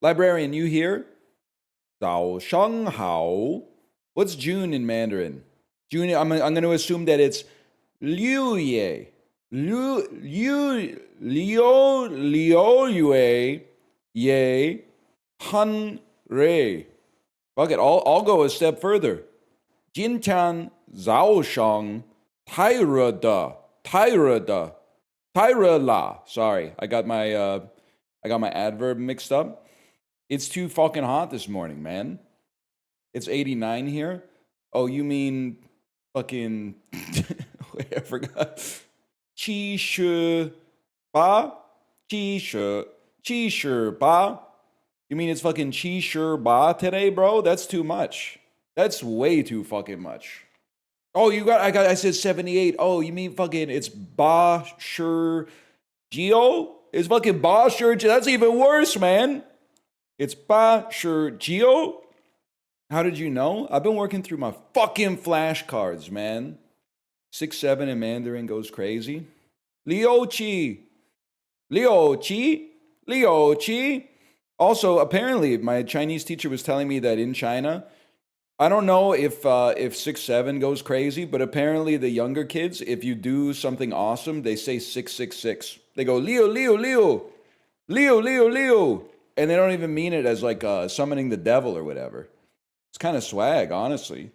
Librarian, you here? 早上好. What's June in Mandarin? June, I'm going to assume that it's Liu Ye. Liu Yue Ye Han Rei. Fuck it, I'll go a step further. Jin Tian Zhao Shang Tyra La. Sorry, I got my adverb mixed up. It's too fucking hot this morning, man. It's 89 here. Oh, you mean fucking wait, I forgot. Qi shi ba? Qi shi ba? You mean it's fucking qi shi ba today, bro? That's too much. That's way too fucking much. Oh, I said 78. Oh, you mean fucking it's ba shi geo? It's fucking ba shi. That's even worse, man. It's ba shi geo? How did you know? I've been working through my fucking flashcards, man. 6-7 in Mandarin goes crazy. Liu Qi. Also, apparently, my Chinese teacher was telling me that in China, I don't know if 6-7 goes crazy, but apparently the younger kids, if you do something awesome, they say 666. They go Liu, and they don't even mean it as like summoning the devil or whatever. It's kind of swag, honestly.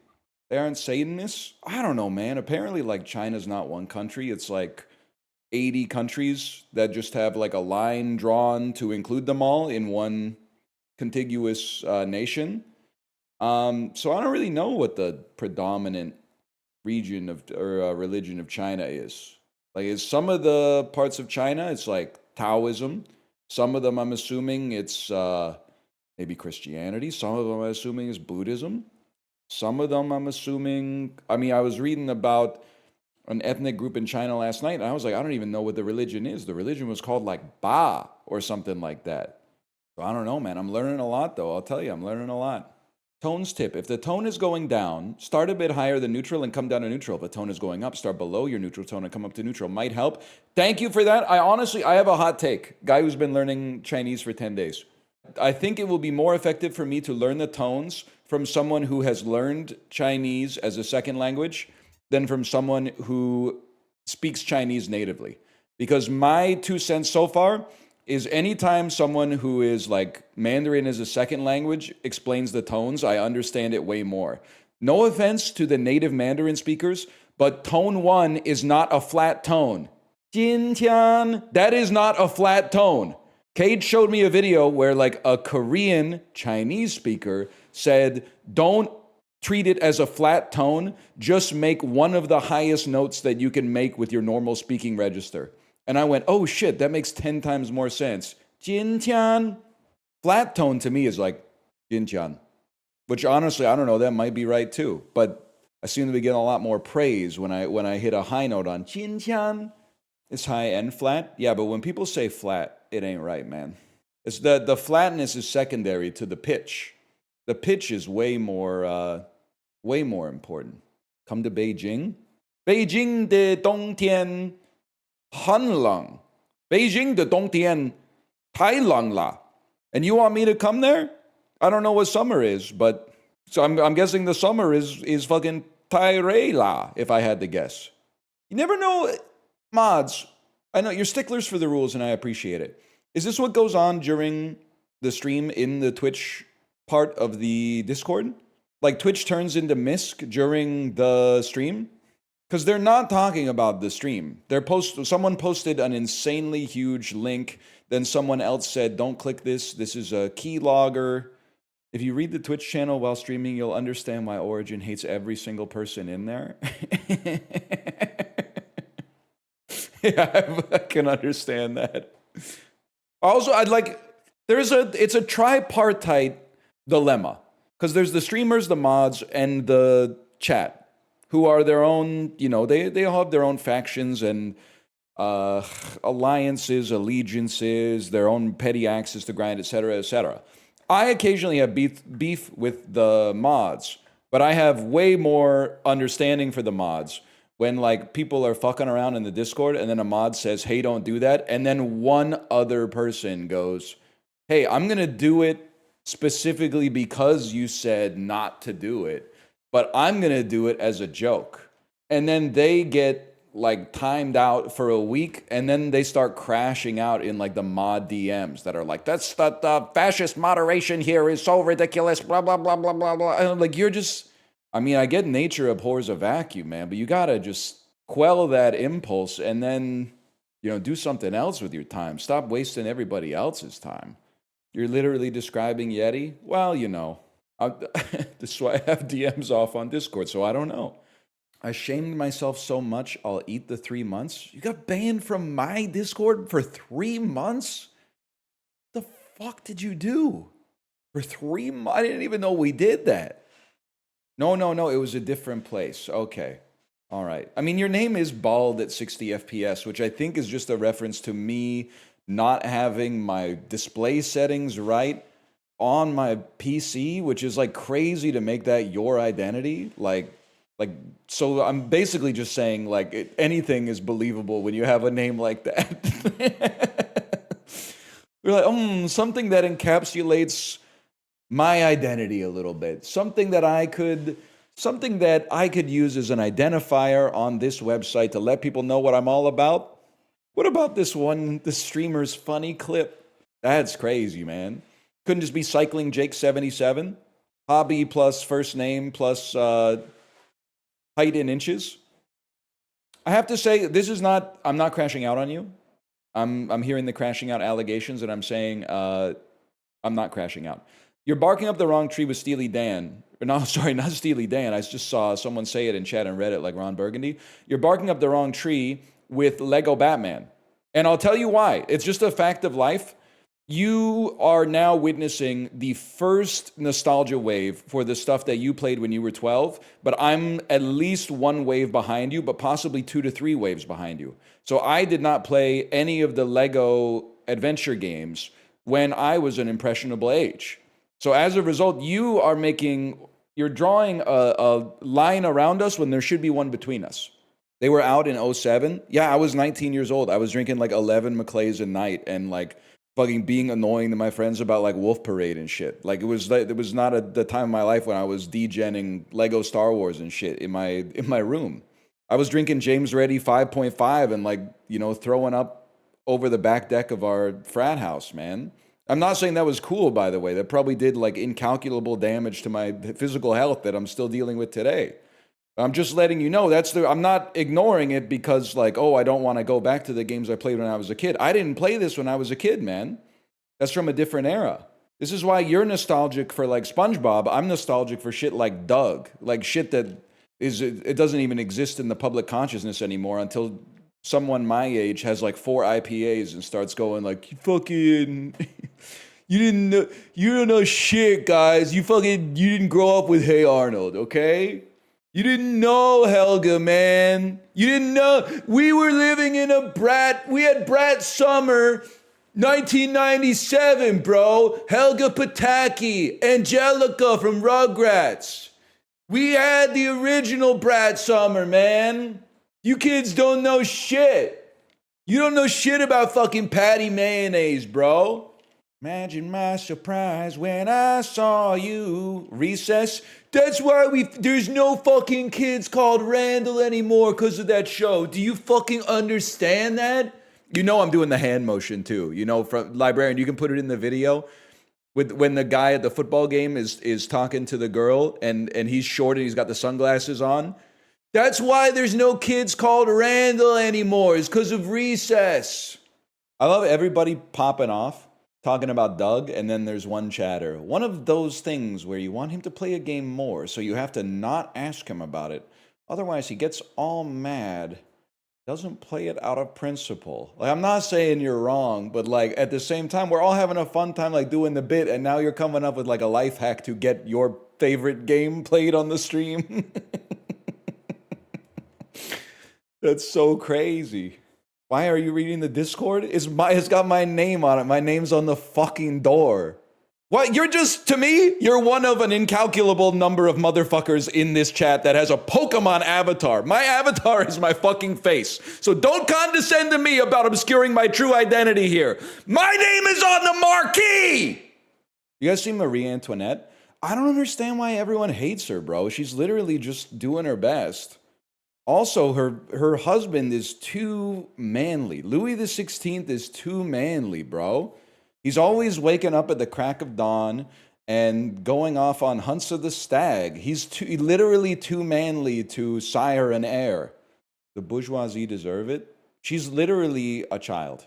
They aren't Satanists? I don't know, man. Apparently, like, China's not one country. It's like 80 countries that just have like a line drawn to include them all in one contiguous nation. So I don't really know what the predominant region of or religion of China is. Like, is some of the parts of China, it's like Taoism. Some of them, I'm assuming it's maybe Christianity. Some of them, I'm assuming, is Buddhism. Some of them, I'm assuming. I mean, I was reading about an ethnic group in China last night, and I was like, I don't even know what the religion is. The religion was called like Ba or something like that. So I don't know, man. I'm learning a lot, though. I'll tell you, I'm learning a lot. Tones tip. If the tone is going down, start a bit higher than neutral and come down to neutral. If the tone is going up, start below your neutral tone and come up to neutral. Might help. Thank you for that. I have a hot take. Guy who's been learning Chinese for 10 days. I think it will be more effective for me to learn the tones from someone who has learned Chinese as a second language than from someone who speaks Chinese natively. Because my 2 cents so far is anytime someone who is like Mandarin as a second language explains the tones, I understand it way more. No offense to the native Mandarin speakers, but tone 1 is not a flat tone. Jin Tian, that is not a flat tone. Cade showed me a video where like a Korean Chinese speaker said, don't treat it as a flat tone, just make one of the highest notes that you can make with your normal speaking register. And I went, oh shit, that makes 10 times more sense. Jin Tian. Flat tone to me is like Jin Tian, which honestly, I don't know, that might be right too. But I seem to be getting a lot more praise when I hit a high note on Jin Tian. It's high and flat. Yeah, but when people say flat, it ain't right, man. It's the flatness is secondary to the pitch. The pitch is way more important. Come to Beijing. Beijing de Dongtian Han Lang. Beijing de Dongtian Tai Lang La. And you want me to come there? I don't know what summer is, but so I'm guessing the summer is fucking Tai Rei La, if I had to guess. You never know. Mods, I know you're sticklers for the rules and I appreciate it. Is this what goes on during the stream in the Twitch part of the Discord? Like Twitch turns into MISC during the stream? Because they're not talking about the stream. Someone posted an insanely huge link, then someone else said, don't click this is a keylogger. If you read the Twitch channel while streaming, you'll understand why Origin hates every single person in there. Yeah, I can understand that. Also, it's a tripartite dilemma. Because there's the streamers, the mods, and the chat, who are their own, they all have their own factions and alliances, allegiances, their own petty axes to grind, etc., etc. I occasionally have beef with the mods, but I have way more understanding for the mods. When like people are fucking around in the Discord and then a mod says, hey, don't do that. And then one other person goes, hey, I'm going to do it specifically because you said not to do it, but I'm going to do it as a joke. And then they get like timed out for a week, and then they start crashing out in like the mod DMs that are like, that's the fascist moderation here is so ridiculous, blah, blah, blah, blah, blah, blah. And I'm like, you're just, I mean, I get nature abhors a vacuum, man, but you got to just quell that impulse and then, do something else with your time. Stop wasting everybody else's time. You're literally describing Yeti? Well, this is why I have DMs off on Discord, so I don't know. I shamed myself so much, I'll eat the 3 months. You got banned from my Discord for 3 months? The fuck did you do? For 3 months? I didn't even know we did that. No, it was a different place. Okay. All right. I mean, your name is bald at 60 FPS, which I think is just a reference to me not having my display settings right on my PC, which is like crazy to make that your identity. So I'm basically just saying like anything is believable when you have a name like that. We're like, something that encapsulates my identity a little bit, something that I could use as an identifier on this website to let people know what I'm all about. What about this streamer's funny clip? That's crazy, man. Couldn't just be cycling Jake 77? Hobby plus first name plus height in inches. I have to say, I'm not crashing out on you. I'm hearing the crashing out allegations, and I'm saying I'm not crashing out. You're barking up the wrong tree with Steely Dan. No, sorry, not Steely Dan. I just saw someone say it in chat and read it like Ron Burgundy. You're barking up the wrong tree with Lego Batman. And I'll tell you why. It's just a fact of life. You are now witnessing the first nostalgia wave for the stuff that you played when you were 12, but I'm at least one wave behind you, but possibly 2 to 3 waves behind you. So I did not play any of the Lego adventure games when I was an impressionable age. So as a result, you're drawing a line around us when there should be one between us. They were out in 2007. Yeah, I was 19 years old. I was drinking like 11 McClays a night and like fucking being annoying to my friends about like Wolf Parade and shit. Like it was not the time of my life when I was degenning Lego Star Wars and shit in my room. I was drinking James Ready 5.5 and like, throwing up over the back deck of our frat house, man. I'm not saying that was cool, by the way. That probably did like incalculable damage to my physical health that I'm still dealing with today. I'm just letting you know I'm not ignoring it because like, I don't want to go back to the games I played when I was a kid. I didn't play this when I was a kid, man. That's from a different era. This is why you're nostalgic for like SpongeBob. I'm nostalgic for shit like Doug, like shit that it doesn't even exist in the public consciousness anymore until someone my age has like 4 IPAs and starts going like, you don't know shit, guys. You didn't grow up with Hey Arnold, okay? You didn't know Helga, man. You didn't know. We were living in we had Brat Summer 1997, bro. Helga Pataki, Angelica from Rugrats. We had the original Brat Summer, man. You kids don't know shit. You don't know shit about fucking Patty Mayonnaise, bro. Imagine my surprise when I saw you. Recess. That's why there's no fucking kids called Randall anymore because of that show. Do you fucking understand that? I'm doing the hand motion too. From Librarian, you can put it in the video. When the guy at the football game is talking to the girl and he's short and he's got the sunglasses on. That's why there's no kids called Randall anymore. It's because of recess. I love everybody popping off, talking about Doug, and then there's one chatter. One of those things where you want him to play a game more, so you have to not ask him about it. Otherwise, he gets all mad, doesn't play it out of principle. Like, I'm not saying you're wrong, but like at the same time, we're all having a fun time like doing the bit, and now you're coming up with like a life hack to get your favorite game played on the stream. That's so crazy. Why are you reading the Discord? It's got my name on it. My name's on the fucking door. What? You're just, to me, you're one of an incalculable number of motherfuckers in this chat that has a Pokemon avatar. My avatar is my fucking face. So don't condescend to me about obscuring my true identity here. My name is on the marquee! You guys see Marie Antoinette? I don't understand why everyone hates her, bro. She's literally just doing her best. Also, her husband is too manly. Louis XVI is too manly, bro. He's always waking up at the crack of dawn and going off on hunts of the stag. He's literally too manly to sire an heir. The bourgeoisie deserve it. She's literally a child.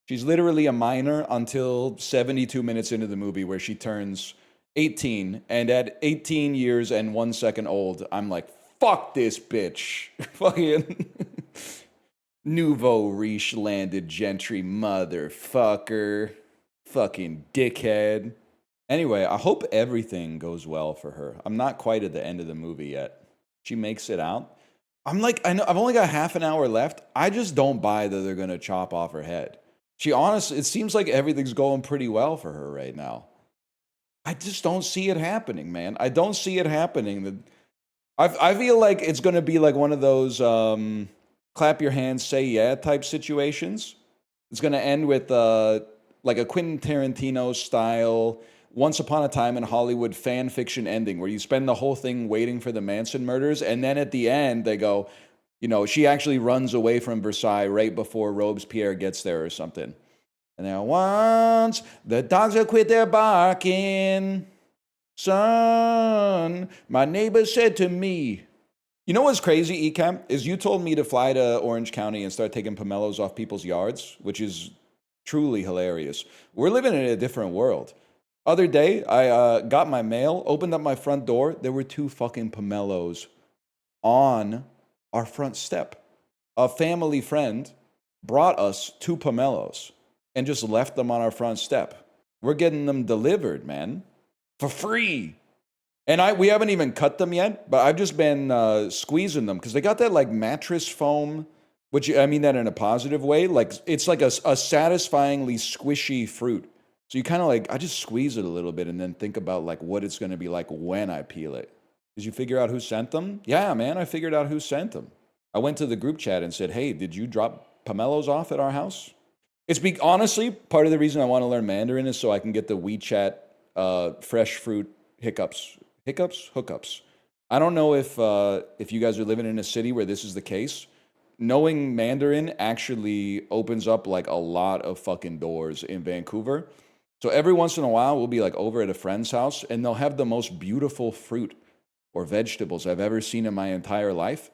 She's literally a minor until 72 minutes into the movie where she turns 18. And at 18 years and 1 second old, I'm like, fuck this bitch. Fucking nouveau riche landed gentry motherfucker. Fucking dickhead. Anyway, I hope everything goes well for her. I'm not quite at the end of the movie yet. She makes it out. I'm like, I know I've only got half an hour left. I just don't buy that they're gonna chop off her head. She honestly, it seems like everything's going pretty well for her right now. I just don't see it happening, man. I don't see it happening. I feel like it's gonna be like one of those clap your hands, say yeah type situations. It's gonna end with like a Quentin Tarantino style Once Upon a Time in Hollywood fan fiction ending where you spend the whole thing waiting for the Manson murders, and then at the end they go, you know, she actually runs away from Versailles right before Robespierre gets there or something. And then once the dogs have quit their barking, son, my neighbor said to me. You know what's crazy, Ecam, is you told me to fly to Orange County and start taking pomelos off people's yards, which is truly hilarious. We're living in a different world. Other day, I got my mail, opened up my front door. There were 2 fucking pomelos on our front step. A family friend brought us 2 pomelos and just left them on our front step. We're getting them delivered, man, for free. And we haven't even cut them yet, but I've just been squeezing them because they got that like mattress foam, which I mean that in a positive way. Like it's like a satisfyingly squishy fruit. So you kind of like, I just squeeze it a little bit and then think about like what it's going to be like when I peel it. Did you figure out who sent them? Yeah, man, I figured out who sent them. I went to the group chat and said, hey, did you drop pomelos off at our house? Honestly, part of the reason I want to learn Mandarin is so I can get the WeChat fresh fruit hookups. I don't know if you guys are living in a city where this is the case. Knowing Mandarin actually opens up like a lot of fucking doors in Vancouver. So every once in a while, we'll be like over at a friend's house and they'll have the most beautiful fruit or vegetables I've ever seen in my entire life.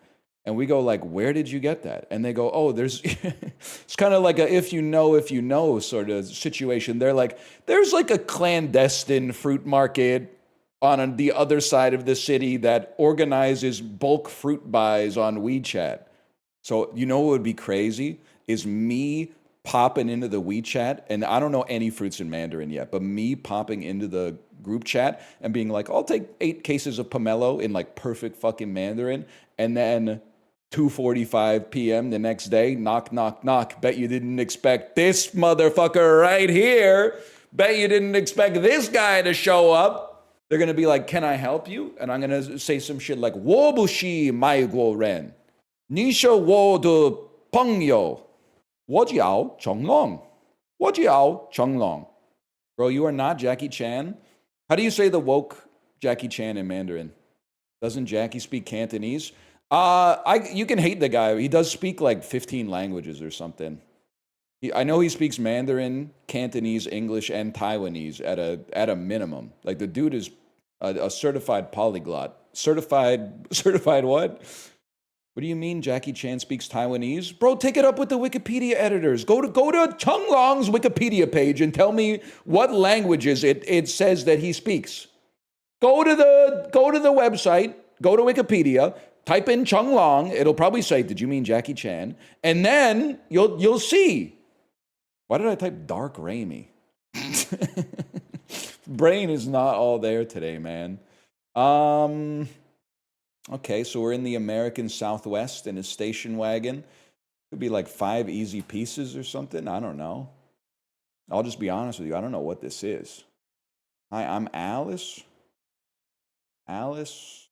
And we go like, where did you get that? And they go, oh, there's, it's kind of like a if you know sort of situation. They're like, there's like a clandestine fruit market on the other side of the city that organizes bulk fruit buys on WeChat. So you know what would be crazy is me popping into the WeChat, and I don't know any fruits in Mandarin yet, but me popping into the group chat and being like, I'll take 8 cases of pomelo in like perfect fucking Mandarin, and then 2:45 p.m. the next day, knock, knock, knock. Bet you didn't expect this motherfucker right here. Bet you didn't expect this guy to show up. They're going to be like, can I help you? And I'm going to say some shit like, 我不是外国人. 你是我的朋友. 我叫成龙. 我叫成龙. Bro, you are not Jackie Chan. How do you say the woke Jackie Chan in Mandarin? Doesn't Jackie speak Cantonese? You can hate the guy. He does speak like 15 languages or something. I know he speaks Mandarin, Cantonese, English, and Taiwanese at a minimum. Like the dude is a certified polyglot. Certified what? What do you mean Jackie Chan speaks Taiwanese? Bro, take it up with the Wikipedia editors. Go to Chung Long's Wikipedia page and tell me what languages it says that he speaks. Go to the website, go to Wikipedia, type in Chung Long. It'll probably say, did you mean Jackie Chan? And then you'll see. Why did I type Dark Raimi? Brain is not all there today, man. Okay, so we're in the American Southwest in a station wagon. Could be like 5 easy pieces or something. I don't know. I'll just be honest with you. I don't know what this is. Hi, I'm Alice. Alice.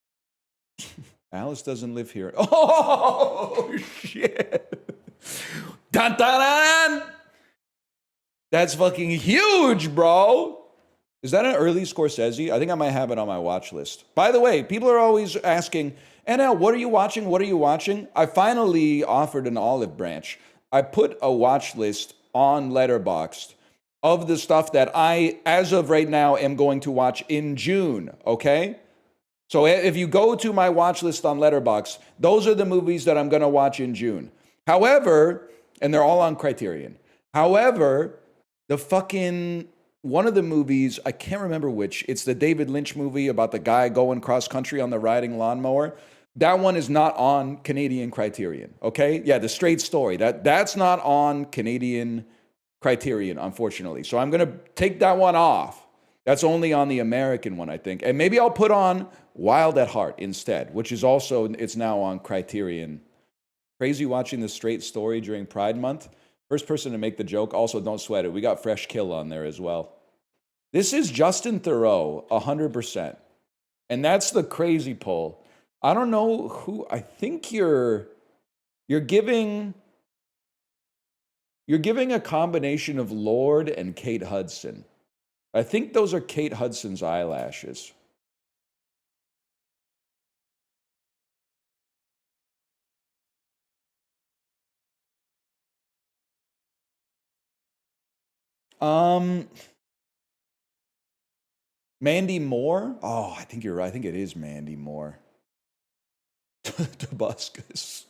Alice doesn't live here. Oh, shit. Dun, dun, dun. That's fucking huge, bro. Is that an early Scorsese? I think I might have it on my watch list. By the way, people are always asking, NL, what are you watching? What are you watching? I finally offered an olive branch. I put a watch list on Letterboxd of the stuff that I, as of right now, am going to watch in June, okay? So if you go to my watch list on Letterboxd, those are the movies that I'm going to watch in June. However, and they're all on Criterion. However, the fucking, one of the movies, I can't remember which, it's the David Lynch movie about the guy going cross country on the riding lawnmower. That one is not on Canadian Criterion, okay? Yeah, The Straight Story. That's not on Canadian Criterion, unfortunately. So I'm going to take that one off. That's only on the American one, I think. And maybe I'll put on Wild at Heart instead, which is also, it's now on Criterion. Crazy watching The Straight Story during Pride Month. First person to make the joke. Also, don't sweat it. We got Fresh Kill on there as well. This is Justin Theroux, 100%. And that's the crazy poll. I don't know who, I think you're giving a combination of Lorde and Kate Hudson. I think those are Kate Hudson's eyelashes. Mandy Moore? Oh, I think you're right. I think it is Mandy Moore. Tobuscus.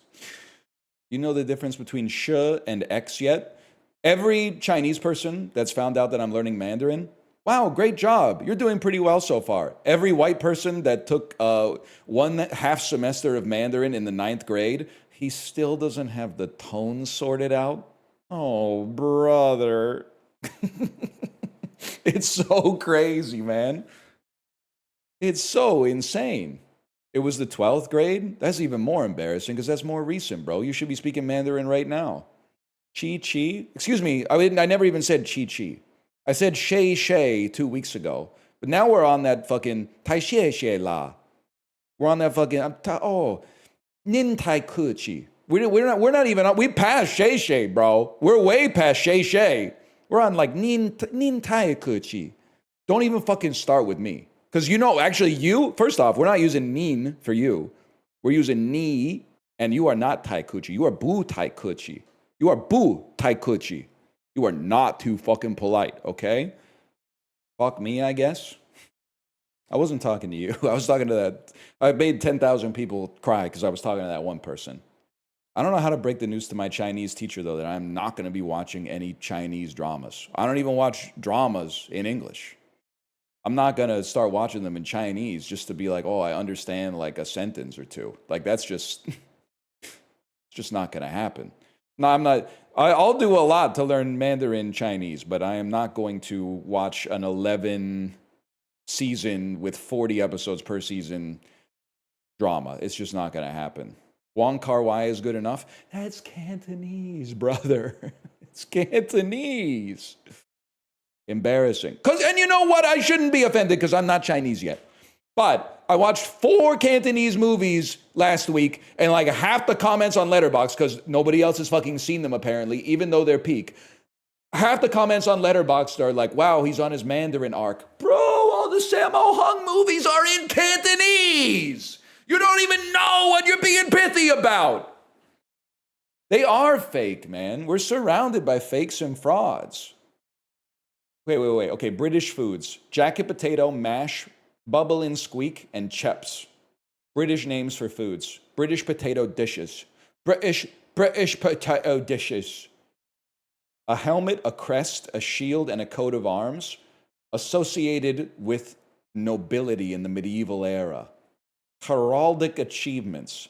You know the difference between sh and x yet? Every Chinese person that's found out that I'm learning Mandarin, wow, great job. You're doing pretty well so far. Every white person that took 1.5 semester of Mandarin in the 9th grade, he still doesn't have the tones sorted out. Oh, brother. It's so crazy, man. It's so insane. It was the 12th grade? That's even more embarrassing because that's more recent, bro. You should be speaking Mandarin right now. Chi Chi? Excuse me, I never even said Chi Chi. I said Shay Shay 2 weeks ago. But now we're on that fucking Tai Xie Xie La. We're on that fucking, Nin Tai Ku Chi. We're not even, we passed Shay Shay, bro. We're way past Shay Shay. We're on like Nin Tai Ku Chi. Don't even fucking start with me. Because actually first off, we're not using nin for you. We're using ni, and you are not Tai Ku Chi. You are Bu Tai Ku Chi. You are Bu Tai Ku Chi. You are not too fucking polite, okay? Fuck me, I guess. I wasn't talking to you. I was talking to that. I made 10,000 people cry because I was talking to that one person. I don't know how to break the news to my Chinese teacher, though, that I'm not going to be watching any Chinese dramas. I don't even watch dramas in English. I'm not going to start watching them in Chinese just to be like, oh, I understand like a sentence or two. Like, that's just, it's just not going to happen. No, I'm not. I'll do a lot to learn Mandarin Chinese, but I am not going to watch an 11 season with 40 episodes per season drama. It's just not going to happen. Wong Kar-wai is good enough. That's Cantonese, brother. It's Cantonese. Embarrassing. And you know what? I shouldn't be offended because I'm not Chinese yet. But I watched 4 Cantonese movies last week, and like half the comments on Letterboxd, because nobody else has fucking seen them apparently, even though they're peak. Half the comments on Letterboxd are like, wow, he's on his Mandarin arc. Bro, all the Sammo Hung movies are in Cantonese. You don't even know what you're being pithy about. They are fake, man. We're surrounded by fakes and frauds. Wait. Okay, British foods. Jacket potato, mash, bubble and squeak, and cheps. British names for foods. British potato dishes. British potato dishes. A helmet, a crest, a shield, and a coat of arms associated with nobility in the medieval era. Heraldic achievements.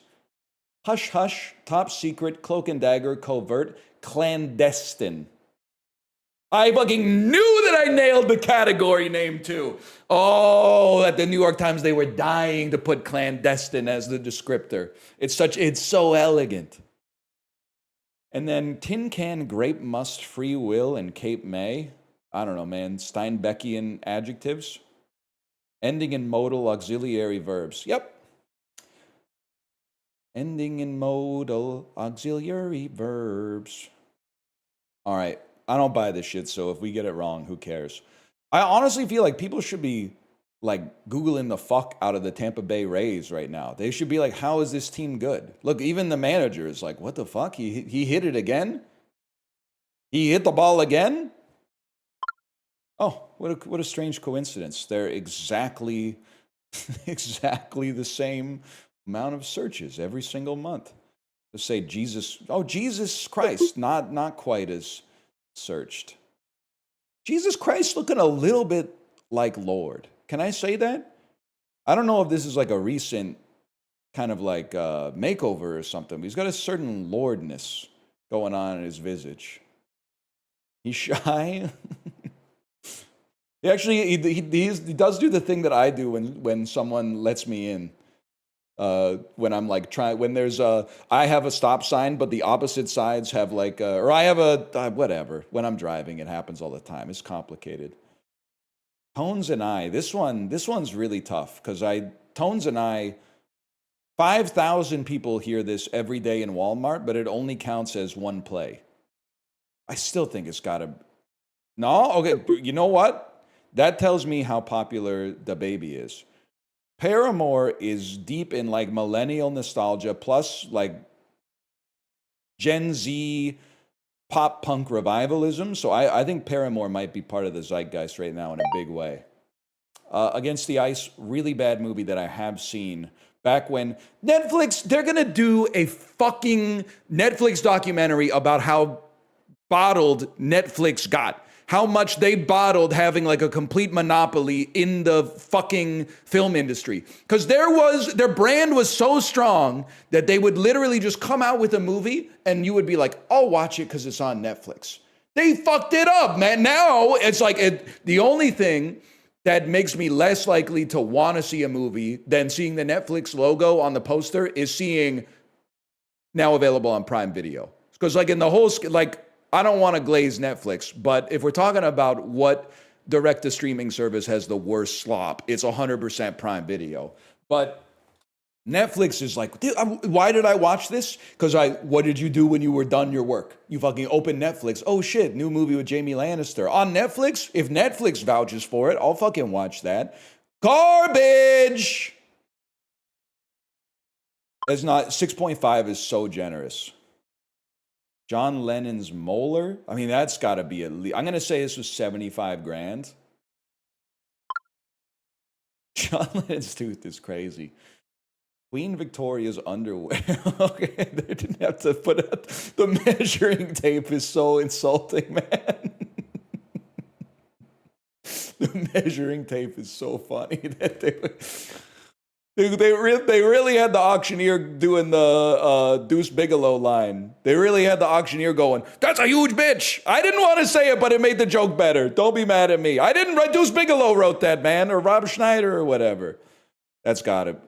Hush hush, top secret, cloak and dagger, covert, clandestine. I fucking knew that I nailed the category name too. Oh, at the New York Times, they were dying to put clandestine as the descriptor. It's so elegant. And then Tin Can, Grape Must, Free Will, and Cape May. I don't know, man, Steinbeckian adjectives. Ending in modal auxiliary verbs. Yep. Ending in modal auxiliary verbs. All right. I don't buy this shit, so if we get it wrong, who cares? I honestly feel like people should be like Googling the fuck out of the Tampa Bay Rays right now. They should be like, how is this team good? Look, even the manager is like, what the fuck? He hit it again? He hit the ball again? Oh, what a strange coincidence. They're exactly the same amount of searches every single month. To say Jesus, oh, Jesus Christ, not quite as searched. Jesus Christ looking a little bit like Lord. Can I say that? I don't know if this is like a recent kind of like makeover or something. But he's got a certain lordness going on in his visage. He's shy. He does do the thing that I do when someone lets me in. When I'm like I have a stop sign, but the opposite sides have like, or I have a, whatever. When I'm driving, it happens all the time. It's complicated. Tones and I, this one's really tough because Tones and I, 5,000 people hear this every day in Walmart, but it only counts as one play. I still think it's gotta, no? Okay, you know what? That tells me how popular the baby is. Paramore is deep in like millennial nostalgia plus like Gen Z pop punk revivalism. So I think Paramore might be part of the zeitgeist right now in a big way. Against the Ice, really bad movie that I have seen back when Netflix, they're going to do a fucking Netflix documentary about how bottled Netflix got. How much they bottled having like a complete monopoly in the fucking film industry. Because their brand was so strong that they would literally just come out with a movie and you would be like, I'll watch it because it's on Netflix. They fucked it up, man. Now it's like the only thing that makes me less likely to want to see a movie than seeing the Netflix logo on the poster is seeing now available on Prime Video. Because like in the whole, like, I don't want to glaze Netflix, but if we're talking about what direct-to-streaming service has the worst slop, it's 100% Prime Video. But Netflix is like, why did I watch this? Because what did you do when you were done your work? You fucking open Netflix. Oh shit, new movie with Jamie Lannister. On Netflix? If Netflix vouches for it, I'll fucking watch that. Garbage! It's not, 6.5 is so generous. John Lennon's molar? I mean, that's got to be at least, I'm going to say this was 75 grand. John Lennon's tooth is crazy. Queen Victoria's underwear. Okay, they didn't have to put out, the measuring tape is so insulting, man. The measuring tape is so funny that they really had the auctioneer doing the Deuce Bigelow line. They really had the auctioneer going, that's a huge bitch. I didn't want to say it, but it made the joke better. Don't be mad at me. I didn't write, Deuce Bigelow wrote that, man, or Rob Schneider or whatever. That's got it.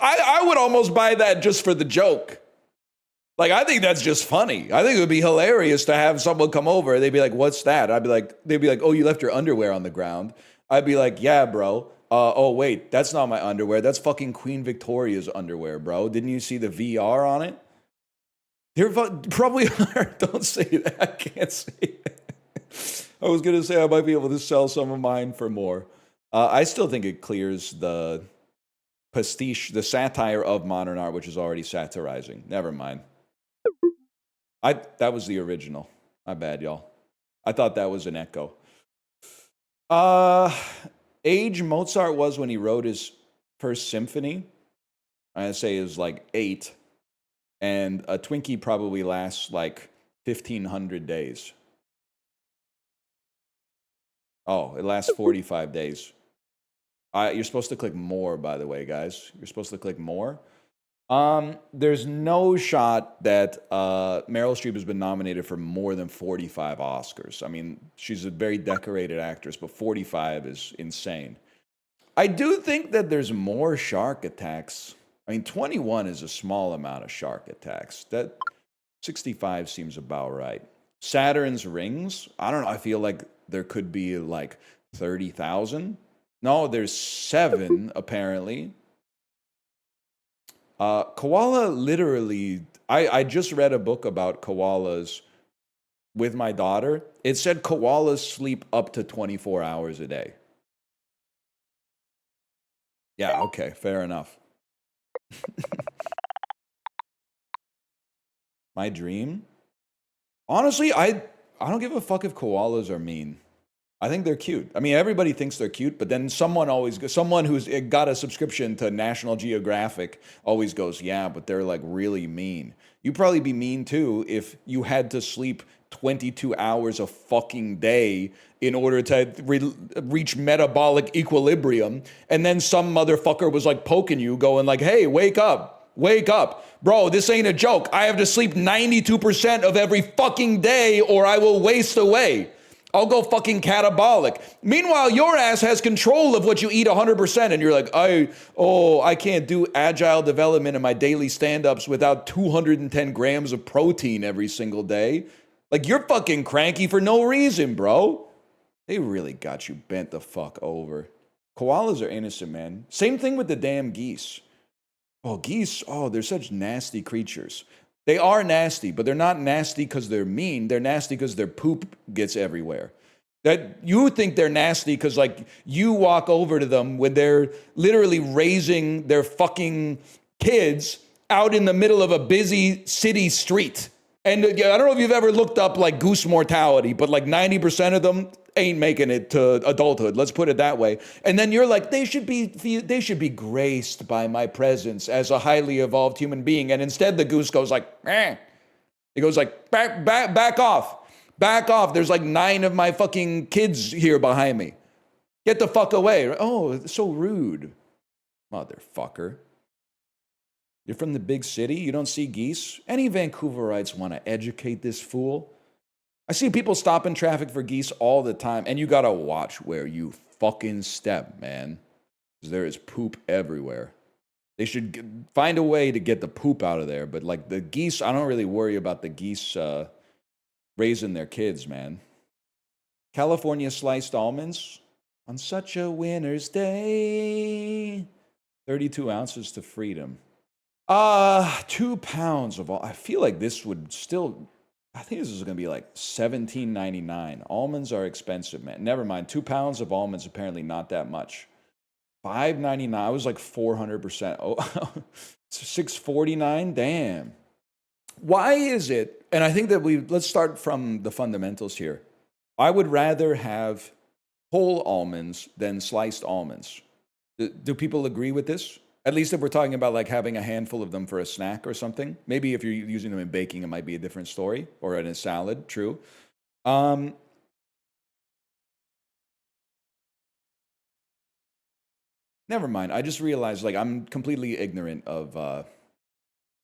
I would almost buy that just for the joke. Like, I think that's just funny. I think it would be hilarious to have someone come over. They'd be like, what's that? They'd be like, oh, you left your underwear on the ground. I'd be like, yeah, bro. Oh, wait, that's not my underwear. That's fucking Queen Victoria's underwear, bro. Didn't you see the VR on it? There probably are. Don't say that. I can't say it. I was going to say I might be able to sell some of mine for more. I still think it clears the pastiche, the satire of modern art, which is already satirizing. Never mind. That was the original. My bad, y'all. I thought that was an echo. Age Mozart was when he wrote his first symphony. I'd say it was like 8. And a Twinkie probably lasts like 1,500 days. Oh, it lasts 45 days. You're supposed to click more, by the way, guys. You're supposed to click more. There's no shot that Meryl Streep has been nominated for more than 45 Oscars. I mean, she's a very decorated actress, but 45 is insane. I do think that there's more shark attacks. I mean, 21 is a small amount of shark attacks. That 65 seems about right. Saturn's rings, I don't know. I feel like there could be like 30,000. No, there's 7 apparently. Koala literally, I just read a book about koalas with my daughter. It said koalas sleep up to 24 hours a day. Yeah, okay, fair enough. My dream? Honestly, I don't give a fuck if koalas are mean. I think they're cute. I mean, everybody thinks they're cute, but then someone who's got a subscription to National Geographic always goes, yeah, but they're like really mean. You'd probably be mean too if you had to sleep 22 hours a fucking day in order to reach metabolic equilibrium, and then some motherfucker was like poking you, going like, hey, wake up, wake up. Bro, this ain't a joke. I have to sleep 92% of every fucking day or I will waste away. I'll go fucking catabolic. Meanwhile, your ass has control of what you eat 100%, and you're like, I can't do agile development in my daily stand-ups without 210 grams of protein every single day. Like, you're fucking cranky for no reason, bro. They really got you bent the fuck over. Koalas are innocent, man. Same thing with the damn geese. Oh, geese, they're such nasty creatures. They are nasty, but they're not nasty because they're mean. They're nasty because their poop gets everywhere. That you think they're nasty because, like, you walk over to them when they're literally raising their fucking kids out in the middle of a busy city street. And I don't know if you've ever looked up, like, goose mortality, but, like, 90% of them ain't making it to adulthood. Let's put it that way. And then you're like, they should be graced by my presence as a highly evolved human being. And instead the goose goes like, eh. It goes like, back off. Back off. There's like 9 of my fucking kids here behind me. Get the fuck away. Oh, it's so rude. Motherfucker. You're from the big city? You don't see geese? Any Vancouverites want to educate this fool? I see people stop in traffic for geese all the time, and you gotta watch where you fucking step, man. Because there is poop everywhere. They should find a way to get the poop out of there, but like the geese, I don't really worry about the geese raising their kids, man. California sliced almonds on such a winter's day. 32 ounces to freedom. 2 pounds of all. I feel like this would still. I think this is going to be like $17.99. Almonds are expensive, man. Never mind. 2 pounds of almonds, apparently not that much. $5.99. I was like 400%. Oh, $6.49. Damn. Why is it? And I think that let's start from the fundamentals here. I would rather have whole almonds than sliced almonds. Do people agree with this? At least if we're talking about like having a handful of them for a snack or something. Maybe if you're using them in baking, it might be a different story, or in a salad, true. Never mind. I just realized like I'm completely ignorant of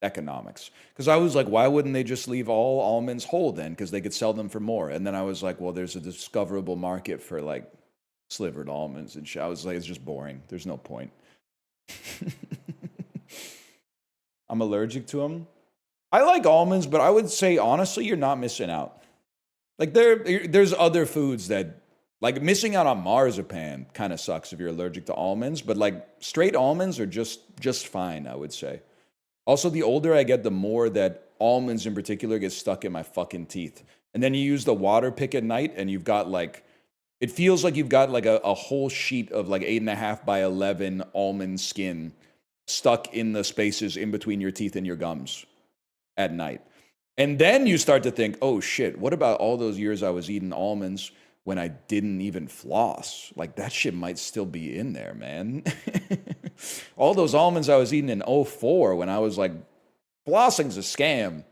economics. Because I was like, why wouldn't they just leave all almonds whole then? Because they could sell them for more. And then I was like, well, there's a discoverable market for like slivered almonds and shit. I was like, it's just boring. There's no point. I'm allergic to them. I like almonds, but I would say honestly, you're not missing out. Like there's other foods that, like missing out on marzipan kind of sucks if you're allergic to almonds, but like straight almonds are just fine, I would say. Also, the older I get, the more that almonds in particular get stuck in my fucking teeth. And then you use the water pick at night, and you've got like, it feels like you've got like a whole sheet of like 8.5 by 11 almond skin stuck in the spaces in between your teeth and your gums at night. And then you start to think, oh shit, what about all those years I was eating almonds when I didn't even floss? Like that shit might still be in there, man. All those almonds I was eating in 2004 when I was like, flossing's a scam.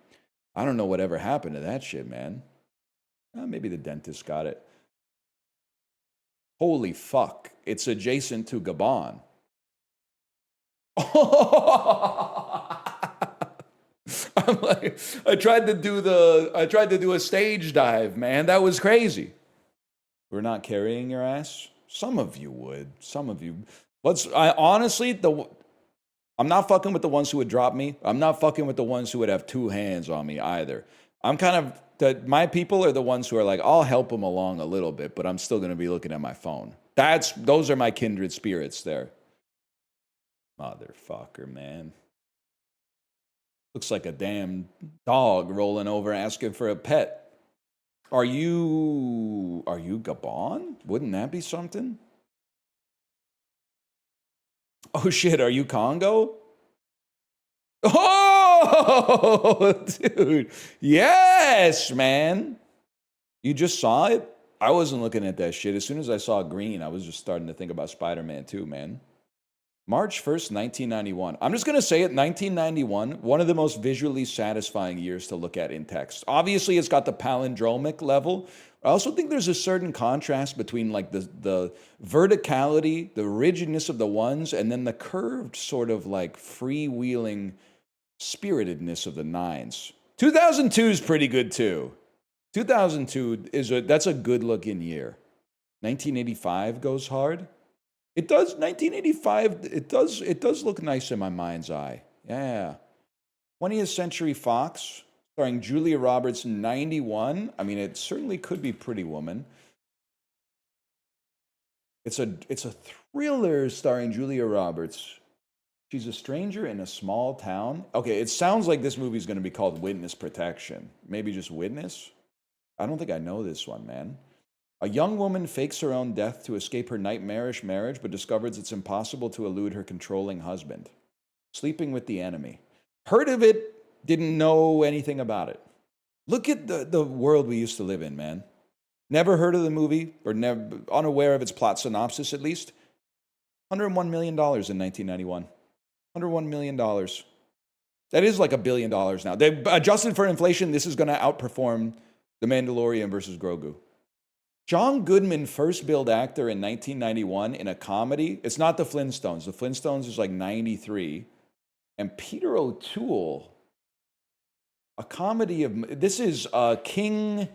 I don't know whatever happened to that shit, man. Maybe the dentist got it. Holy fuck, it's adjacent to Gabon. I'm like, I tried to do a stage dive, man. That was crazy. We're not carrying your ass? Some of you would. Some of you. Honestly, I'm not fucking with the ones who would drop me. I'm not fucking with the ones who would have 2 hands on me either. I'm kind of my people are the ones who are like, I'll help them along a little bit, but I'm still going to be looking at my phone. Those are my kindred spirits there. Motherfucker, man. Looks like a damn dog rolling over asking for a pet. Are you Gabon? Wouldn't that be something? Oh shit, are you Congo? Oh, dude. Yes, man. You just saw it? I wasn't looking at that shit. As soon as I saw green, I was just starting to think about Spider-Man 2, man. March 1st, 1991. I'm just going to say it, 1991, one of the most visually satisfying years to look at in text. Obviously, it's got the palindromic level. I also think there's a certain contrast between like the verticality, the rigidness of the ones, and then the curved sort of like freewheeling spiritedness of the nines. 2002 is pretty good too. 2002 that's a good looking year. 1985 goes hard. It does. 1985. It does look nice in my mind's eye. Yeah. 20th Century Fox, starring Julia Roberts, 91. I mean, it certainly could be Pretty Woman. It's a thriller starring Julia Roberts. She's a stranger in a small town. Okay, it sounds like this movie's going to be called Witness Protection. Maybe just Witness? I don't think I know this one, man. A young woman fakes her own death to escape her nightmarish marriage, but discovers it's impossible to elude her controlling husband. Sleeping with the enemy. Heard of it, didn't know anything about it. Look at the world we used to live in, man. Never heard of the movie, or never unaware of its plot synopsis at least. $101 million in 1991. $101 million. That is like $1 billion now. They adjusted for inflation, this is going to outperform The Mandalorian versus Grogu. John Goodman first billed actor in 1991 in a comedy. It's not The Flintstones. The Flintstones is like 93. And Peter O'Toole, a comedy of... This is King...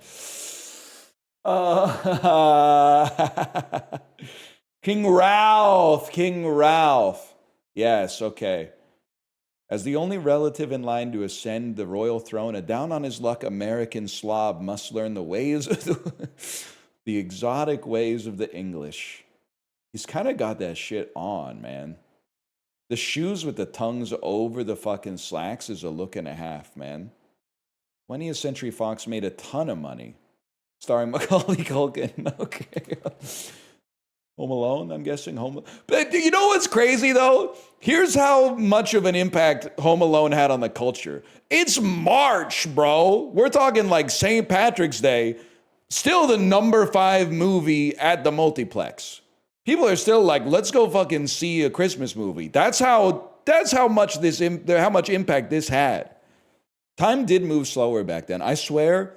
King Ralph. King Ralph. Yes, okay. As the only relative in line to ascend the royal throne, a down-on-his-luck American slob must learn the ways of the exotic ways of the English. He's kind of got that shit on, man. The shoes with the tongues over the fucking slacks is a look and a half, man. 20th Century Fox made a ton of money. Starring Macaulay Culkin. Okay. Home Alone, I'm guessing. But you know what's crazy, though? Here's how much of an impact Home Alone had on the culture. It's March, bro. We're talking like St. Patrick's Day. Still the number 5 movie at the multiplex. People are still like, let's go fucking see a Christmas movie. That's how much impact this had. Time did move slower back then. I swear.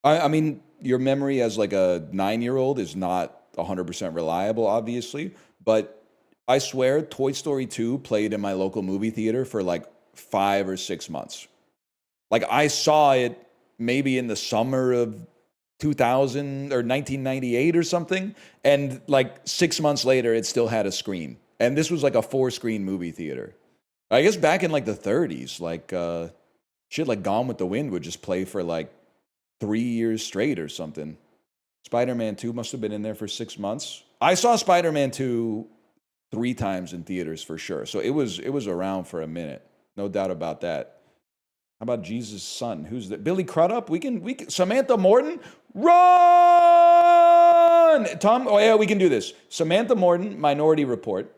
I mean, your memory as like a 9-year-old is not 100% reliable, obviously. But I swear, Toy Story 2 played in my local movie theater for like 5 or 6 months. Like I saw it maybe in the summer of 2000 or 1998 or something, and like 6 months later it still had a screen, and this was like a 4-screen movie theater. I guess back in like the 30s, like shit like Gone with the Wind would just play for like 3 years straight or something. Spider-Man 2 must have been in there for 6 months. I saw Spider-Man 2 3 times in theaters for sure, so it was around for a minute, no doubt about that. How about Jesus' Son? Who's that? Billy Crudup? We can Samantha Morton? Run! Tom, oh yeah, we can do this. Samantha Morton, Minority Report.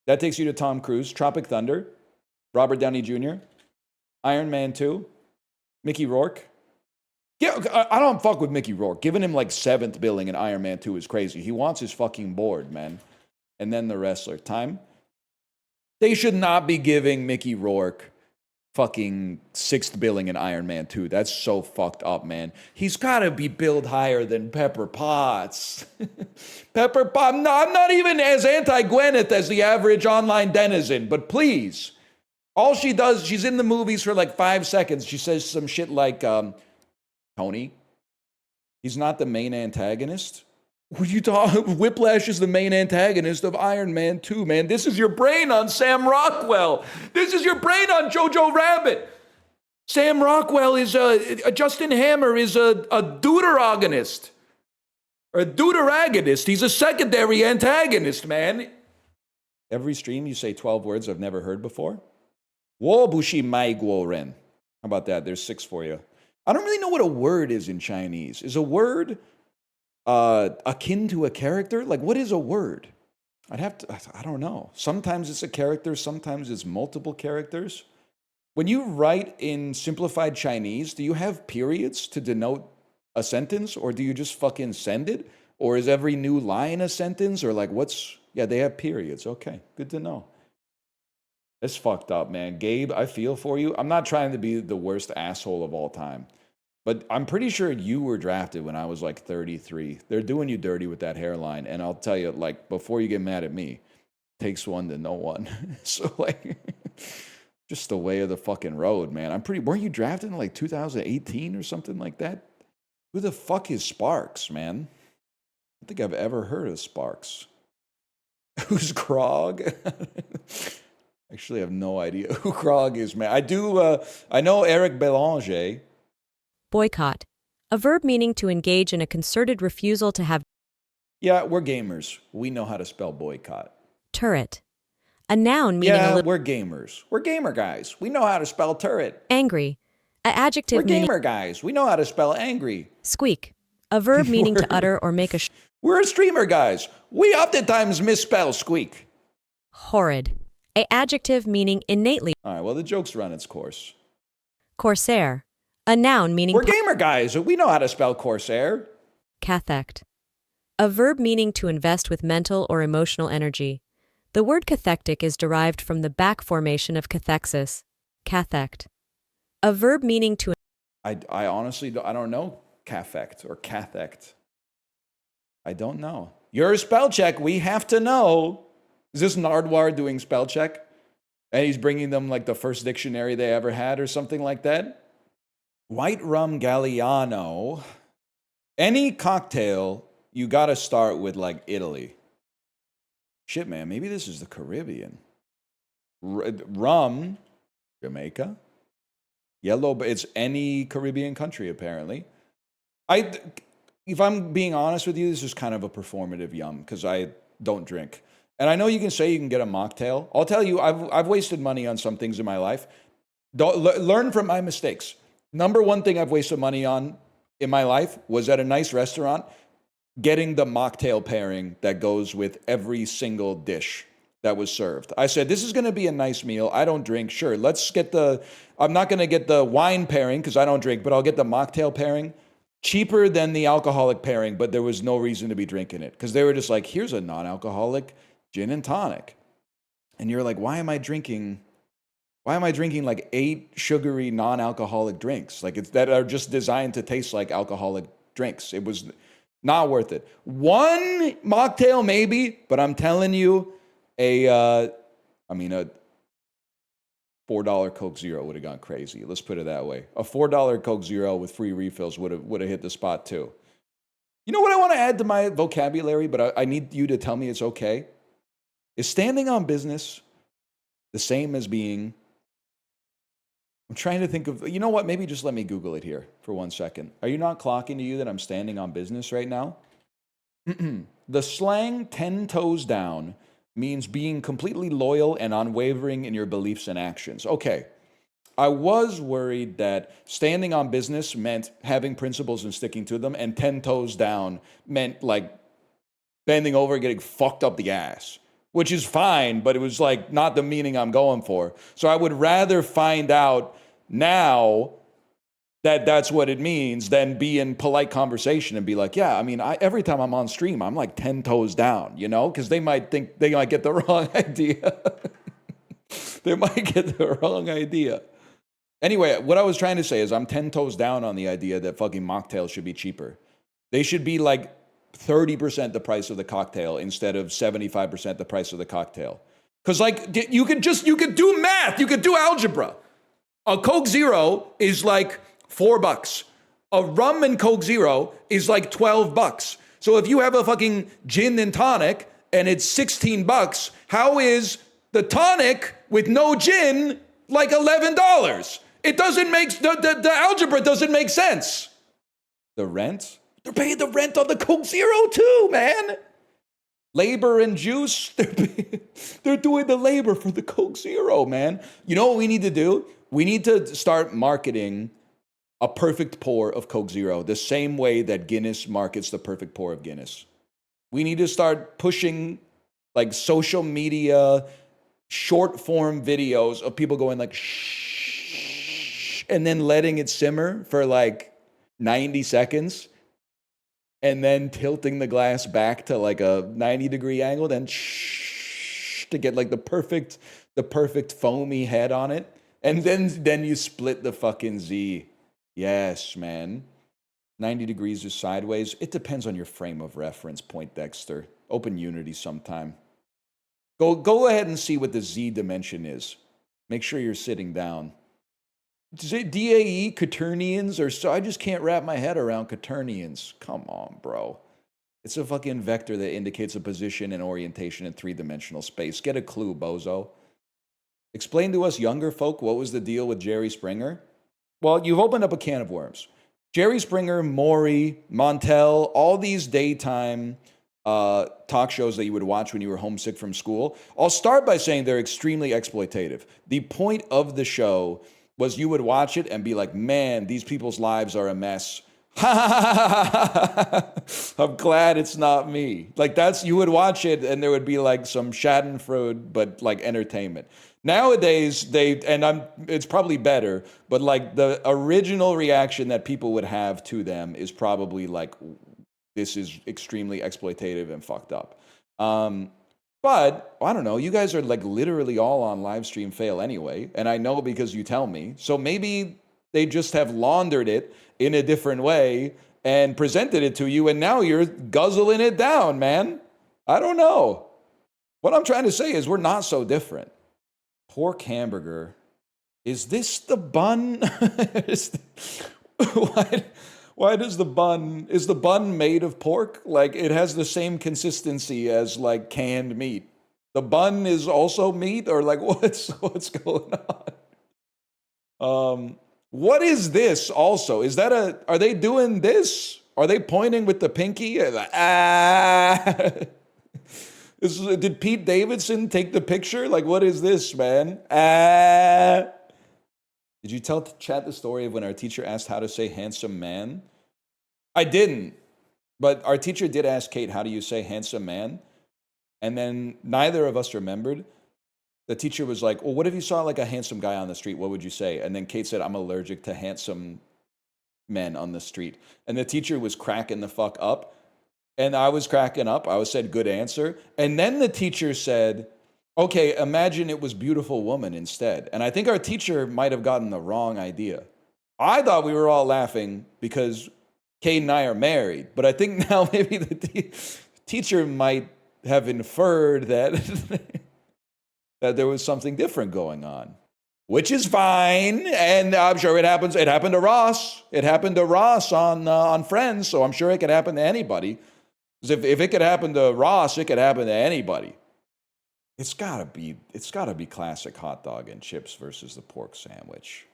That takes you to Tom Cruise, Tropic Thunder, Robert Downey Jr., Iron Man 2, Mickey Rourke. Yeah, I don't fuck with Mickey Rourke. Giving him like 7th billing in Iron Man 2 is crazy. He wants his fucking board, man. And then the wrestler. Time? They should not be giving Mickey Rourke fucking 6th billing in Iron Man 2. That's so fucked up, man. He's got to be billed higher than Pepper Potts. Pepper Potts. No, I'm not even as anti-Gwyneth as the average online denizen, but please. All she does, she's in the movies for like 5 seconds. She says some shit like, Tony, he's not the main antagonist. What you talking? Whiplash is the main antagonist of Iron Man 2, man. This is your brain on Sam Rockwell. This is your brain on Jojo Rabbit. Sam Rockwell is Justin Hammer is a deuteragonist. Or a deuteragonist. He's a secondary antagonist, man. Every stream you say 12 words I've never heard before. Wo bushi mai guo ren. How about that? There's 6 for you. I don't really know what a word is in Chinese. Is a word akin to a character? Like, what is a word? I don't know. Sometimes it's a character, sometimes it's multiple characters. When you write in simplified Chinese, do you have periods to denote a sentence, or do you just fucking send it? Or is every new line a sentence? Or like, yeah, they have periods. Okay, good to know. It's fucked up, man. Gabe, I feel for you. I'm not trying to be the worst asshole of all time, but I'm pretty sure you were drafted when I was like 33. They're doing you dirty with that hairline. And I'll tell you, like, before you get mad at me, takes one to know one. So, like, just the way of the fucking road, man. Weren't you drafted in like 2018 or something like that? Who the fuck is Sparks, man? I don't think I've ever heard of Sparks. Who's Krog? Actually, I have no idea who Krog is, man. I know Eric Belanger. Boycott. A verb meaning to engage in a concerted refusal to have... Yeah, we're gamers. We know how to spell boycott. Turret. A noun meaning Yeah, we're gamers. We're gamer guys. We know how to spell turret. Angry. A adjective We're meaning... gamer guys. We know how to spell angry. Squeak. A verb meaning to utter or make a... We're streamer guys. We oftentimes misspell squeak. Horrid. A adjective meaning innately... All right, well, the joke's run its course. Corsair. A noun meaning... We're gamer guys. We know how to spell corsair. Cathect. A verb meaning to invest with mental or emotional energy. The word cathectic is derived from the back formation of cathexis. Cathect. A verb meaning to... I honestly don't know cathect or cathect. I don't know. Your spell check, we have to know. Is this Nardwar doing spell check? And he's bringing them like the first dictionary they ever had or something like that? White rum Galliano. Any cocktail, you got to start with like Italy. Shit, man, maybe this is the Caribbean. Rum, Jamaica. Yellow, it's any Caribbean country, apparently. If I'm being honest with you, this is kind of a performative yum because I don't drink. And I know you can say you can get a mocktail. I'll tell you, I've wasted money on some things in my life. Learn from my mistakes. Number one thing I've wasted money on in my life was at a nice restaurant, getting the mocktail pairing that goes with every single dish that was served. I said, this is going to be a nice meal. I don't drink. Sure, let's get I'm not going to get the wine pairing because I don't drink, but I'll get the mocktail pairing. Cheaper than the alcoholic pairing, but there was no reason to be drinking it because they were just like, here's a non-alcoholic gin and tonic. And you're like, why am I drinking like 8 sugary non-alcoholic drinks? Like that are just designed to taste like alcoholic drinks. It was not worth it. One mocktail maybe, but I'm telling you, a $4 Coke Zero would have gone crazy. Let's put it that way. A $4 Coke Zero with free refills would have hit the spot too. You know what I want to add to my vocabulary, but I need you to tell me it's okay? Is standing on business the same as being... I'm trying to think of... You know what? Maybe just let me Google it here for 1 second. Are you not clocking to you that I'm standing on business right now? The slang 10 toes down means being completely loyal and unwavering in your beliefs and actions. Okay, I was worried that standing on business meant having principles and sticking to them, and 10 toes down meant like bending over and getting fucked up the ass, which is fine, but it was like not the meaning I'm going for. So I would rather find out now that that's what it means than be in polite conversation and be like, yeah, I mean, every time I'm on stream, I'm like 10 toes down, you know, because they might get the wrong idea. They might get the wrong idea. Anyway, what I was trying to say is I'm 10 toes down on the idea that fucking mocktails should be cheaper. They should be like 30% the price of the cocktail instead of 75% the price of the cocktail. Because like you could do math, you could do algebra. A Coke Zero is like $4. A rum and Coke Zero is like $12. So if you have a fucking gin and tonic and it's $16, how is the tonic with no gin like $11? It doesn't make, the algebra doesn't make sense. The rent? They're paying the rent on the Coke Zero too, man. Labor and juice, they're doing the labor for the Coke Zero, man. You know what we need to do? We need to start marketing a perfect pour of Coke Zero the same way that Guinness markets the perfect pour of Guinness. We need to start pushing like social media, short form videos of people going like shh, and then letting it simmer for like 90 seconds. And then tilting the glass back to like a 90-degree angle, then shh, to get like the perfect foamy head on it. And then you split the fucking Z. Yes, man. 90 degrees or sideways. It depends on your frame of reference, Poindexter. Open Unity sometime. Go ahead and see what the Z dimension is. Make sure you're sitting down. DAE, quaternions, or so I just can't wrap my head around quaternions. Come on, bro. It's a fucking vector that indicates a position and orientation in three-dimensional space. Get a clue, bozo. Explain to us younger folk what was the deal with Jerry Springer. Well, you've opened up a can of worms. Jerry Springer, Maury, Montel, all these daytime talk shows that you would watch when you were homesick from school. I'll start by saying they're extremely exploitative. The point of the show was you would watch it and be like, man, these people's lives are a mess. I'm glad it's not me. Like you would watch it and there would be like some schadenfreude, but like entertainment. Nowadays, it's probably better, but like the original reaction that people would have to them is probably like, this is extremely exploitative and fucked up. But, I don't know, you guys are like literally all on Livestream Fail anyway, and I know because you tell me. So maybe they just have laundered it in a different way and presented it to you, and now you're guzzling it down, man. I don't know. What I'm trying to say is we're not so different. Pork hamburger. Is this the bun? Why does is the bun made of pork? Like it has the same consistency as like canned meat. The bun is also meat, or like what's going on? What is this also? Is that are they doing this? Are they pointing with the pinky? Did Pete Davidson take the picture? Like what is this, man? Did you tell chat the story of when our teacher asked how to say handsome man? I didn't, but our teacher did ask Kate, how do you say handsome man? And then neither of us remembered. The teacher was like, well, what if you saw like a handsome guy on the street? What would you say? And then Kate said, I'm allergic to handsome men on the street. And the teacher was cracking the fuck up. And I was cracking up. I said, good answer. And then the teacher said, okay, imagine it was beautiful woman instead. And I think our teacher might have gotten the wrong idea. I thought we were all laughing because Kate and I are married. But I think now maybe the teacher might have inferred that, that there was something different going on. Which is fine. And I'm sure it happens. It happened to Ross. It happened to Ross on Friends. So I'm sure it could happen to anybody. Because if it could happen to Ross, it could happen to anybody. It's gotta be classic hot dog and chips versus the pork sandwich.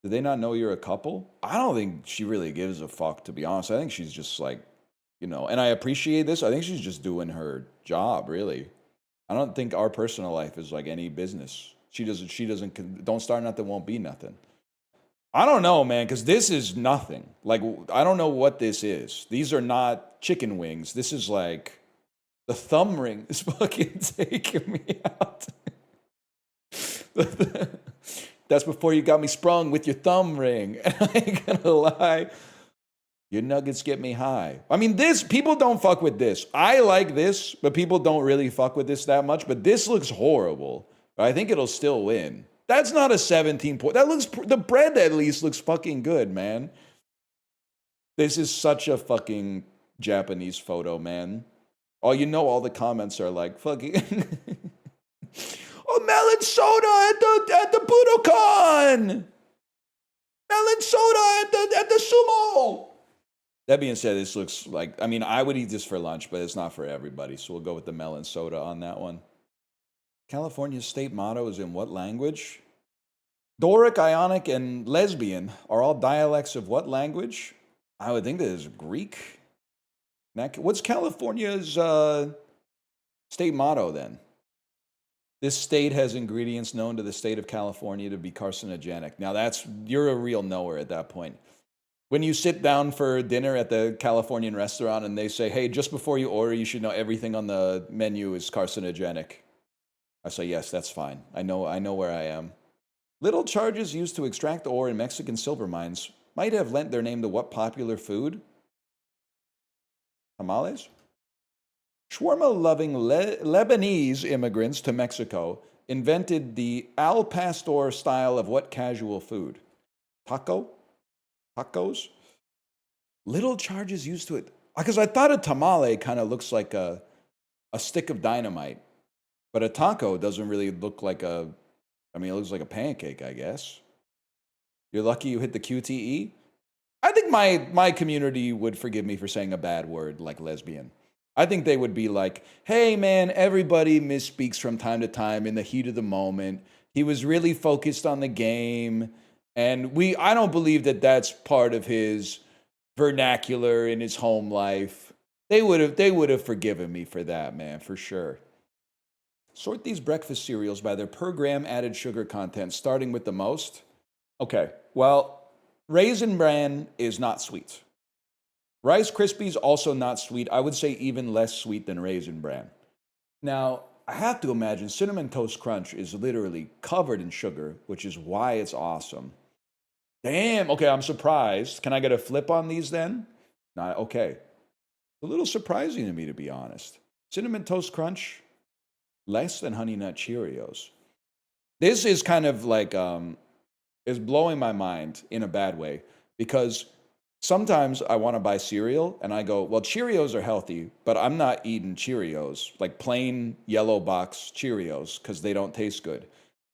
Did they not know you're a couple? I don't think she really gives a fuck, to be honest. I think she's just like, and I appreciate this. I think she's just doing her job, really. I don't think our personal life is like any business. She doesn't, don't start nothing, won't be nothing. I don't know, man, because this is nothing. Like, I don't know what this is. These are not chicken wings. This is like, the thumb ring is fucking taking me out. That's before you got me sprung with your thumb ring. And I ain't gonna lie, your nuggets get me high. I mean, people don't fuck with this. I like this, but people don't really fuck with this that much. But this looks horrible. But I think it'll still win. That's not a 17 point. The bread at least looks fucking good, man. This is such a fucking Japanese photo, man. Oh, all the comments are like, fucking, oh, melon soda at the Budokan! Melon soda at the sumo! That being said, this looks like, I would eat this for lunch, but it's not for everybody, so we'll go with the melon soda on that one. California's state motto is in what language? Doric, Ionic, and Lesbian are all dialects of what language? I would think that is Greek. What's California's state motto then? This state has ingredients known to the state of California to be carcinogenic. Now you're a real knower at that point. When you sit down for dinner at the Californian restaurant and they say, hey, just before you order, you should know everything on the menu is carcinogenic. I say, yes, that's fine. I know where I am. Little charges used to extract ore in Mexican silver mines might have lent their name to what popular food? Tamales? Shawarma-loving Lebanese immigrants to Mexico invented the al pastor style of what casual food? Tacos? Little charges used to it. Because I thought a tamale kind of looks like a stick of dynamite. But a taco doesn't really look like it looks like a pancake, I guess. You're lucky you hit the QTE? I think my community would forgive me for saying a bad word like lesbian. I think they would be like, hey man, everybody misspeaks from time to time in the heat of the moment. He was really focused on the game. And I don't believe that that's part of his vernacular in his home life. They would have forgiven me for that, man, for sure. Sort these breakfast cereals by their per gram added sugar content, starting with the most. Okay, well, Raisin Bran is not sweet. Rice Krispies also not sweet. I would say even less sweet than Raisin Bran. Now, I have to imagine Cinnamon Toast Crunch is literally covered in sugar, which is why it's awesome. Damn, okay, I'm surprised. Can I get a flip on these then? Not okay. A little surprising to me, to be honest. Cinnamon Toast Crunch, less than Honey Nut Cheerios. This is kind of like, is blowing my mind in a bad way, because sometimes I want to buy cereal and I go, well, Cheerios are healthy, but I'm not eating Cheerios, like plain yellow box Cheerios, because they don't taste good.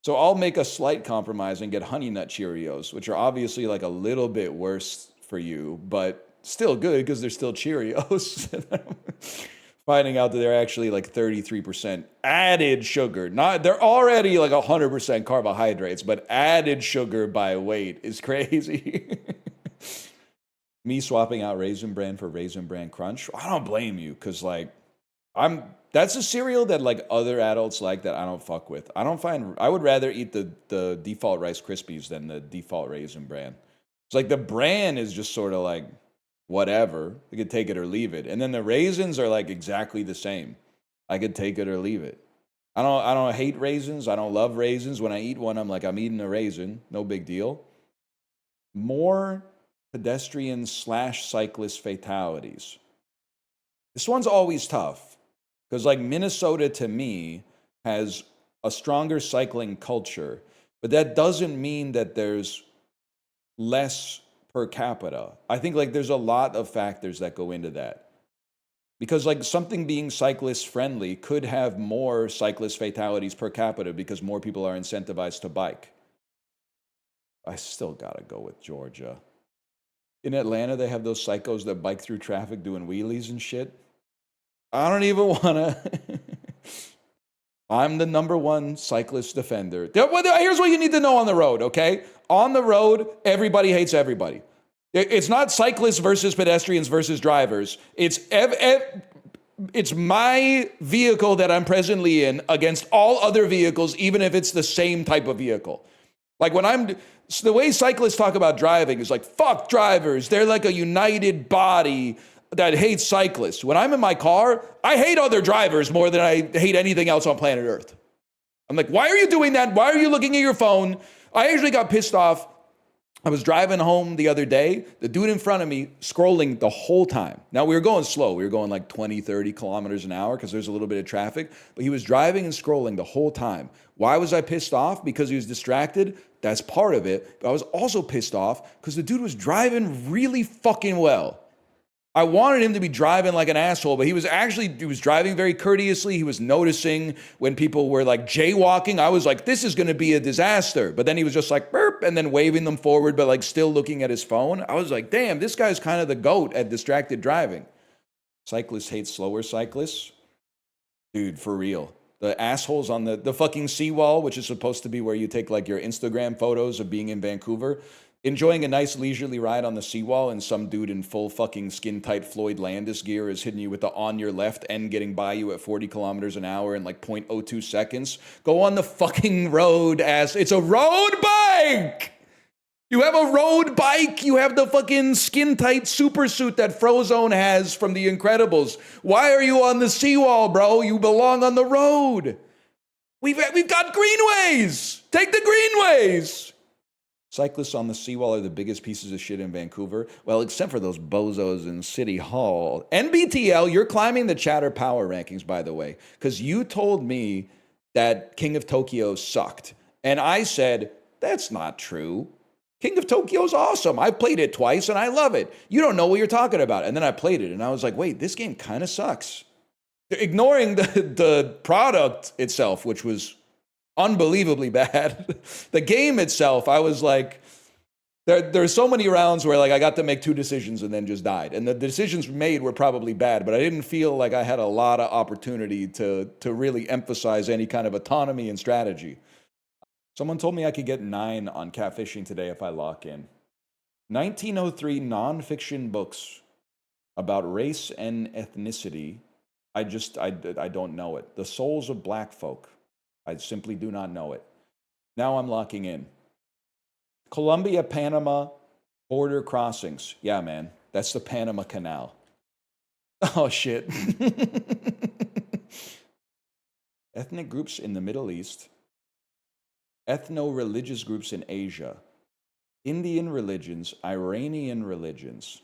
So I'll make a slight compromise and get Honey Nut Cheerios, which are obviously like a little bit worse for you, but still good because they're still Cheerios. Finding out that they're actually like 33% added sugar. They're already like 100% carbohydrates, but added sugar by weight is crazy. Me swapping out Raisin Bran for Raisin Bran Crunch, I don't blame you, because like that's a cereal that like other adults like that I don't fuck with. I would rather eat the default Rice Krispies than the default Raisin Bran. It's like the bran is just sort of like whatever. You could take it or leave it. And then the raisins are like exactly the same. I could take it or leave it. I don't hate raisins. I don't love raisins. When I eat one, I'm like, I'm eating a raisin. No big deal. More pedestrian / cyclist fatalities. This one's always tough. Because like Minnesota to me has a stronger cycling culture, but that doesn't mean that there's less per capita. I think like there's a lot of factors that go into that. Because like something being cyclist friendly could have more cyclist fatalities per capita because more people are incentivized to bike. I still gotta go with Georgia. In Atlanta, they have those psychos that bike through traffic doing wheelies and shit. I don't even want to. I'm the number one cyclist defender. Here's what you need to know on the road, okay? On the road, everybody hates everybody. It's not cyclists versus pedestrians versus drivers. It's my vehicle that I'm presently in against all other vehicles, even if it's the same type of vehicle. Like the way cyclists talk about driving is like, fuck drivers. They're like a united body that hates cyclists. When I'm in my car, I hate other drivers more than I hate anything else on planet Earth. I'm like, why are you doing that? Why are you looking at your phone? I actually got pissed off. I was driving home the other day, the dude in front of me scrolling the whole time. Now, we were going slow. We were going like 20, 30 kilometers an hour because there's a little bit of traffic, but he was driving and scrolling the whole time. Why was I pissed off? Because he was distracted? That's part of it. But I was also pissed off because the dude was driving really fucking well. I wanted him to be driving like an asshole, but he was driving very courteously. He was noticing when people were like jaywalking. I was like, this is going to be a disaster. But then he was just like, burp, and then waving them forward, but like still looking at his phone. I was like, damn, this guy's kind of the GOAT at distracted driving. Cyclists hate slower cyclists. Dude, for real. The assholes on the fucking seawall, which is supposed to be where you take like your Instagram photos of being in Vancouver, enjoying a nice leisurely ride on the seawall, and some dude in full fucking skin-tight Floyd Landis gear is hitting you with the on your left and getting by you at 40 kilometers an hour in like 0.02 seconds. Go on the fucking road, ass. It's a road bike! You have a road bike. You have the fucking skin-tight super suit that Frozone has from The Incredibles. Why are you on the seawall, bro? You belong on the road. We've got greenways. Take the greenways. Cyclists on the seawall are the biggest pieces of shit in Vancouver. Well, except for those bozos in City Hall. NBTL, you're climbing the chatter power rankings, by the way, because you told me that King of Tokyo sucked. And I said, that's not true. King of Tokyo's awesome. I've played it twice and I love it. You don't know what you're talking about. And then I played it and I was like, wait, this game kind of sucks. Ignoring the product itself, which was unbelievably bad. The game itself, I was like, there's so many rounds where like I got to make two decisions and then just died. And the decisions made were probably bad, but I didn't feel like I had a lot of opportunity to really emphasize any kind of autonomy and strategy. Someone told me I could get 9 on Catfishing today if I lock in. 1903 nonfiction books about race and ethnicity. I don't know it. The Souls of Black Folk. I simply do not know it. Now I'm locking in. Colombia, Panama, border crossings. Yeah, man. That's the Panama Canal. Oh, shit. Ethnic groups in the Middle East. Ethno-religious groups in Asia. Indian religions, Iranian religions.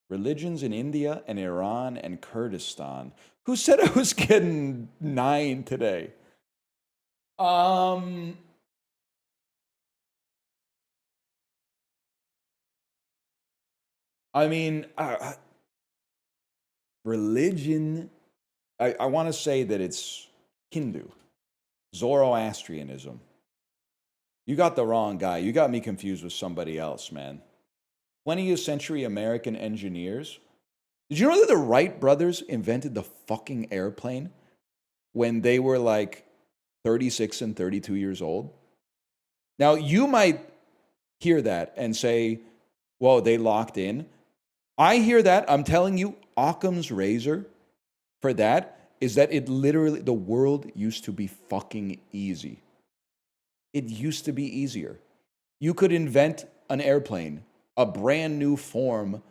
Religions in India and Iran and Kurdistan. Who said I was getting 9 today? I mean, religion, I want to say that it's Hindu, Zoroastrianism. You got the wrong guy. You got me confused with somebody else, man. 20th century American engineers. Did you know that the Wright brothers invented the fucking airplane when they were like 36 and 32 years old? Now, you might hear that and say, whoa, they locked in. I hear that. I'm telling you, Occam's razor for that is that it literally, the world used to be fucking easy. It used to be easier. You could invent an airplane, a brand new form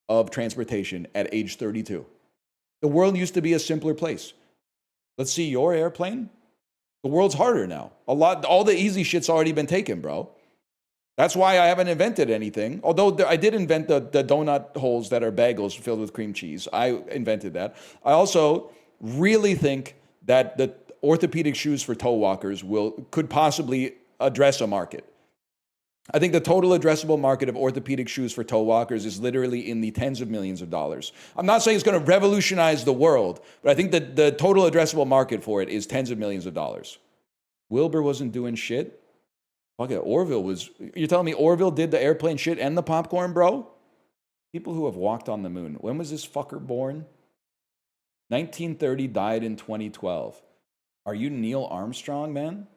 of transportation at age 32. The world used to be a simpler place. Let's see your airplane. The world's harder now. All the easy shit's already been taken, bro. That's why I haven't invented anything. Although I did invent the donut holes that are bagels filled with cream cheese. I invented that. I also really think that the orthopedic shoes for toe walkers could possibly address a market. I think the total addressable market of orthopedic shoes for toe walkers is literally in the tens of millions of dollars. I'm not saying it's going to revolutionize the world, but I think that the total addressable market for it is tens of millions of dollars. Wilbur wasn't doing shit. Fuck it, Orville was. You're telling me Orville did the airplane shit and the popcorn, bro? People who have walked on the moon. When was this fucker born? 1930, died in 2012. Are you Neil Armstrong, man?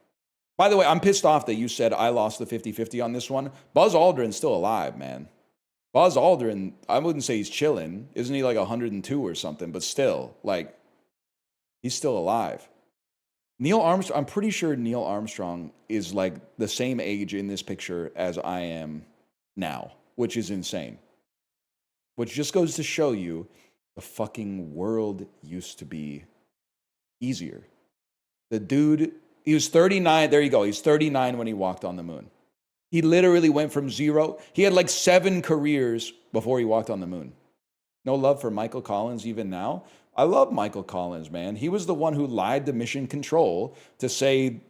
By the way, I'm pissed off that you said I lost the 50-50 on this one. Buzz Aldrin's still alive, man. Buzz Aldrin, I wouldn't say he's chilling. Isn't he like 102 or something? But still, like, he's still alive. Neil Armstrong, I'm pretty sure Neil Armstrong is like the same age in this picture as I am now, which is insane. Which just goes to show you the fucking world used to be easier. The dude, he was 39. There you go. He's 39 when he walked on the moon. He literally went from zero. He had like 7 careers before he walked on the moon. No love for Michael Collins even now. I love Michael Collins, man. He was the one who lied to Mission Control to say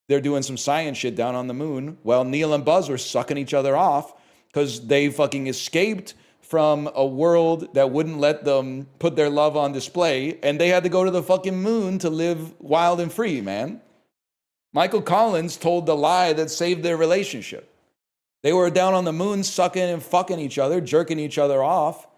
they're doing some science shit down on the moon while Neil and Buzz were sucking each other off because they fucking escaped from a world that wouldn't let them put their love on display, and they had to go to the fucking moon to live wild and free, man. Michael Collins told the lie that saved their relationship. They were down on the moon sucking and fucking each other, jerking each other off,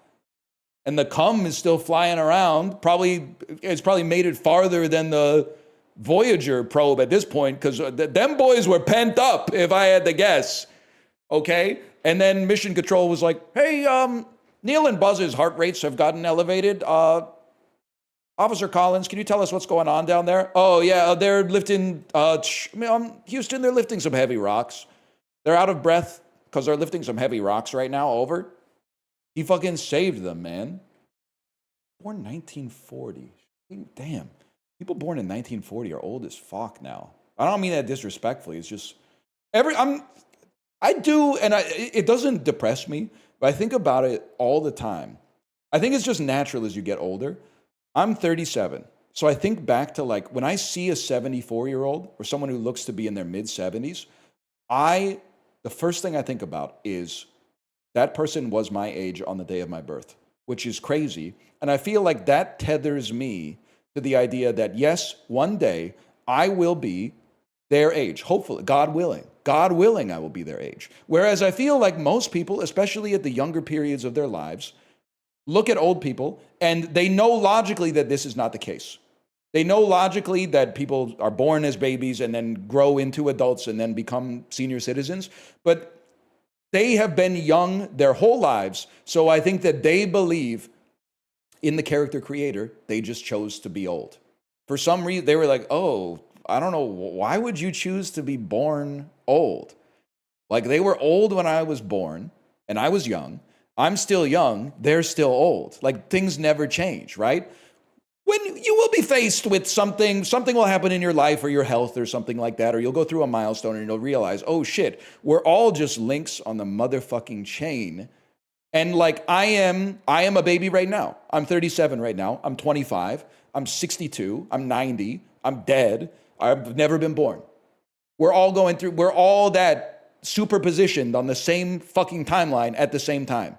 and the cum is still flying around. It's probably made it farther than the Voyager probe at this point, because them boys were pent up, if I had to guess. Okay? And then Mission Control was like, hey, Neil and Buzz's heart rates have gotten elevated. Officer Collins, can you tell us what's going on down there? Oh, yeah, they're lifting, Houston, they're lifting some heavy rocks. They're out of breath because they're lifting some heavy rocks right now. Over. He fucking saved them, man. Born 1940. Damn. People born in 1940 are old as fuck now. I don't mean that disrespectfully. It's just I do, and it doesn't depress me, but I think about it all the time. I think it's just natural as you get older. I'm 37. So I think back to like when I see a 74-year-old or someone who looks to be in their mid-70s, the first thing I think about is that person was my age on the day of my birth, which is crazy. And I feel like that tethers me to the idea that, yes, one day I will be their age. Hopefully, God willing. God willing, I will be their age. Whereas I feel like most people, especially at the younger periods of their lives, look at old people and they know logically that this is not the case. They know logically that people are born as babies and then grow into adults and then become senior citizens. But they have been young their whole lives. So I think that they believe in the character creator. They just chose to be old. For some reason, they were like, oh, I don't know. Why would you choose to be born old? Like they were old when I was born and I was young. I'm still young. They're still old. Like things never change, right? When you will be faced with something will happen in your life or your health or something like that, or you'll go through a milestone and you'll realize, oh shit, we're all just links on the motherfucking chain. And like I am a baby right now. I'm 37 right now. I'm 25. I'm 62. I'm 90. I'm dead. I've never been born. We're all that superpositioned on the same fucking timeline at the same time.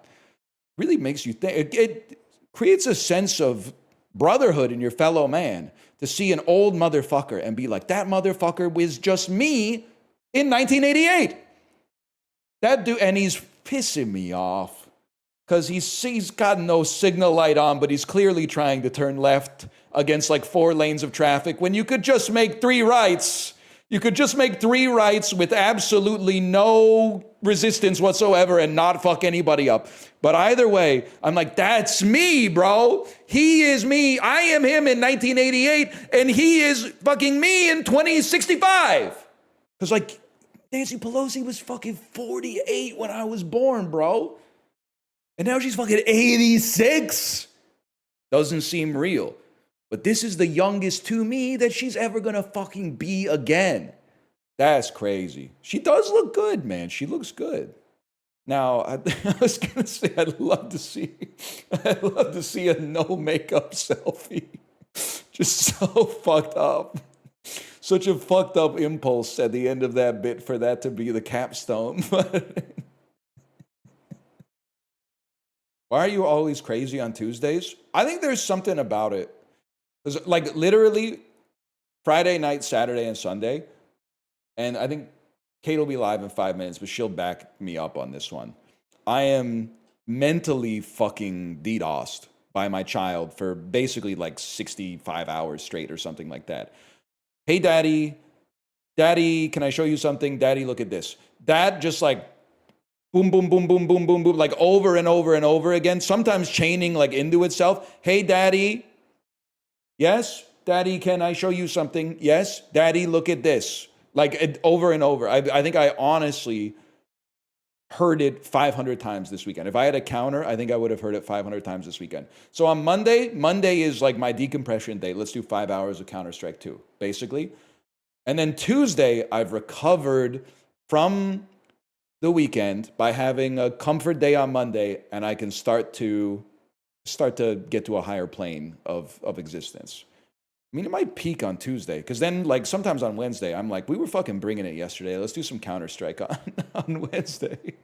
Really makes you think. It creates a sense of brotherhood in your fellow man to see an old motherfucker and be like, that motherfucker was just me in 1988. That dude, and he's pissing me off. Because he's got no signal light on, but he's clearly trying to turn left against like 4 lanes of traffic when you could just make 3 rights. You could just make 3 rights with absolutely no resistance whatsoever and not fuck anybody up. But either way, I'm like, that's me, bro. He is me. I am him in 1988, and he is fucking me in 2065. Because like, Nancy Pelosi was fucking 48 when I was born, bro. And now she's fucking 86. Doesn't seem real. But this is the youngest to me that she's ever gonna fucking be again. That's crazy. She does look good, man. She looks good. Now, I was gonna say I'd love to see a no makeup selfie. Just so fucked up. Such a fucked up impulse at the end of that bit for that to be the capstone. Why are you always crazy on Tuesdays? I think there's something about it. Because, like, literally, Friday night, Saturday, and Sunday, and I think Kate will be live in 5 minutes, but she'll back me up on this one. I am mentally fucking DDoSed by my child for basically like 65 hours straight or something like that. Hey, Daddy, can I show you something? Daddy, look at this. That just like boom, boom, boom, boom, boom, boom, boom, like over and over and over again, sometimes chaining like into itself. Hey, Daddy. Yes, Daddy, can I show you something? Yes, Daddy, look at this. Like over and over. I think I honestly heard it 500 times this weekend. If I had a counter, I think I would have heard it 500 times this weekend. So on Monday is like my decompression day. Let's do 5 hours of Counter-Strike 2, basically. And then Tuesday, I've recovered from the weekend by having a comfort day on Monday, and I can start to get to a higher plane of existence. I mean, it might peak on Tuesday, because then, like, sometimes on Wednesday, I'm like, we were fucking bringing it yesterday. Let's do some Counter-Strike on Wednesday.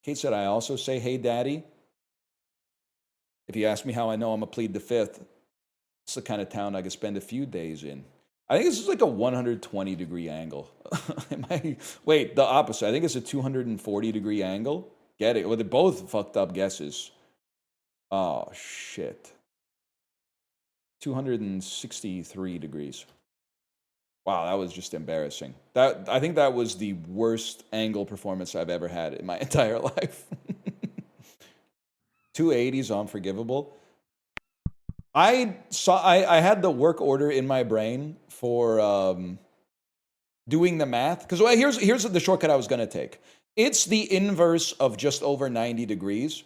Kate said, I also say, hey, Daddy. If you ask me how I know I'm a plead the fifth, it's the kind of town I could spend a few days in. I think this is like a 120-degree angle. Wait, the opposite. I think it's a 240-degree angle. Get it? Well, they're both fucked up guesses. Oh, shit. 263 degrees. Wow, that was just embarrassing. I think that was the worst angle performance I've ever had in my entire life. 280's unforgivable. I had the work order in my brain for doing the math, because here's the shortcut I was going to take. It's the inverse of just over 90 degrees.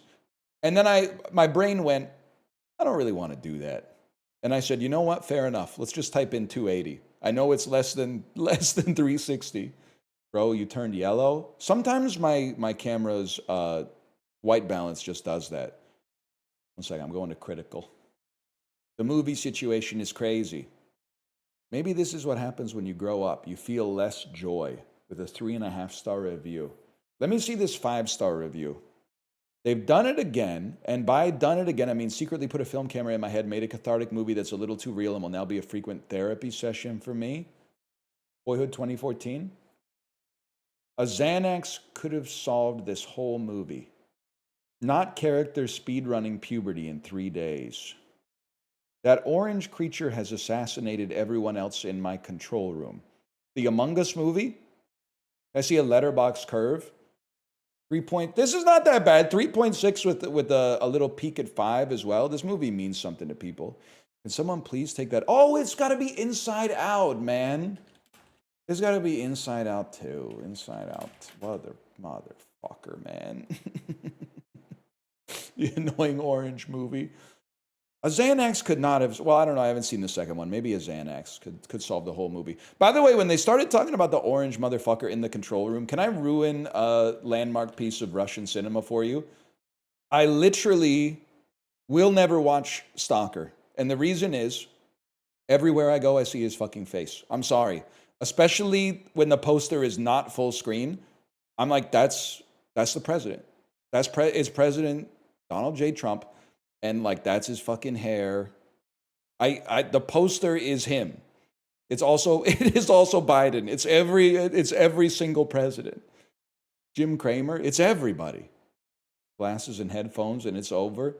And then my brain went, I don't really want to do that. And I said, you know what? Fair enough. Let's just type in 280. I know it's less than 360. Bro, you turned yellow. Sometimes my camera's white balance just does that. One second, I'm going to critical. The movie situation is crazy. Maybe this is what happens when you grow up. You feel less joy with a 3.5-star review. Let me see this 5-star review. They've done it again, and by done it again, I mean secretly put a film camera in my head, made a cathartic movie that's a little too real and will now be a frequent therapy session for me. Boyhood 2014. A Xanax could have solved this whole movie. Not character speedrunning puberty in 3 days. That orange creature has assassinated everyone else in my control room. The Among Us movie? I see a letterbox curve. This is not that bad. 3.6 with a little peak at 5 as well. This movie means something to people. Can someone please take that? Oh, it's got to be Inside Out, man. It's got to be Inside Out too. Inside Out. Motherfucker, man. The annoying orange movie. A Xanax could not have, well, I don't know, I haven't seen the second one. Maybe a Xanax could solve the whole movie. By the way, when they started talking about the orange motherfucker in the control room, can I ruin a landmark piece of Russian cinema for you? I literally will never watch Stalker. And the reason is, everywhere I go, I see his fucking face. I'm sorry. Especially when the poster is not full screen. I'm like, that's the president. It's President Donald J. Trump. And like that's his fucking hair. The poster is him. It is also Biden. It's every single president. Jim Cramer. It's everybody. Glasses and headphones, and it's over.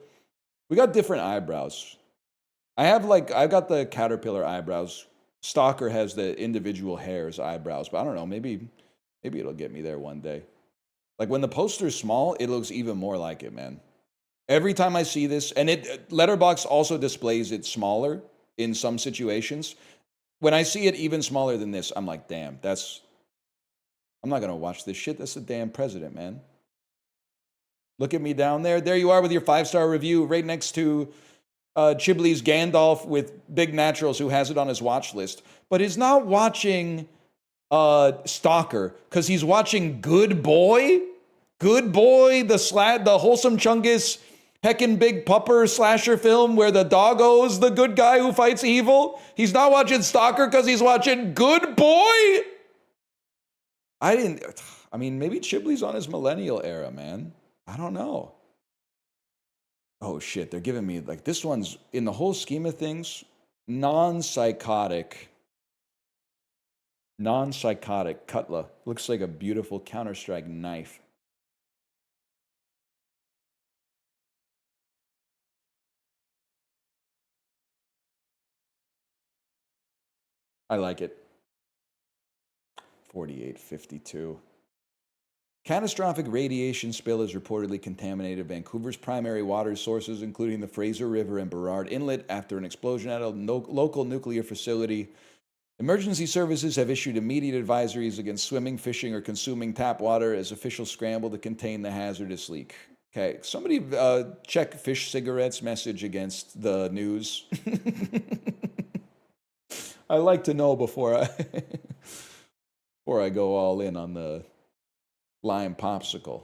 We got different eyebrows. I've got the caterpillar eyebrows. Stalker has the individual hairs eyebrows, but I don't know. Maybe it'll get me there one day. Like when the poster's small, it looks even more like it, man. Every time I see this, and Letterboxd also displays it smaller in some situations. When I see it even smaller than this, I'm like, damn, I'm not going to watch this shit. That's the damn president, man. Look at me down there. There you are with your 5-star review right next to Chibley's Gandalf with Big Naturals, who has it on his watch list. But he's not watching Stalker because he's watching Good Boy. Good Boy, the wholesome Chungus heckin' big pupper slasher film where the doggo's the good guy who fights evil. He's not watching Stalker because he's watching Good Boy. Maybe Chibley's on his millennial era, man. I don't know. Oh shit, they're giving me like this one's in the whole scheme of things, non-psychotic Cutle. Looks like a beautiful Counter-Strike knife. I like it. 4852. Catastrophic radiation spill has reportedly contaminated Vancouver's primary water sources, including the Fraser River and Burrard Inlet, after an explosion at a local nuclear facility. Emergency services have issued immediate advisories against swimming, fishing, or consuming tap water as officials scramble to contain the hazardous leak. Okay, somebody check Fish Cigarette's message against the news. I like to know before I go all in on the lime popsicle.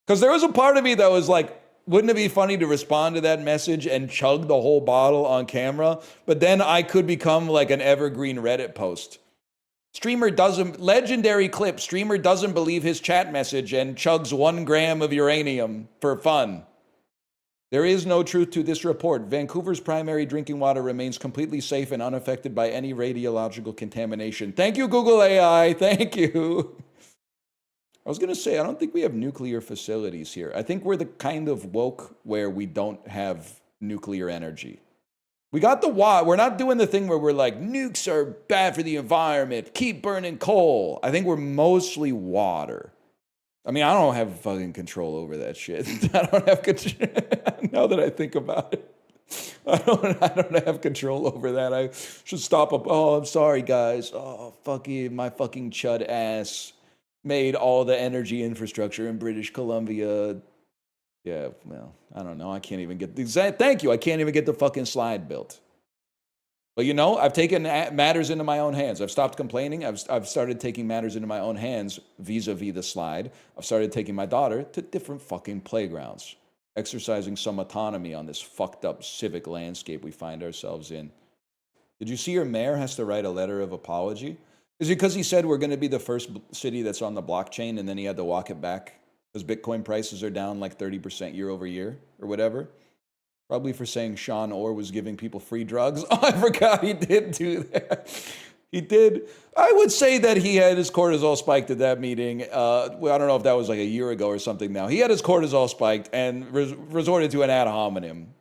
Because there was a part of me that was like, wouldn't it be funny to respond to that message and chug the whole bottle on camera? But then I could become like an evergreen Reddit post. Legendary clip, streamer doesn't believe his chat message and chugs 1 gram of uranium for fun. There is no truth to this report. Vancouver's primary drinking water remains completely safe and unaffected by any radiological contamination. Thank you, Google AI. Thank you. I was going to say, I don't think we have nuclear facilities here. I think we're the kind of woke where we don't have nuclear energy. We got the why. We're not doing the thing where we're like, nukes are bad for the environment. Keep burning coal. I think we're mostly water. I mean, I don't have fucking control over that shit. I don't have control. Now that I think about it, I don't have control over that. I should stop up. Oh, I'm sorry, guys. Oh, fucking my fucking chud ass made all the energy infrastructure in British Columbia. Yeah, well, I don't know. I can't even get the thank you. I can't even get the fucking slide built. But you know, I've taken matters into my own hands. I've stopped complaining. I've started taking matters into my own hands vis-a-vis the slide. I've started taking my daughter to different fucking playgrounds, exercising some autonomy on this fucked up civic landscape we find ourselves in. Did you see your mayor has to write a letter of apology? Is it because he said we're going to be the first city that's on the blockchain and then he had to walk it back? Because Bitcoin prices are down like 30% year over year or whatever. Probably for saying Sean Orr was giving people free drugs. Oh, I forgot he did do that. He did. I would say that he had his cortisol spiked at that meeting. Well, I don't know if that was like a year ago or something now. He had his cortisol spiked and resorted to an ad hominem.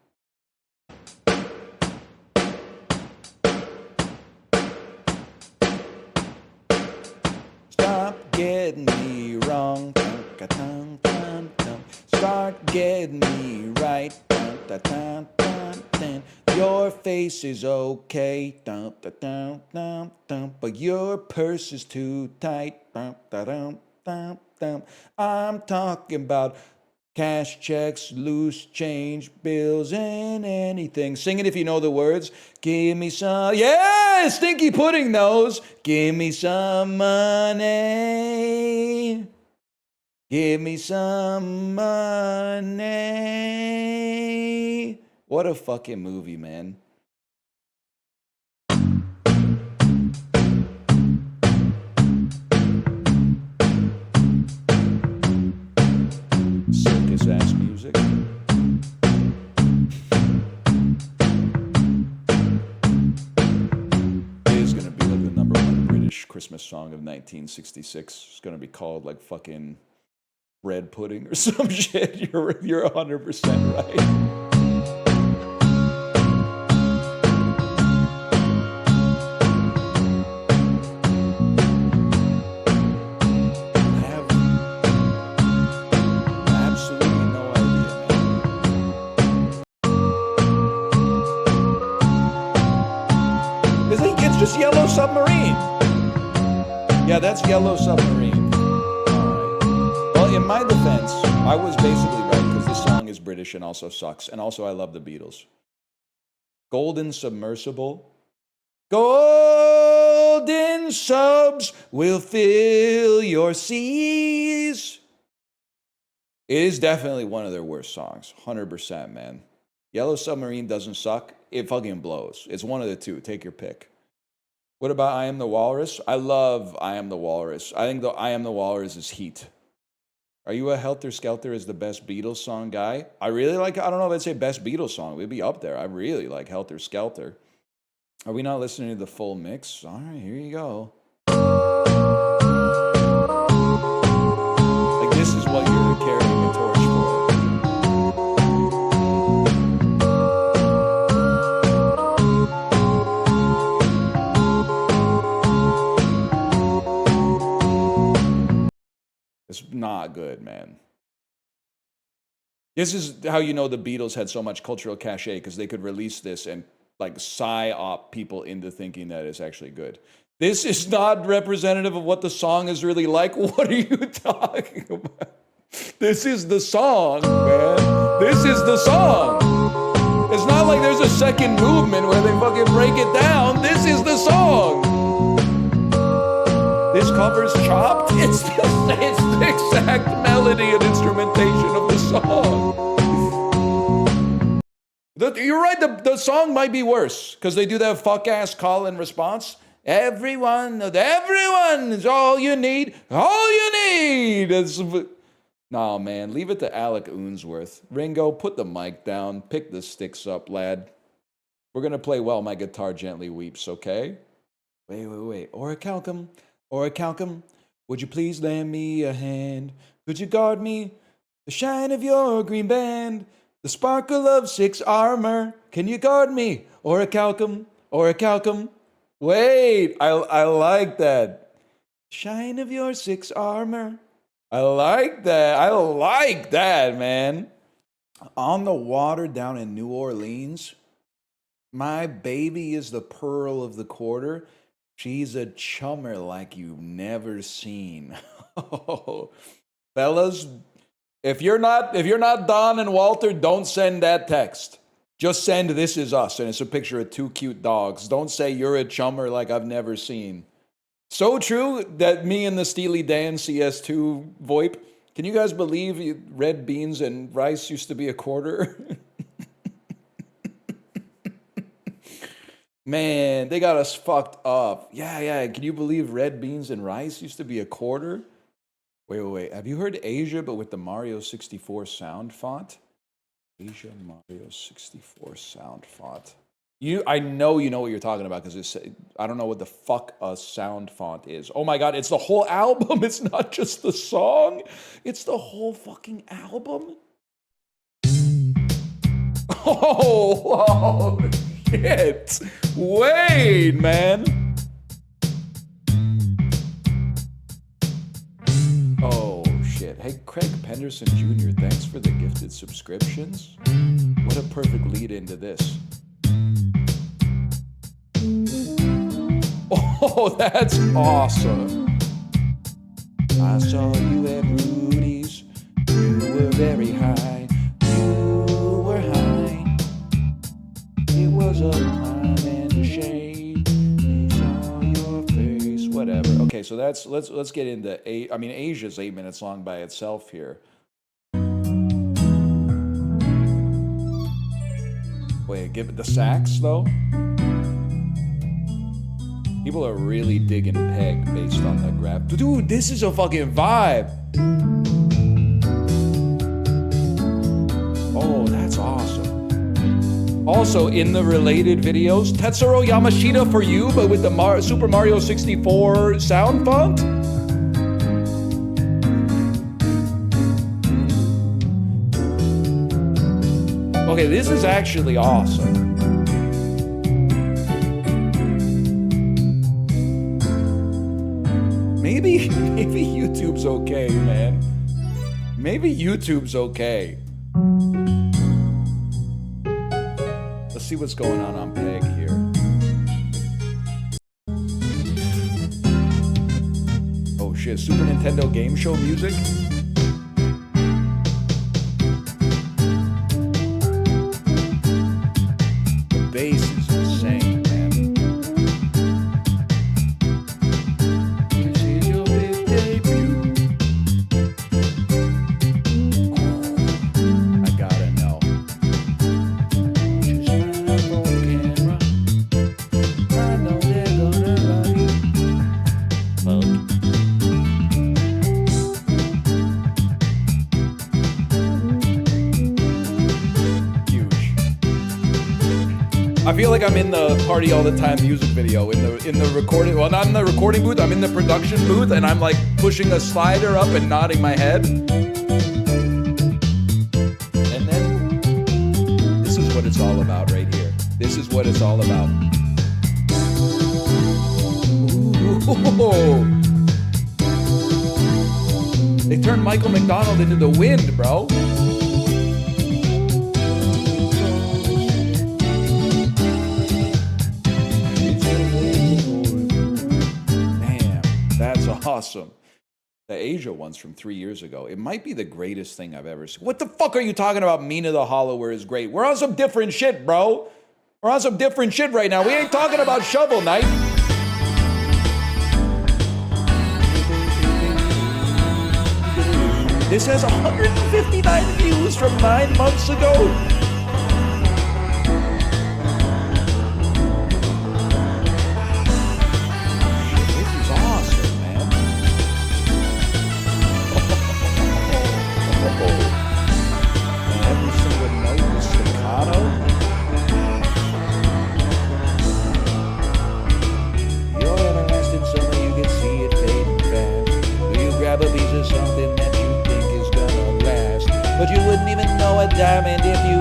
Stop getting me wrong. Start getting me right. Your face is okay, but your purse is too tight. I'm talking about cash checks, loose change, bills, and anything. Sing it if you know the words. Give me some, yeah, Stinky Pudding knows. Give me some money. Give me some money. What a fucking movie, man. Circus ass music. It is gonna be like the #1 British Christmas song of 1966. It's gonna be called like fucking bread pudding or some shit. You're 100% right. I have absolutely no idea, man. It's just Yellow Submarine. Yeah, that's Yellow Submarine. In my defense, I was basically right because this song is British and also sucks. And also, I love the Beatles. Golden Submersible. Golden subs will fill your seas. It is definitely one of their worst songs. 100%, man. Yellow Submarine doesn't suck. It fucking blows. It's one of the two. Take your pick. What about I Am the Walrus? I love I Am the Walrus. I think the I Am the Walrus is heat. Are you a Helter Skelter is the best Beatles song guy? I really like, I don't know if I'd say best Beatles song. We'd be up there. I really like Helter Skelter. Are we not listening to the full mix? All right, here you go. Like, this is what you're carrying the torch for. It's not good, man. This is how you know the Beatles had so much cultural cachet, because they could release this and like psy-op people into thinking that it's actually good. This is not representative of what the song is really like. What are you talking about? This is the song, man. This is the song. It's not like there's a second movement where they fucking break it down. This is the song. This cover's chopped. It's the exact melody and instrumentation of the song. You're right, the song might be worse, because they do that fuck-ass call and response. Everyone is all you need. All you need. Nah, man, leave it to Alec Unsworth. Ringo, put the mic down. Pick the sticks up, lad. We're going to play While My Guitar Gently Weeps, okay? Wait. Orichalcum, would you please lend me a hand? Could you guard me? The shine of your green band. The sparkle of Syk's armor. Can you guard me? Or a calcum? Or a calcum? Wait, I like that. Shine of your Syk's armor. I like that. I like that, man. On the water down in New Orleans, my baby is the pearl of the quarter. She's a chummer like you've never seen. Fellas, if you're not Don and Walter, don't send that text. Just send "This is us," and it's a picture of two cute dogs. Don't say "You're a chummer like I've never seen." So true that me and the Steely Dan CS2 VoIP. Can you guys believe red beans and rice used to be a quarter? Man, they got us fucked up. Yeah. Can you believe red beans and rice used to be a quarter? Wait. Have you heard Asia, but with the Mario 64 sound font? Asia Mario 64 sound font. I know you know what you're talking about because I don't know what the fuck a sound font is. Oh my god, it's the whole album. It's not just the song. It's the whole fucking album. Oh shit. Wait, man. Oh shit. Hey, Craig Penderson Jr., thanks for the gifted subscriptions. What a perfect lead into this. Oh, that's awesome. I saw you at Rudy's. You were very high. You were high. It was a climb and a shade. I saw your face. Whatever. Okay, so let's get into Asia's 8 minutes long by itself here. Wait, give it the sax though. People are really digging Peg based on the graph. Dude, this is a fucking vibe. Oh, that's awesome. Also, in the related videos, Tetsuro Yamashita for you, but with the Super Mario 64 sound font. Okay, this is actually awesome. Maybe YouTube's okay, man. Maybe YouTube's okay. Let's see what's going on Peg here. Oh shit, Super Nintendo Game Show music? The bass is insane, man. This is your big debut. I gotta know. Just turn up on camera. I know they're gonna love you. I feel like I'm in the Party All the Time music video in the recording. Well, not in the recording booth. I'm in the production booth, and I'm like pushing a slider up and nodding my head. And then this is what it's all about right here. This is what it's all about. Ooh. They turned Michael McDonald into the wind, bro. Awesome. The Asia one's from 3 years ago. It might be the greatest thing I've ever seen. What the fuck are you talking about? Mina the Hollower is great. We're on some different shit, bro. We're on some different shit right now. We ain't talking about Shovel Knight. This has 159 views from 9 months ago. But you wouldn't even know a diamond if you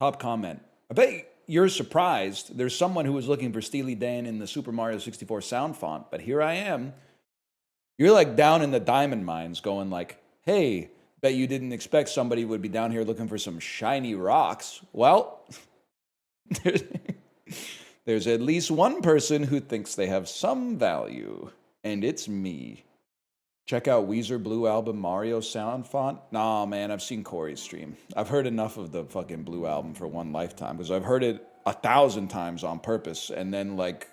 Top comment. I bet you're surprised. There's someone who was looking for Steely Dan in the Super Mario 64 sound font, but here I am. You're like down in the diamond mines going like, hey, bet you didn't expect somebody would be down here looking for some shiny rocks. Well, there's at least one person who thinks they have some value, and it's me. Check out Weezer Blue Album Mario sound font. Nah, man, I've seen Corey's stream. I've heard enough of the fucking Blue Album for one lifetime because I've heard it 1,000 times on purpose and then like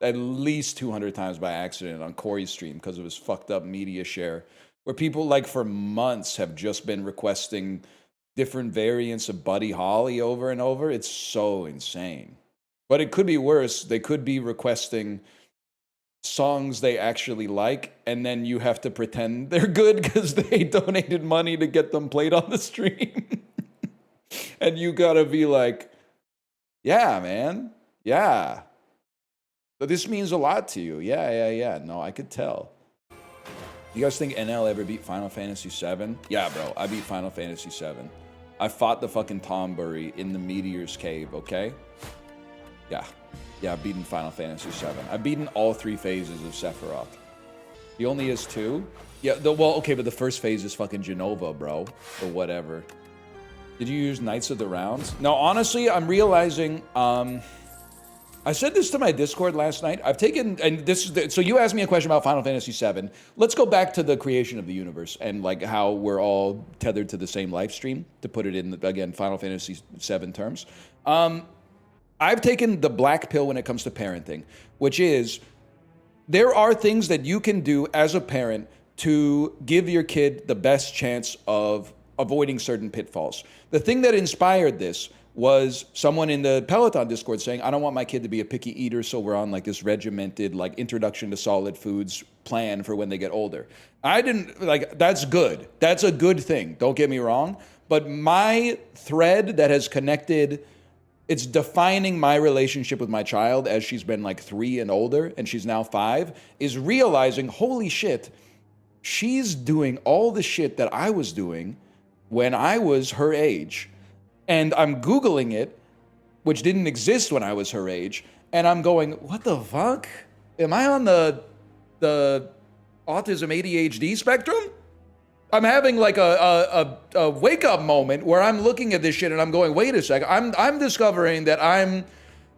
at least 200 times by accident on Corey's stream because of his fucked up media share, where people like for months have just been requesting different variants of Buddy Holly over and over. It's so insane. But it could be worse. They could be requesting songs they actually like, and then you have to pretend they're good because they donated money to get them played on the stream. And you gotta be like, yeah, man, yeah. But this means a lot to you. Yeah. No, I could tell. You guys think NL ever beat Final Fantasy VII? Yeah, bro, I beat Final Fantasy VII. I fought the fucking Tombury in the Meteor's Cave, okay? Yeah, I've beaten Final Fantasy VII. I've beaten all 3 phases of Sephiroth. He only has 2? Yeah, okay, but the first phase is fucking Genova, bro, or whatever. Did you use Knights of the Rounds? No, honestly, I'm realizing, I said this to my Discord last night. I've taken, and this is, so you asked me a question about Final Fantasy VII. Let's go back to the creation of the universe and like how we're all tethered to the same live stream, to put it in, again, Final Fantasy VII terms. I've taken the black pill when it comes to parenting, which is there are things that you can do as a parent to give your kid the best chance of avoiding certain pitfalls. The thing that inspired this was someone in the Peloton Discord saying, I don't want my kid to be a picky eater, so we're on like this regimented like introduction to solid foods plan for when they get older. I didn't, like, that's good. That's a good thing, don't get me wrong. But my thread that has connected, it's defining my relationship with my child as she's been like 3 and older, and she's now 5, is realizing, holy shit, she's doing all the shit that I was doing when I was her age. And I'm Googling it, which didn't exist when I was her age, and I'm going, what the fuck? Am I on the autism ADHD spectrum? I'm having like a wake-up moment where I'm looking at this shit and I'm going, wait a second, I'm discovering that I'm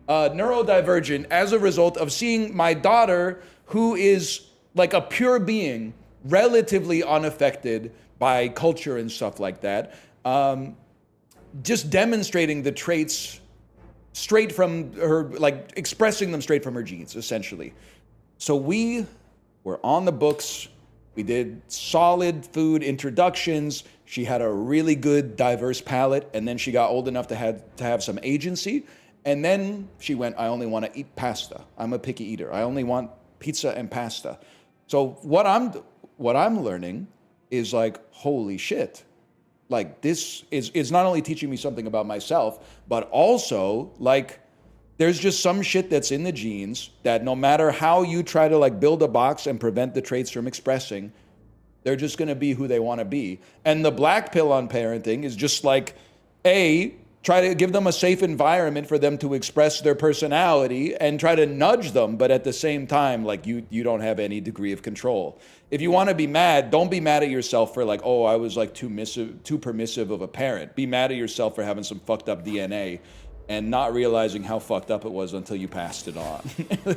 neurodivergent as a result of seeing my daughter, who is like a pure being, relatively unaffected by culture and stuff like that, just demonstrating the traits straight from her, like expressing them straight from her genes, essentially. So we were on the books. We did solid food introductions. She had a really good, diverse palate, and then she got old enough to have some agency. And then she went, I only want to eat pasta. I'm a picky eater. I only want pizza and pasta. So what I'm learning is like, holy shit. Like, this is not only teaching me something about myself, but also like there's just some shit that's in the genes that no matter how you try to like build a box and prevent the traits from expressing, they're just going to be who they want to be. And the black pill on parenting is just like, try to give them a safe environment for them to express their personality and try to nudge them, but at the same time, like you don't have any degree of control. If you want to be mad, don't be mad at yourself for like, oh, I was like too permissive of a parent. Be mad at yourself for having some fucked up DNA and not realizing how fucked up it was until you passed it on.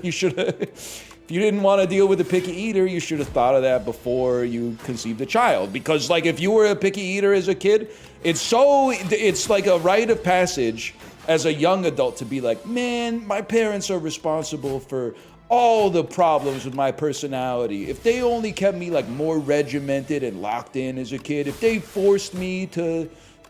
You should have, if you didn't want to deal with a picky eater, you should have thought of that before you conceived a child. Because like if you were a picky eater as a kid, it's like a rite of passage as a young adult to be like, man, my parents are responsible for all the problems with my personality. If they only kept me like more regimented and locked in as a kid, if they forced me to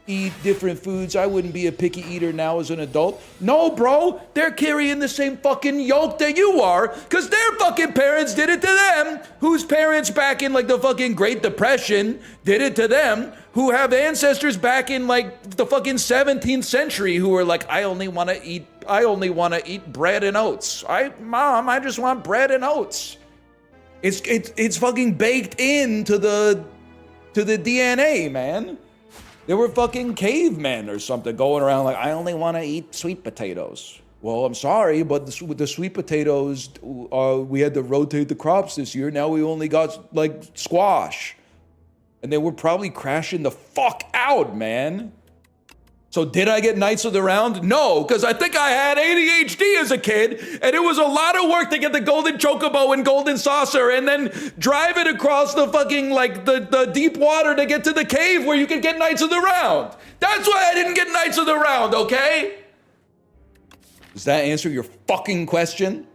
eat different foods, I wouldn't be a picky eater now as an adult. No, bro, they're carrying the same fucking yoke that you are, because their fucking parents did it to them, whose parents back in like the fucking Great Depression did it to them, who have ancestors back in like the fucking 17th century who were like, I only want to eat bread and oats. Mom, I just want bread and oats. It's fucking baked into the DNA, man. They were fucking cavemen or something going around like, I only want to eat sweet potatoes. Well, I'm sorry, but with the sweet potatoes, we had to rotate the crops this year. Now we only got like squash. And they were probably crashing the fuck out, man. So did I get Knights of the Round? No, because I think I had ADHD as a kid, and it was a lot of work to get the golden chocobo and golden saucer, and then drive it across the fucking, like, the deep water to get to the cave where you could get Knights of the Round. That's why I didn't get Knights of the Round, okay? Does that answer your fucking question?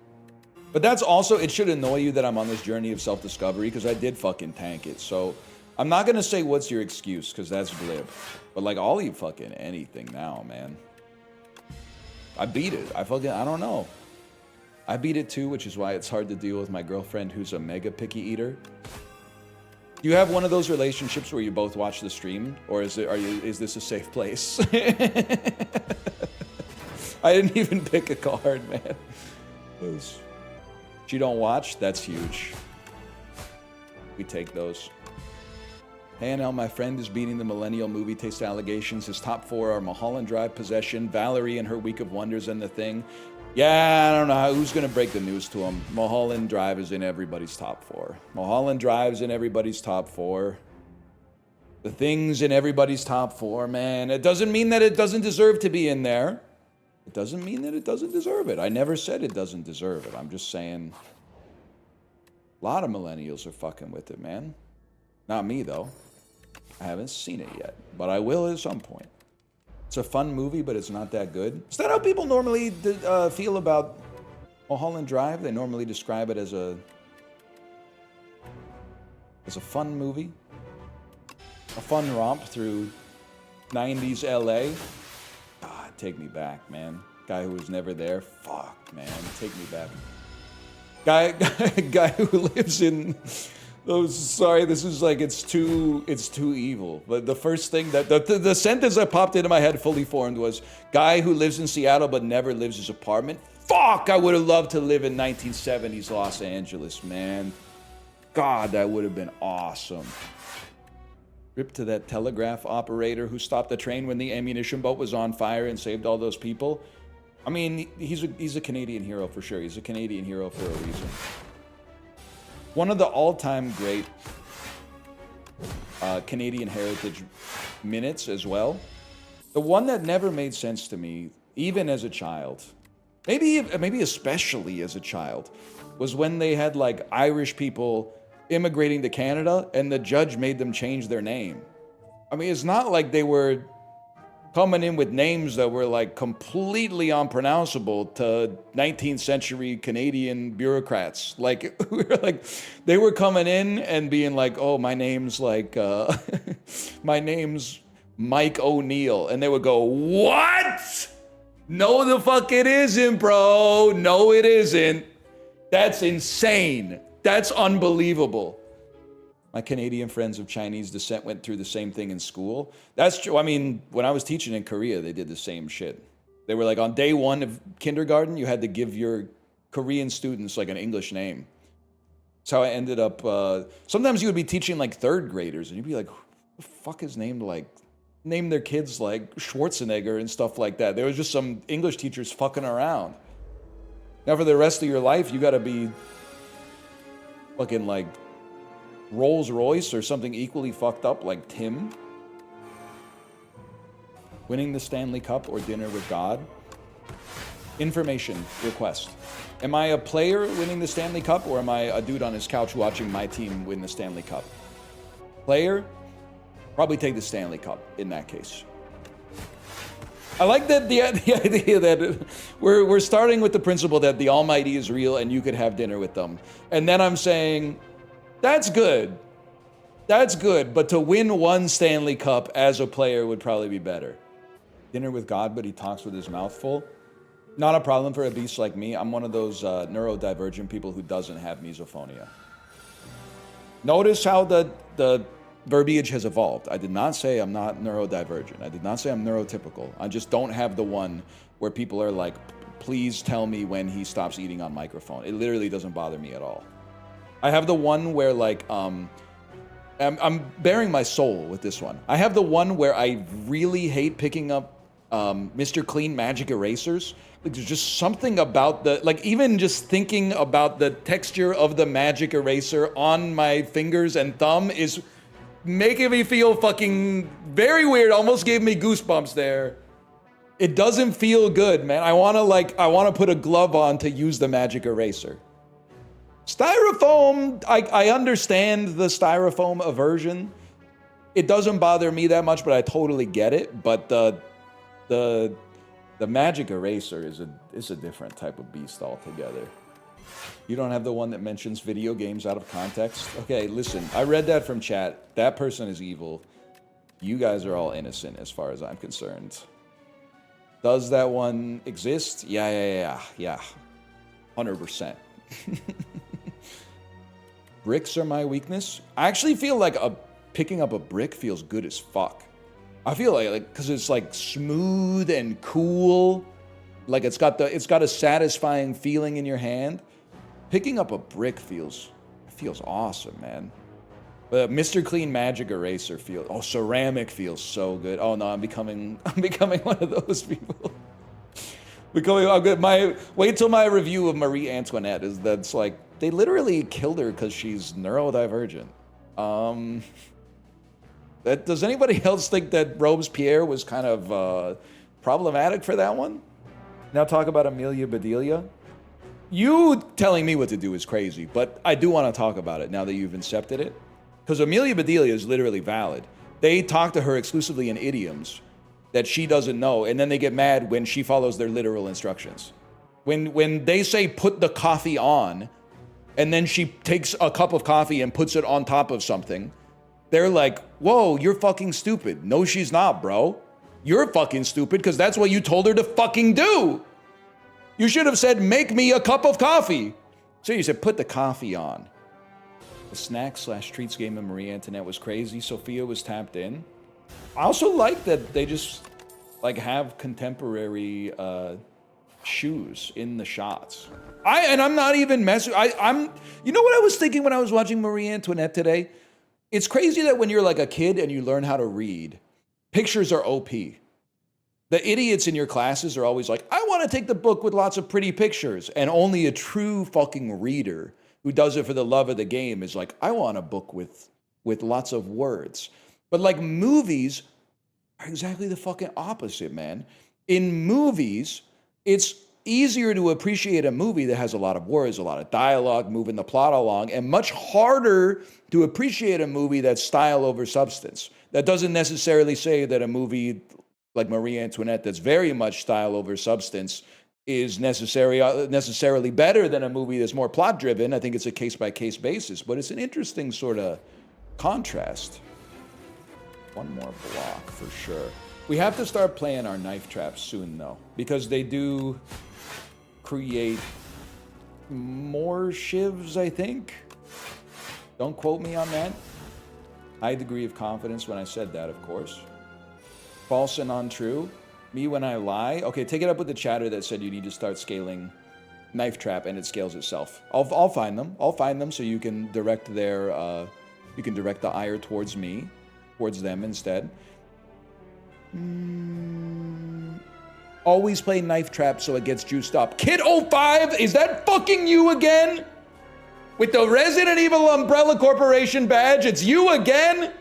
But that's also, it should annoy you that I'm on this journey of self-discovery, because I did fucking tank it, so I'm not gonna say what's your excuse, because that's glib. But like, I'll eat fucking anything now, man. I beat it. I don't know. I beat it too, which is why it's hard to deal with my girlfriend who's a mega picky eater. Do you have one of those relationships where you both watch the stream? Or is this a safe place? I didn't even pick a card, man. She don't watch? That's huge. We take those. Hey, NL, my friend is beating the millennial movie taste allegations. His top 4 are Mulholland Drive, Possession, Valerie and Her Week of Wonders, and The Thing. Yeah, I don't know who's going to break the news to him. Mulholland Drive is in everybody's top 4. Mulholland Drive's in everybody's top 4. The Thing's in everybody's top 4, man. It doesn't mean that it doesn't deserve to be in there. It doesn't mean that it doesn't deserve it. I never said it doesn't deserve it. I'm just saying a lot of millennials are fucking with it, man. Not me, though. I haven't seen it yet, but I will at some point. It's a fun movie, but it's not that good. Is that how people normally feel about Mulholland Drive? They normally describe it as a fun movie, a fun romp through 90s LA. God, take me back, man. Guy who was never there. Fuck, man, take me back. Guy who lives in. Oh, sorry, this is like, it's too evil. But the first thing that, the sentence that popped into my head fully formed was, guy who lives in Seattle but never leaves his apartment. Fuck, I would have loved to live in 1970s Los Angeles, man. God, that would have been awesome. Rip to that telegraph operator who stopped the train when the ammunition boat was on fire and saved all those people. I mean, he's a Canadian hero for sure. He's a Canadian hero for a reason. One of the all-time great Canadian heritage minutes as well. The one that never made sense to me, even as a child, maybe especially as a child, was when they had like Irish people immigrating to Canada and the judge made them change their name. I mean, it's not like they were coming in with names that were like completely unpronounceable to 19th century Canadian bureaucrats. Like, they were coming in and being like, oh, my name's like, my name's Mike O'Neill. And they would go, what? No, the fuck it isn't, bro. No, it isn't. That's insane. That's unbelievable. My Canadian friends of Chinese descent went through the same thing in school. That's true. I mean, when I was teaching in Korea, they did the same shit. They were like, on day 1 of kindergarten, you had to give your Korean students like an English name. That's how I ended up, sometimes you would be teaching like 3rd graders and you'd be like, who the fuck is named like, name their kids like Schwarzenegger and stuff like that. There was just some English teachers fucking around. Now for the rest of your life, you gotta be fucking like Rolls Royce or something equally fucked up like Tim. Winning the Stanley Cup or dinner with God. Information request. Am I a player winning the Stanley Cup or am I a dude on his couch watching my team win the Stanley Cup? Player? Probably take the Stanley Cup in that case. I like that the idea that we're starting with the principle that the Almighty is real and you could have dinner with them. And then I'm saying, that's good. That's good. But to win 1 Stanley Cup as a player would probably be better. Dinner with God, but he talks with his mouth full. Not a problem for a beast like me. I'm one of those neurodivergent people who doesn't have misophonia. Notice how the verbiage has evolved. I did not say I'm not neurodivergent. I did not say I'm neurotypical. I just don't have the one where people are like, please tell me when he stops eating on microphone. It literally doesn't bother me at all. I have the one where like, I'm bearing my soul with this one. I have the one where I really hate picking up Mr. Clean magic erasers. Like, there's just something about the, like, even just thinking about the texture of the magic eraser on my fingers and thumb is making me feel fucking very weird. Almost gave me goosebumps there. It doesn't feel good, man. I want to put a glove on to use the magic eraser. Styrofoam, I understand the styrofoam aversion. It doesn't bother me that much, but I totally get it. But the magic eraser is a different type of beast altogether. You don't have the one that mentions video games out of context? Okay, listen, I read that from chat. That person is evil. You guys are all innocent as far as I'm concerned. Does that one exist? Yeah. 100%. Bricks are my weakness. I actually feel like picking up a brick feels good as fuck. I feel like because it's like smooth and cool, like it's got a satisfying feeling in your hand. Picking up a brick feels awesome, man. But Mr. Clean Magic Eraser ceramic feels so good. Oh no, I'm becoming one of those people. Wait till my review of Marie Antoinette that's like they literally killed her because she's neurodivergent. Does anybody else think that Robespierre was kind of problematic for that one? Now talk about Amelia Bedelia. You telling me what to do is crazy, but I do want to talk about it now that you've incepted it. Because Amelia Bedelia is literally valid. They talk to her exclusively in idioms that she doesn't know, and then they get mad when she follows their literal instructions. When they say put the coffee on, and then she takes a cup of coffee and puts it on top of something, they're like, whoa, you're fucking stupid. No, she's not, bro. You're fucking stupid because that's what you told her to fucking do. You should have said, make me a cup of coffee. So you said, put the coffee on. The snack/treats game of Marie Antoinette was crazy. Sophia was tapped in. I also like that they just like have contemporary shoes in the shots. I'm not even messing. You know what I was thinking when I was watching Marie Antoinette today? It's crazy that when you're like a kid and you learn how to read, pictures are OP. The idiots in your classes are always like, I want to take the book with lots of pretty pictures. And only a true fucking reader who does it for the love of the game is like, I want a book with lots of words. But like movies are exactly the fucking opposite, man. In movies, it's easier to appreciate a movie that has a lot of words, a lot of dialogue, moving the plot along, and much harder to appreciate a movie that's style over substance. That doesn't necessarily say that a movie like Marie Antoinette that's very much style over substance is necessarily better than a movie that's more plot driven. I think it's a case-by-case basis, but it's an interesting sort of contrast. One more block for sure. We have to start playing our knife traps soon though, because they do create more shivs, I think. Don't quote me on that. High degree of confidence when I said that, of course. False and untrue. Me when I lie. Okay, take it up with the chatter that said you need to start scaling knife trap and it scales itself. I'll find them. I'll find them so you can direct the ire towards me, towards them instead. Always play knife trap so it gets juiced up. Kid05, is that fucking you again? With the Resident Evil Umbrella Corporation badge, it's you again?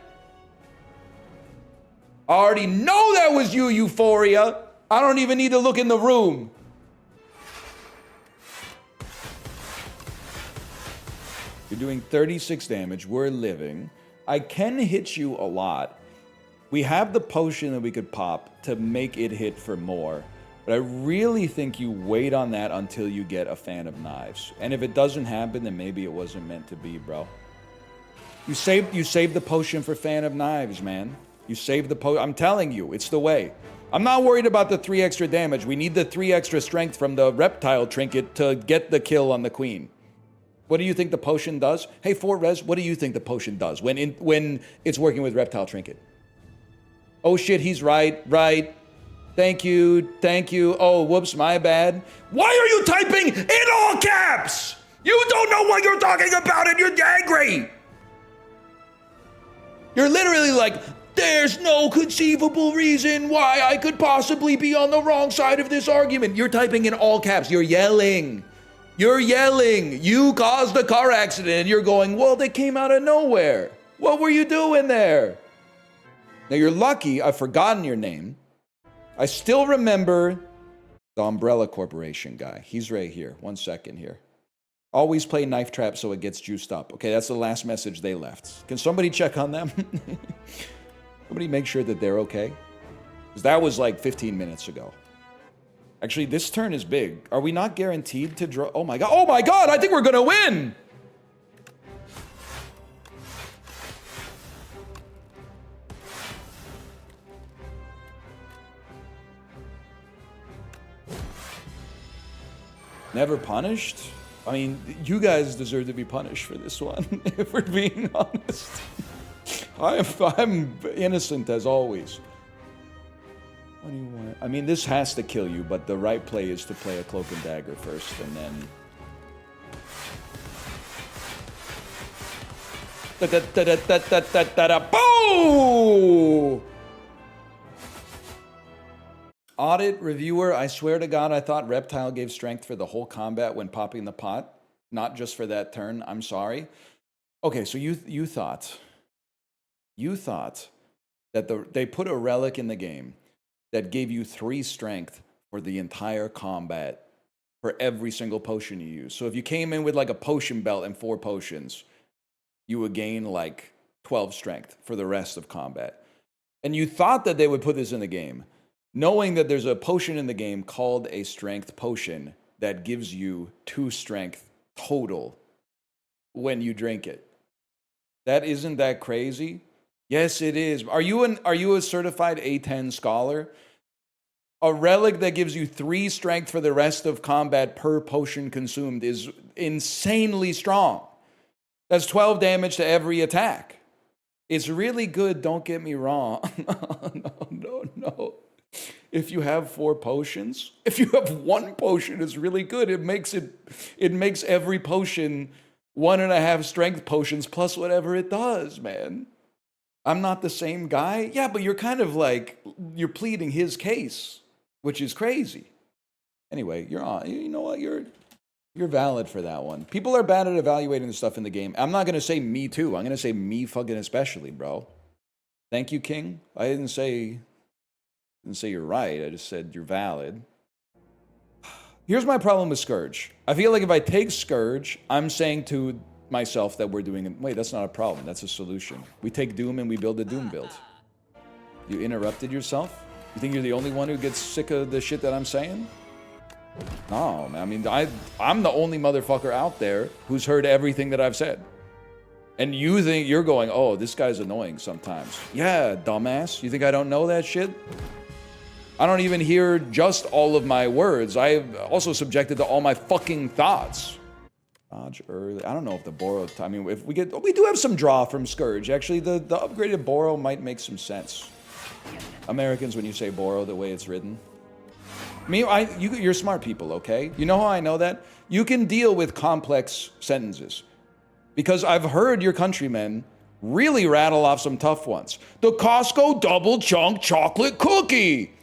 I already know that was you, Euphoria. I don't even need to look in the room. You're doing 36 damage. We're living. I can hit you a lot. We have the potion that we could pop to make it hit for more. But I really think you wait on that until you get a fan of knives. And if it doesn't happen, then maybe it wasn't meant to be, bro. You saved the potion for fan of knives, man. You saved the potion. I'm telling you, it's the way. I'm not worried about the 3 extra damage. We need the 3 extra strength from the reptile trinket to get the kill on the queen. What do you think the potion does? Hey, Res, what do you think the potion does when it's working with reptile trinket? Oh shit, he's right. Thank you. Oh, whoops, my bad. Why are you typing in all caps? You don't know what you're talking about and you're angry. You're literally like, there's no conceivable reason why I could possibly be on the wrong side of this argument. You're typing in all caps. You're yelling. You're yelling. You caused a car accident. And you're going, well, they came out of nowhere. What were you doing there? Now, you're lucky I've forgotten your name. I still remember the Umbrella Corporation guy. He's right here. 1 second here. Always play knife trap so it gets juiced up. Okay, that's the last message they left. Can somebody check on them? Somebody make sure that they're okay? Because that was like 15 minutes ago. Actually, this turn is big. Are we not guaranteed to draw? Oh my god. Oh my god, I think we're gonna win! Never punished? I mean, you guys deserve to be punished for this one, if we're being honest. I'm innocent as always. What do you want? I mean, this has to kill you, but the right play is to play a cloak and dagger first, and then... Boom! Audit reviewer, I swear to God, I thought Reptile gave strength for the whole combat when popping the pot, not just for that turn. I'm sorry. Okay, so you thought that they put a relic in the game that gave you 3 strength for the entire combat for every single potion you use. So if you came in with like a potion belt and 4 potions, you would gain like 12 strength for the rest of combat. And you thought that they would put this in the game, knowing that there's a potion in the game called a strength potion that gives you 2 strength total when you drink it. That isn't that crazy? Yes, it is. Are you a certified A10 scholar? A relic that gives you 3 strength for the rest of combat per potion consumed is insanely strong. That's 12 damage to every attack. It's really good, don't get me wrong. No. If you have 4 potions, if you have 1 potion, it's really good. It makes every potion 1.5 strength potions plus whatever it does, man. I'm not the same guy. Yeah, but you're kind of like, you're pleading his case, which is crazy. Anyway, you're on. You know what? You're valid for that one. People are bad at evaluating the stuff in the game. I'm not going to say me too. I'm going to say me fucking especially, bro. Thank you, King. I didn't say you're right. I just said you're valid. Here's my problem with Scourge. I feel like if I take Scourge, I'm saying to myself that we're doing... Wait, that's not a problem. That's a solution. We take Doom and we build a Doom build. You interrupted yourself? You think you're the only one who gets sick of the shit that I'm saying? No, man. I mean, I'm the only motherfucker out there who's heard everything that I've said. And you think you're going, oh, this guy's annoying sometimes. Yeah, dumbass. You think I don't know that shit? I don't even hear just all of my words. I'm also subjected to all my fucking thoughts. Dodge early. I don't know if the Borrow... I mean, if we do have some draw from Scourge. Actually, the upgraded Borrow might make some sense. Americans, when you say Borrow, the way it's written. You're smart people, okay? You know how I know that? You can deal with complex sentences. Because I've heard your countrymen really rattle off some tough ones. The Costco double chunk chocolate cookie.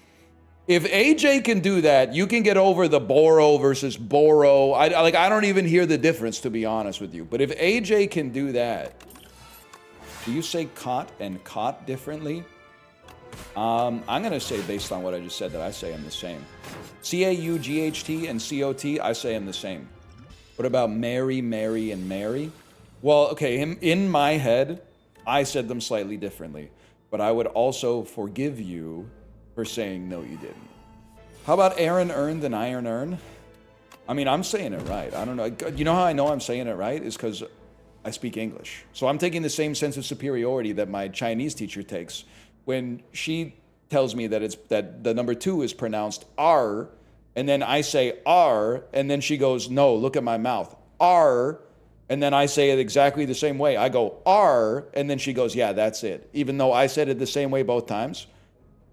If AJ can do that, you can get over the Borrow versus Borrow. I don't even hear the difference, to be honest with you. But if AJ can do that, do you say cot and cot differently? I'm going to say, based on what I just said, that I say I'm the same. C-A-U-G-H-T and C-O-T, I say I'm the same. What about Mary, Mary, and Mary? Well, okay, in my head, I said them slightly differently. But I would also forgive you for saying, no, you didn't. How about Aaron earned and iron earn? I mean, I'm saying it right. I don't know. You know how I know I'm saying it right? Is because I speak English. So I'm taking the same sense of superiority that my Chinese teacher takes when she tells me that the number 2 is pronounced R, and then I say R, and then she goes, no, look at my mouth. R, and then I say it exactly the same way. I go R, and then she goes, yeah, that's it. Even though I said it the same way both times.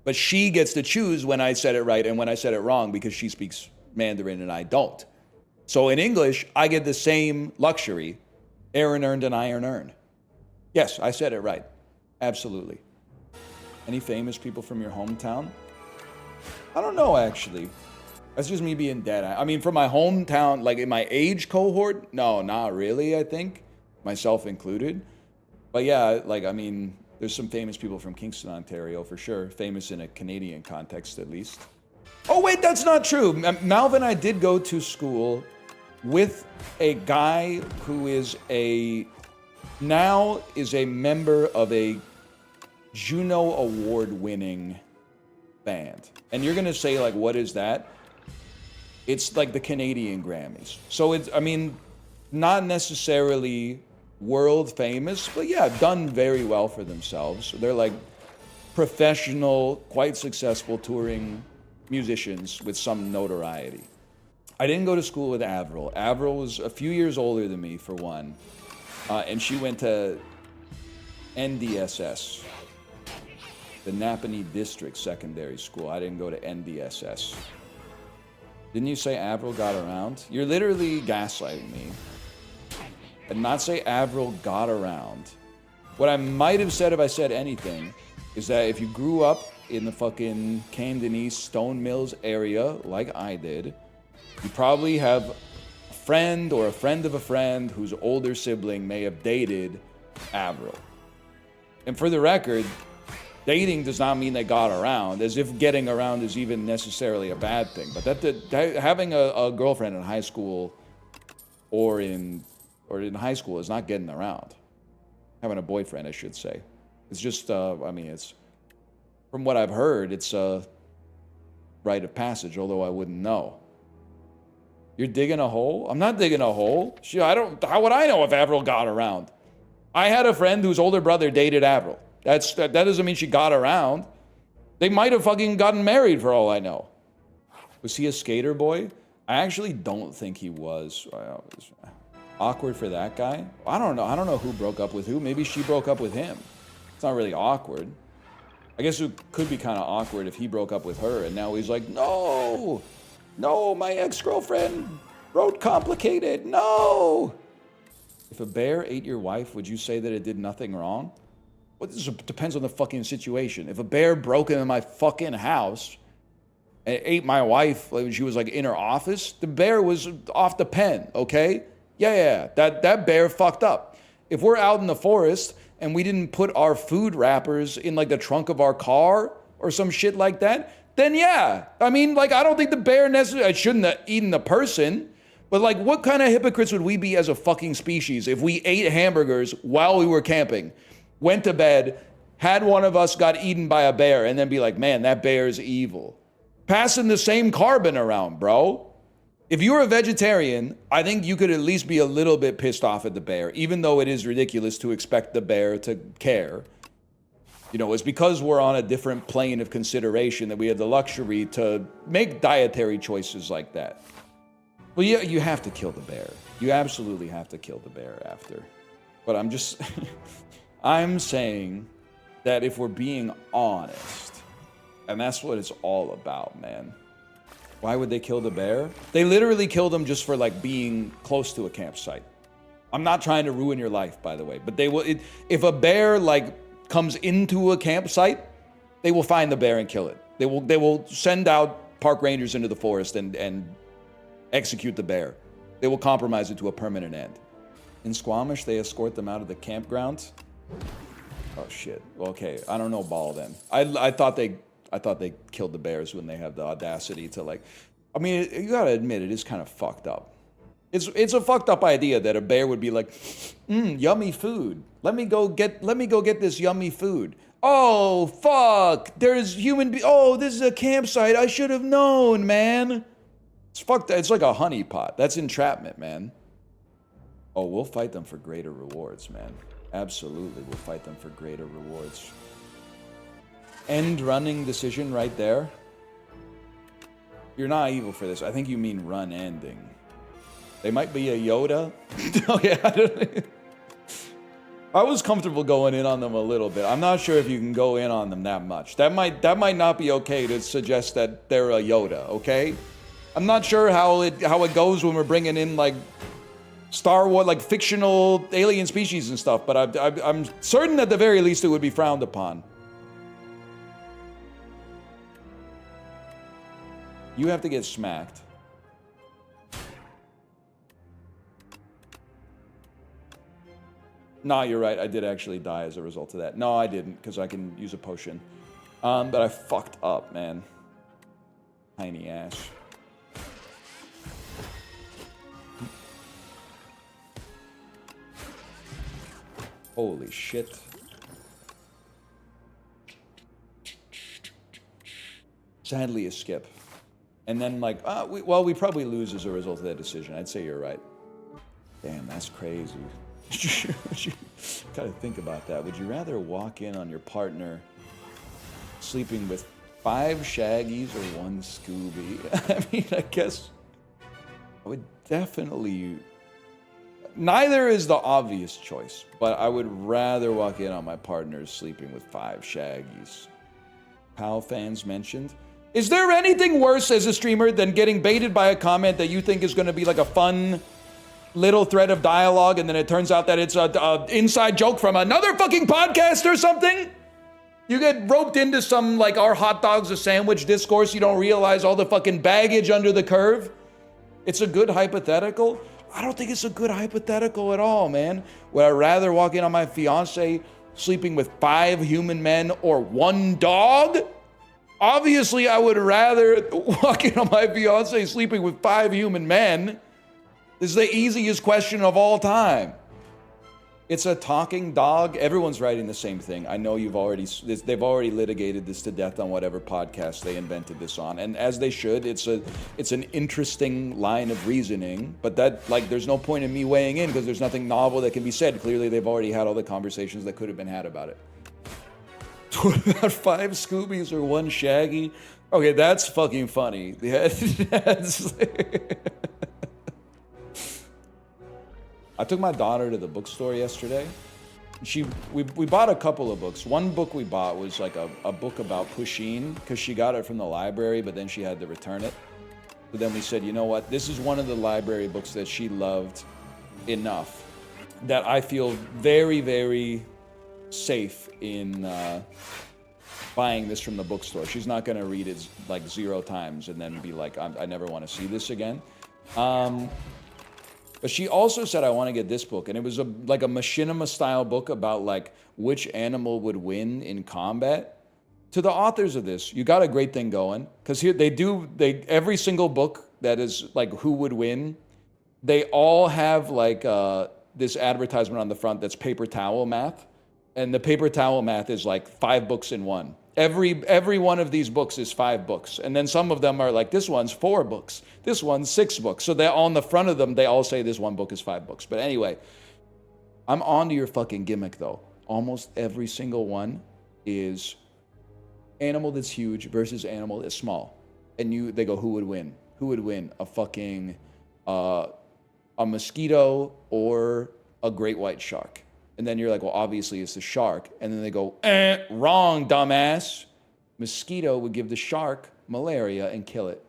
But she gets to choose when I said it right and when I said it wrong because she speaks Mandarin and I don't. So in English, I get the same luxury. Aaron earned and iron earn. Yes, I said it right. Absolutely. Any famous people from your hometown? I don't know, actually. That's just me being dead. I mean, from my hometown, like in my age cohort, no, not really, I think. Myself included. But yeah, like, I mean, there's some famous people from Kingston, Ontario, for sure. Famous in a Canadian context, at least. Oh, wait, that's not true. Malvin and I did go to school with a guy who is now a member of a Juno Award-winning band. And you're going to say, like, what is that? It's like the Canadian Grammys. So it's, I mean, not necessarily world famous, but yeah, done very well for themselves. They're like professional, quite successful touring musicians with some notoriety. I didn't go to school with Avril. Avril was a few years older than me, for one. And she went to NDSS, the Napanee District Secondary School. I didn't go to NDSS. Didn't you say Avril got around? You're literally gaslighting me. And not say Avril got around. What I might have said if I said anything is that if you grew up in the fucking Camden East, Stone Mills area, like I did, you probably have a friend or a friend of a friend whose older sibling may have dated Avril. And for the record, dating does not mean they got around, as if getting around is even necessarily a bad thing. But having a girlfriend in high school or in high school is not getting around. Having a boyfriend, I should say. It's just, I mean, it's, from what I've heard, it's a rite of passage, although I wouldn't know. You're digging a hole? I'm not digging a hole. Shit, how would I know if Avril got around? I had a friend whose older brother dated Avril. That doesn't mean she got around. They might have fucking gotten married for all I know. Was he a skater boy? I actually don't think he was. Awkward for that guy? I don't know. I don't know who broke up with who. Maybe she broke up with him. It's not really awkward. I guess it could be kind of awkward if he broke up with her and now he's like, no, my ex-girlfriend wrote complicated, no. If a bear ate your wife, would you say that it did nothing wrong? Well, this depends on the fucking situation. If a bear broke into my fucking house and ate my wife when she was like in her office, the bear was off the pen, okay? Yeah, that bear fucked up. If we're out in the forest and we didn't put our food wrappers in like the trunk of our car or some shit like that, then yeah. I mean, like, I don't think the bear necessarily, I shouldn't have eaten the person, but like, what kind of hypocrites would we be as a fucking species if we ate hamburgers while we were camping, went to bed, had one of us got eaten by a bear, and then be like, man, that bear's evil. Passing the same carbon around, bro. If you're a vegetarian, I think you could at least be a little bit pissed off at the bear, even though it is ridiculous to expect the bear to care. You know, it's because we're on a different plane of consideration that we have the luxury to make dietary choices like that. Well, yeah, you have to kill the bear. You absolutely have to kill the bear after. But I'm just... I'm saying that if we're being honest, and that's what it's all about, man. Why would they kill the bear? They literally killed him just for like being close to a campsite. I'm not trying to ruin your life, by the way, but they will. If a bear like comes into a campsite, they will find the bear and kill it. They will send out park rangers into the forest and execute the bear. They will compromise it to a permanent end. In Squamish, they escort them out of the campground. Oh shit. Okay, I don't know ball then. I thought they killed the bears when they have the audacity to like. I mean, you gotta admit it is kind of fucked up. It's a fucked up idea that a bear would be like, yummy food. Let me go get this yummy food. Oh fuck! There's oh, this is a campsite. I should have known, man. It's fucked. It's like a honeypot. That's entrapment, man. Oh, we'll fight them for greater rewards, man. Absolutely, we'll fight them for greater rewards. End running decision right there. You're not evil for this. I think you mean run ending. They might be a Yoda. Oh yeah. I was comfortable going in on them a little bit. I'm not sure if you can go in on them that much. That might not be okay to suggest that they're a Yoda. Okay. I'm not sure how it goes when we're bringing in like Star Wars, like fictional alien species and stuff, but I'm certain at the very least it would be frowned upon. You have to get smacked. Nah, you're right. I did actually die as a result of that. No, I didn't, because I can use a potion. But I fucked up, man. Tiny ass. Holy shit. Sadly, a skip. And then, like, we probably lose as a result of that decision. I'd say you're right. Damn, that's crazy. Gotta think about that. Would you rather walk in on your partner sleeping with 5 Shaggys or 1 Scooby? I mean, I guess I would definitely... Neither is the obvious choice, but I would rather walk in on my partner sleeping with 5 Shaggys. PAL fans mentioned. Is there anything worse as a streamer than getting baited by a comment that you think is going to be like a fun little thread of dialogue, and then it turns out that it's a inside joke from another fucking podcast or something? You get roped into some, like, our hot dog's a sandwich discourse. You don't realize all the fucking baggage under the curve. It's a good hypothetical. I don't think it's a good hypothetical at all, man. Would I rather walk in on my fiance sleeping with 5 human men or 1 dog? Obviously, I would rather walk in on my fiance sleeping with 5 human men. This is the easiest question of all time. It's a talking dog. Everyone's writing the same thing. I know they've already litigated this to death on whatever podcast they invented this on, and as they should. It's an interesting line of reasoning, but that, like, there's no point in me weighing in because there's nothing novel that can be said. Clearly, they've already had all the conversations that could have been had about it. What about 5 Scoobies or 1 Shaggy? Okay, that's fucking funny. That's I took my daughter to the bookstore yesterday. We bought a couple of books. One book we bought was like a book about Pusheen, because she got it from the library, but then she had to return it. But then we said, you know what? This is one of the library books that she loved enough that I feel very, very safe in buying this from the bookstore. She's not going to read it like 0 times and then be like, I never want to see this again. But she also said, I want to get this book. And it was like a machinima style book about like which animal would win in combat. To the authors of this, you got a great thing going. Because here every single book that is like who would win, they all have like this advertisement on the front that's paper towel math. And the paper towel math is like 5 books in one. Every one of these books is 5 books. And then some of them are like, this one's 4 books. This one's 6 books. So they're on the front of them, they all say this one book is 5 books. But anyway, I'm on to your fucking gimmick though. Almost every single one is animal that's huge versus animal that's small. And they go, who would win? Who would win? A fucking, a mosquito or a great white shark? And then you're like, well, obviously it's the shark. And then they go, wrong, dumbass. Mosquito would give the shark malaria and kill it.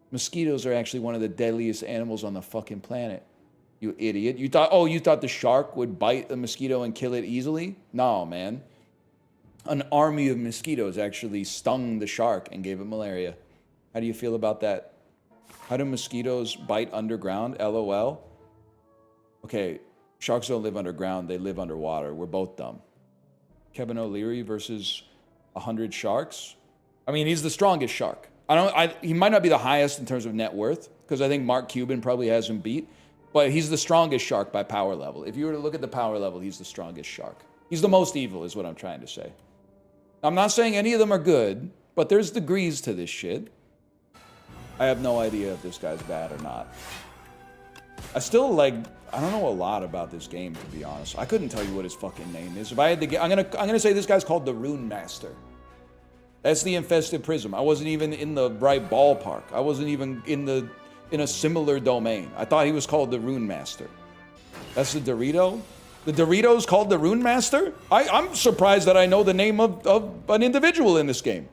Mosquitoes are actually one of the deadliest animals on the fucking planet. You idiot. You thought the shark would bite the mosquito and kill it easily? No, man. An army of mosquitoes actually stung the shark and gave it malaria. How do you feel about that? How do mosquitoes bite underground? LOL. Okay. Sharks don't live underground, they live underwater. We're both dumb. Kevin O'Leary versus 100 sharks. I mean, he's the strongest shark. He might not be the highest in terms of net worth, because I think Mark Cuban probably has him beat, but he's the strongest shark by power level. If you were to look at the power level, he's the strongest shark. He's the most evil, is what I'm trying to say. I'm not saying any of them are good, but there's degrees to this shit. I have no idea if this guy's bad or not. I don't know a lot about this game, to be honest. I couldn't tell you what his fucking name is. If I had to get, I'm gonna say this guy's called the Rune Master. That's the infested prism. I wasn't even in the right ballpark. I wasn't even in a similar domain. I thought he was called the Rune Master. That's the Dorito? The Dorito's called the Rune Master? I'm surprised that I know the name of an individual in this game.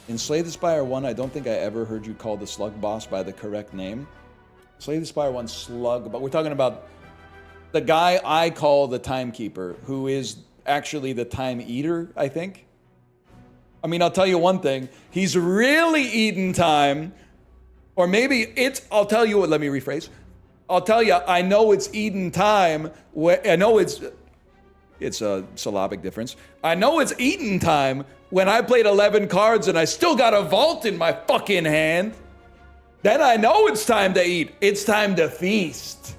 In Slay the Spire 1, I don't think I ever heard you call the slug boss by the correct name. Slay the Spire one slug, but we're talking about the guy I call the timekeeper, who is actually the time eater, I think. I mean, I'll tell you one thing. He's really eating time. Or maybe it's, I'll tell you what, let me rephrase. I'll tell you, I know it's eating time. I know it's a syllabic difference. I know it's eating time when I played 11 cards and I still got a vault in my fucking hand. Then I know it's time to eat. It's time to feast.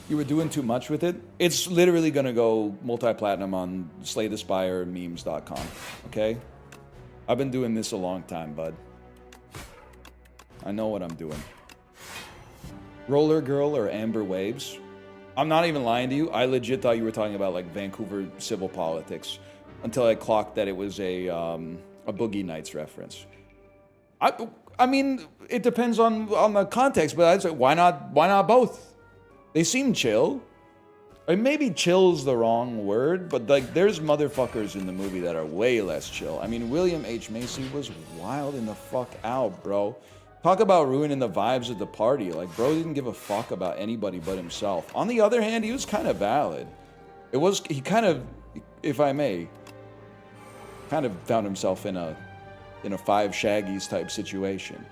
You were doing too much with it. It's literally gonna go multi-platinum on slaythespirememes.com, okay? I've been doing this a long time, bud. I know what I'm doing. Roller Girl or Amber Waves? I'm not even lying to you. I legit thought you were talking about like Vancouver civil politics until I clocked that it was a Boogie Nights reference. I mean, it depends on the context, but I'd say why not both? They seem chill. I mean, maybe chill's the wrong word, but like there's motherfuckers in the movie that are way less chill. I mean, William H. Macy was wild in the fuck out, bro. Talk about ruining the vibes of the party. Like, bro didn't give a fuck about anybody but himself. On the other hand, he was kind of valid. He kind of, if I may, kind of found himself in a 5 Shaggys type situation.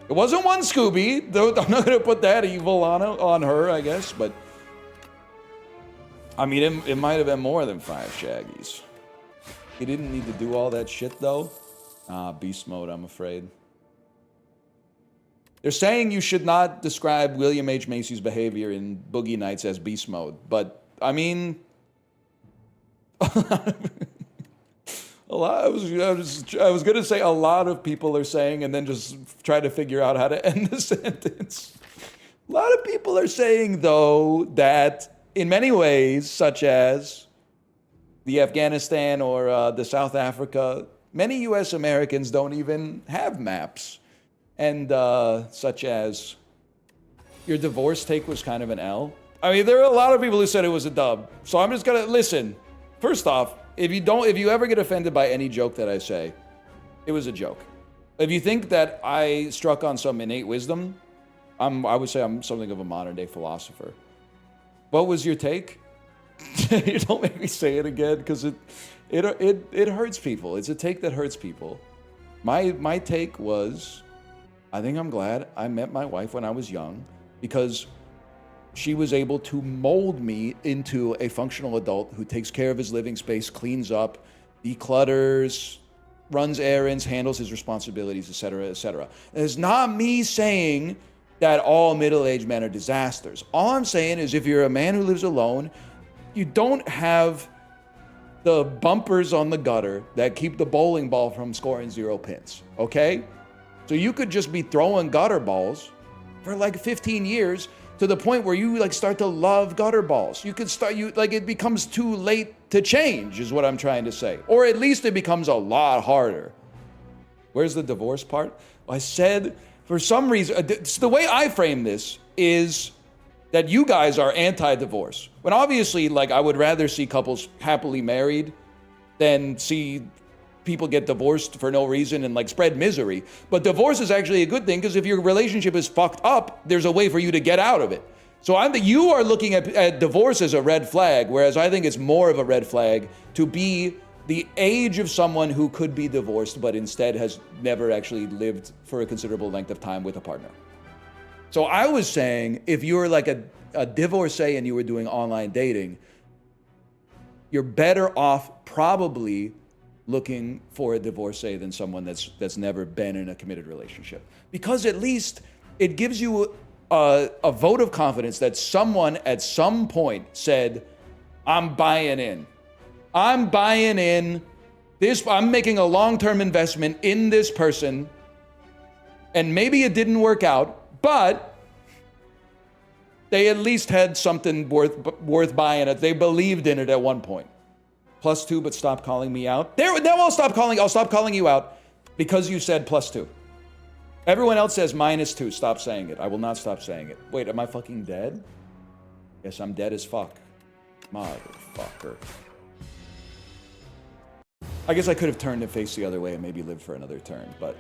It wasn't one Scooby, though I'm not gonna put that evil on her, I guess, but I mean, it might have been more than 5 Shaggys. He didn't need to do all that shit, though. Beast mode, I'm afraid. They're saying you should not describe William H. Macy's behavior in Boogie Nights as beast mode, but I mean, a lot. I was gonna say a lot of people are saying, and then just try to figure out how to end the sentence. A lot of people are saying, though, that in many ways, such as the Afghanistan or the South Africa, many U.S. Americans don't even have maps. And such as your divorce take was kind of an L. I mean, there are a lot of people who said it was a dub. So I'm just gonna listen. First off, if you ever get offended by any joke that I say, it was a joke. If you think that I struck on some innate wisdom, I would say I'm something of a modern day philosopher. What was your take? You don't make me say it again because it hurts people. It's a take that hurts people. My take was, I think I'm glad I met my wife when I was young because she was able to mold me into a functional adult who takes care of his living space, cleans up, declutters, runs errands, handles his responsibilities, etc., etc. It's not me saying that all middle-aged men are disasters. All I'm saying is if you're a man who lives alone, you don't have the bumpers on the gutter that keep the bowling ball from scoring 0 pins, okay? So you could just be throwing gutter balls for like 15 years to the point where you like start to love gutter balls. You could start, it becomes too late to change is what I'm trying to say. Or at least it becomes a lot harder. Where's the divorce part? I said, for some reason, the way I frame this is that you guys are anti-divorce. When obviously, like, I would rather see couples happily married than see people get divorced for no reason and like spread misery. But divorce is actually a good thing because if your relationship is fucked up, there's a way for you to get out of it. So you are looking at divorce as a red flag, whereas I think it's more of a red flag to be the age of someone who could be divorced, but instead has never actually lived for a considerable length of time with a partner. So I was saying, if you were like a divorcee and you were doing online dating, you're better off probably looking for a divorcee than someone that's never been in a committed relationship. Because at least it gives you a vote of confidence that someone at some point said, I'm buying in. I'm buying in. I'm making a long-term investment in this person. And maybe it didn't work out, but they at least had something worth buying it. They believed in it at one point. +2, but stop calling me out. Now I'll stop calling you out because you said +2. Everyone else says -2. Stop saying it. I will not stop saying it. Wait, am I fucking dead? Yes, I'm dead as fuck. Motherfucker. I guess I could have turned and faced the other way and maybe lived for another turn, but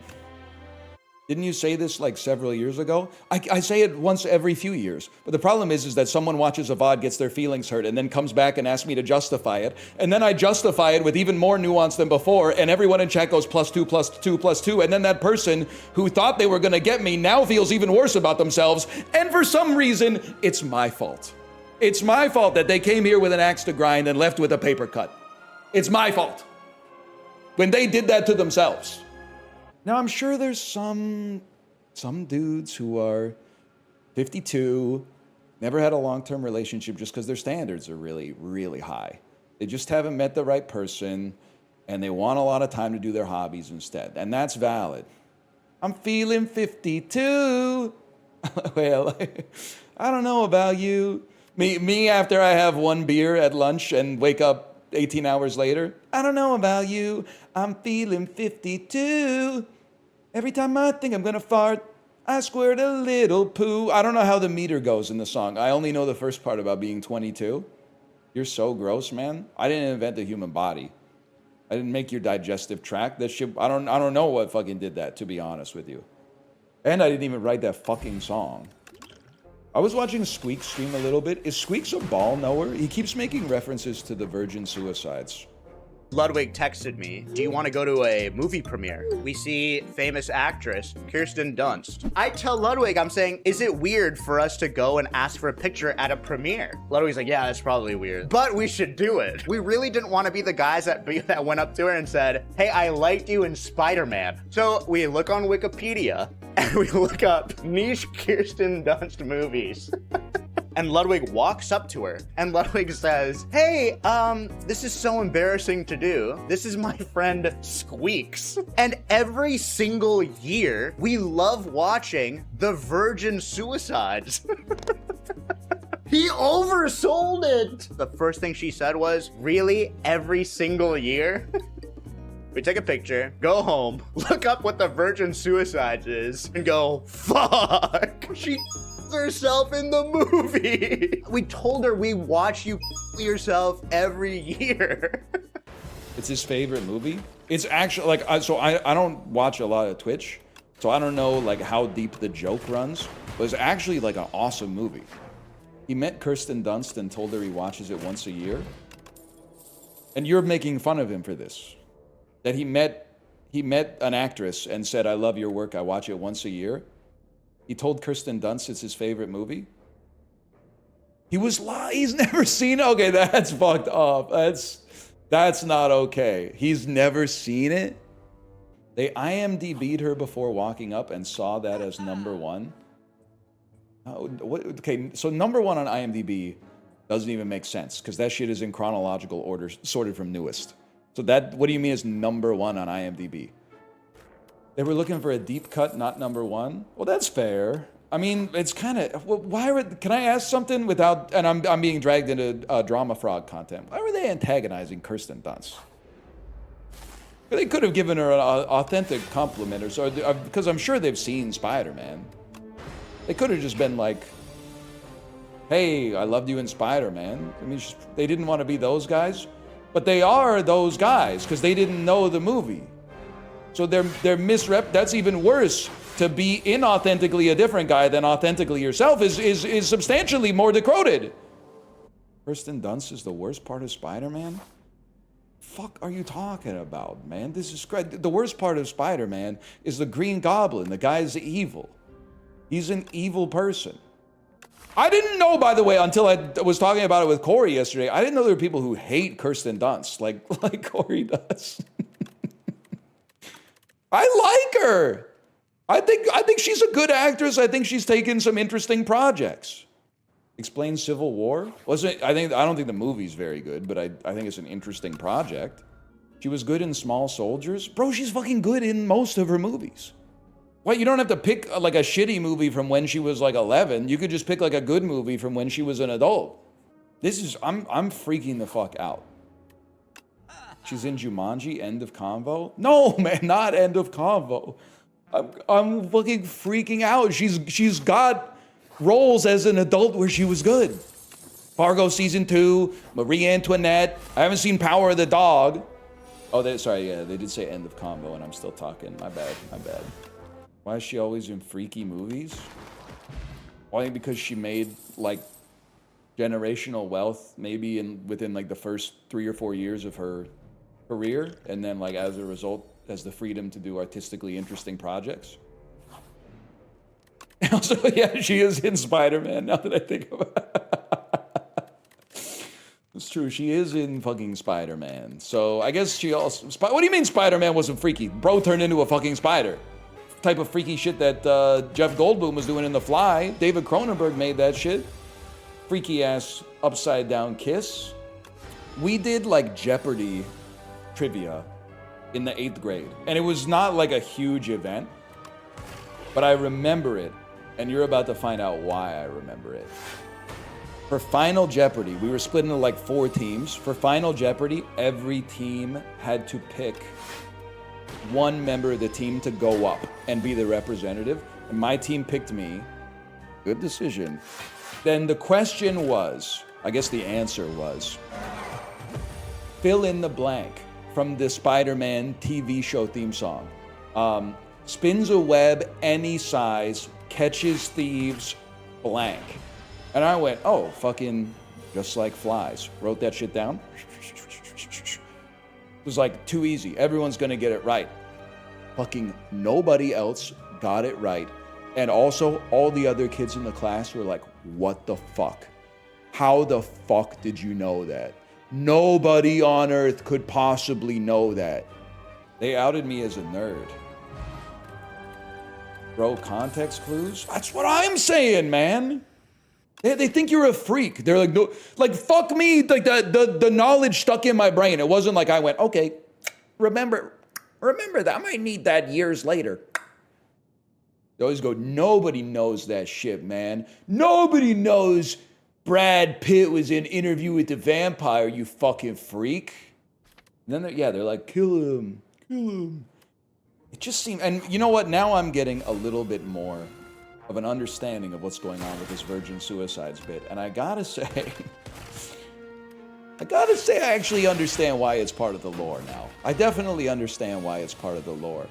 Didn't you say this like several years ago? I say it once every few years. But the problem is that someone watches a VOD, gets their feelings hurt, and then comes back and asks me to justify it. And then I justify it with even more nuance than before, and everyone in chat goes +2, +2, +2. And then that person who thought they were going to get me now feels even worse about themselves. And for some reason, it's my fault. It's my fault that they came here with an axe to grind and left with a paper cut. It's my fault. When they did that to themselves. Now, I'm sure there's some dudes who are 52, never had a long-term relationship just because their standards are really, really high. They just haven't met the right person, and they want a lot of time to do their hobbies instead. And that's valid. I'm feeling 52. Well, I don't know about you. Me after I have one beer at lunch and wake up 18 hours later, I don't know about you. I'm feeling 52. Every time I think I'm gonna fart, I squirt a little poo. I don't know how the meter goes in the song. I only know the first part about being 22. You're so gross, man. I didn't invent the human body. I didn't make your digestive tract. That shit, I don't know what fucking did that, to be honest with you. And I didn't even write that fucking song. I was watching Squeak stream a little bit. Is Squeaks a ball knower? He keeps making references to the virgin suicides. Ludwig texted me, do you want to go to a movie premiere? We see famous actress Kirsten Dunst. I tell Ludwig, I'm saying, is it weird for us to go and ask for a picture at a premiere? Ludwig's like, yeah, that's probably weird, but we should do it. We really didn't want to be the guys that went up to her and said, hey, I liked you in Spider-Man. So we look on Wikipedia and we look up niche Kirsten Dunst movies. And Ludwig walks up to her and Ludwig says, hey, this is so embarrassing to do. This is my friend Squeaks. And every single year, we love watching the virgin suicides. He oversold it. The first thing she said was, really, every single year? We take a picture, go home, look up what the virgin suicides is, and go, fuck. She herself in the movie. We told her we watch you yourself every year. It's his favorite movie. It's actually like, I don't watch a lot of Twitch, so I don't know like how deep the joke runs, but it's actually like an awesome movie. He met Kirsten Dunst and told her he watches it once a year. And you're making fun of him for this. That he met an actress and said, I love your work, I watch it once a year. He told Kirsten Dunst it's his favorite movie. He's never seen it. Okay, that's fucked up. That's not okay. He's never seen it. They IMDb'd her before walking up and saw that as number one. Okay, so number one on IMDb doesn't even make sense because that shit is in chronological order, sorted from newest. So what do you mean is number one on IMDb? They were looking for a deep cut, not number one. Well, that's fair. I mean, it's kind of, can I ask something without, and I'm being dragged into drama frog content. Why were they antagonizing Kirsten Dunst? They could have given her an authentic compliment, or because I'm sure they've seen Spider-Man. They could have just been like, hey, I loved you in Spider-Man. I mean, they didn't want to be those guys, but they are those guys because they didn't know the movie. So they're misrep. That's even worse. To be inauthentically a different guy than authentically yourself is substantially more decoded. Kirsten Dunst is the worst part of Spider-Man? Fuck are you talking about, man? This is great. The worst part of Spider-Man is the Green Goblin. The guy's evil. He's an evil person. I didn't know, by the way, until I was talking about it with Corey yesterday. I didn't know there were people who hate Kirsten Dunst like Corey does. I like her. I think she's a good actress. I think she's taken some interesting projects. Explain Civil War? I don't think the movie's very good, but I think it's an interesting project. She was good in Small Soldiers. Bro, she's fucking good in most of her movies. What, you don't have to pick like a shitty movie from when she was like 11. You could just pick like a good movie from when she was an adult. I'm freaking the fuck out. She's in Jumanji, end of convo? No, man, not end of convo. I'm fucking freaking out. She's got roles as an adult where she was good. Fargo season 2, Marie Antoinette. I haven't seen Power of the Dog. Oh, they did say end of convo and I'm still talking. My bad. Why is she always in freaky movies? Only because she made like generational wealth maybe within like the first 3 or 4 years of her career, and then like as a result has the freedom to do artistically interesting projects. And also, yeah, she is in Spider-Man now that I think about it. It's true, she is in fucking Spider-Man. So I guess she also... What do you mean Spider-Man wasn't freaky? Bro turned into a fucking spider. Type of freaky shit that Jeff Goldblum was doing in The Fly. David Cronenberg made that shit. Freaky ass upside down kiss. We did like Jeopardy trivia in the 8th grade. And it was not like a huge event, but I remember it. And you're about to find out why I remember it. For Final Jeopardy, we were split into like 4 teams. For Final Jeopardy, every team had to pick one member of the team to go up and be the representative. And my team picked me. Good decision. Then the question was, I guess the answer was, fill in the blank from the Spider-Man TV show theme song. Spins a web any size, catches thieves, blank. And I went, oh, fucking just like flies. Wrote that shit down. It was like too easy. Everyone's gonna get it right. Fucking nobody else got it right. And also, all the other kids in the class were like, what the fuck? How the fuck did you know that? Nobody on earth could possibly know that. They outed me as a nerd. Bro, context clues? That's what I'm saying, man. They think you're a freak. They're like, no, like, fuck me. Like, the knowledge stuck in my brain. It wasn't like I went, okay, remember that. I might need that years later. They always go, nobody knows that shit, man. Nobody knows Brad Pitt was in Interview with the Vampire, you fucking freak. And then they're like, kill him. It just seemed, and you know what? Now I'm getting a little bit more of an understanding of what's going on with this virgin suicides bit. And I gotta say, I actually understand why it's part of the lore now. I definitely understand why it's part of the lore.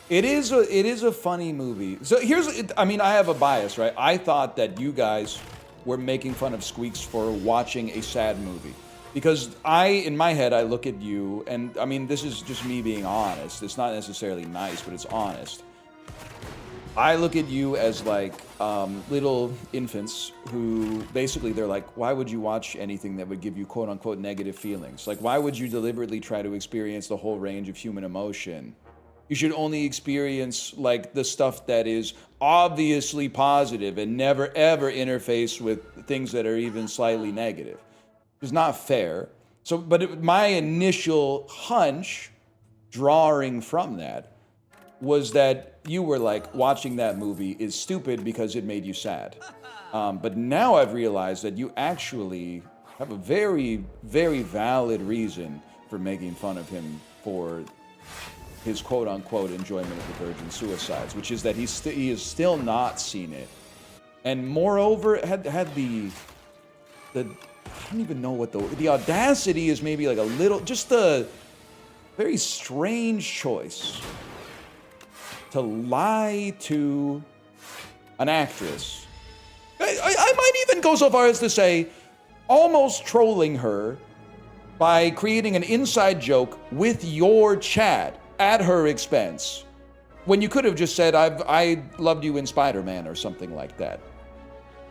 It is a funny movie. So I have a bias, right? I thought that you guys were making fun of Squeaks for watching a sad movie. Because in my head, I look at you, and I mean, this is just me being honest. It's not necessarily nice, but it's honest. I look at you as like little infants who basically they're like, why would you watch anything that would give you quote unquote negative feelings? Like, why would you deliberately try to experience the whole range of human emotion? You should only experience like the stuff that is obviously positive and never ever interface with things that are even slightly negative. It's not fair. So, but my initial hunch, drawing from that, was that you were like, watching that movie is stupid because it made you sad. But now I've realized that you actually have a very, very valid reason for making fun of him for his quote-unquote enjoyment of the virgin suicides, which is that he has still not seen it. And moreover, had the I don't even know what the audacity is, maybe like a little, just a very strange choice to lie to an actress. I might even go so far as to say almost trolling her by creating an inside joke with your chat at her expense, when you could have just said, I loved you in Spider-Man or something like that.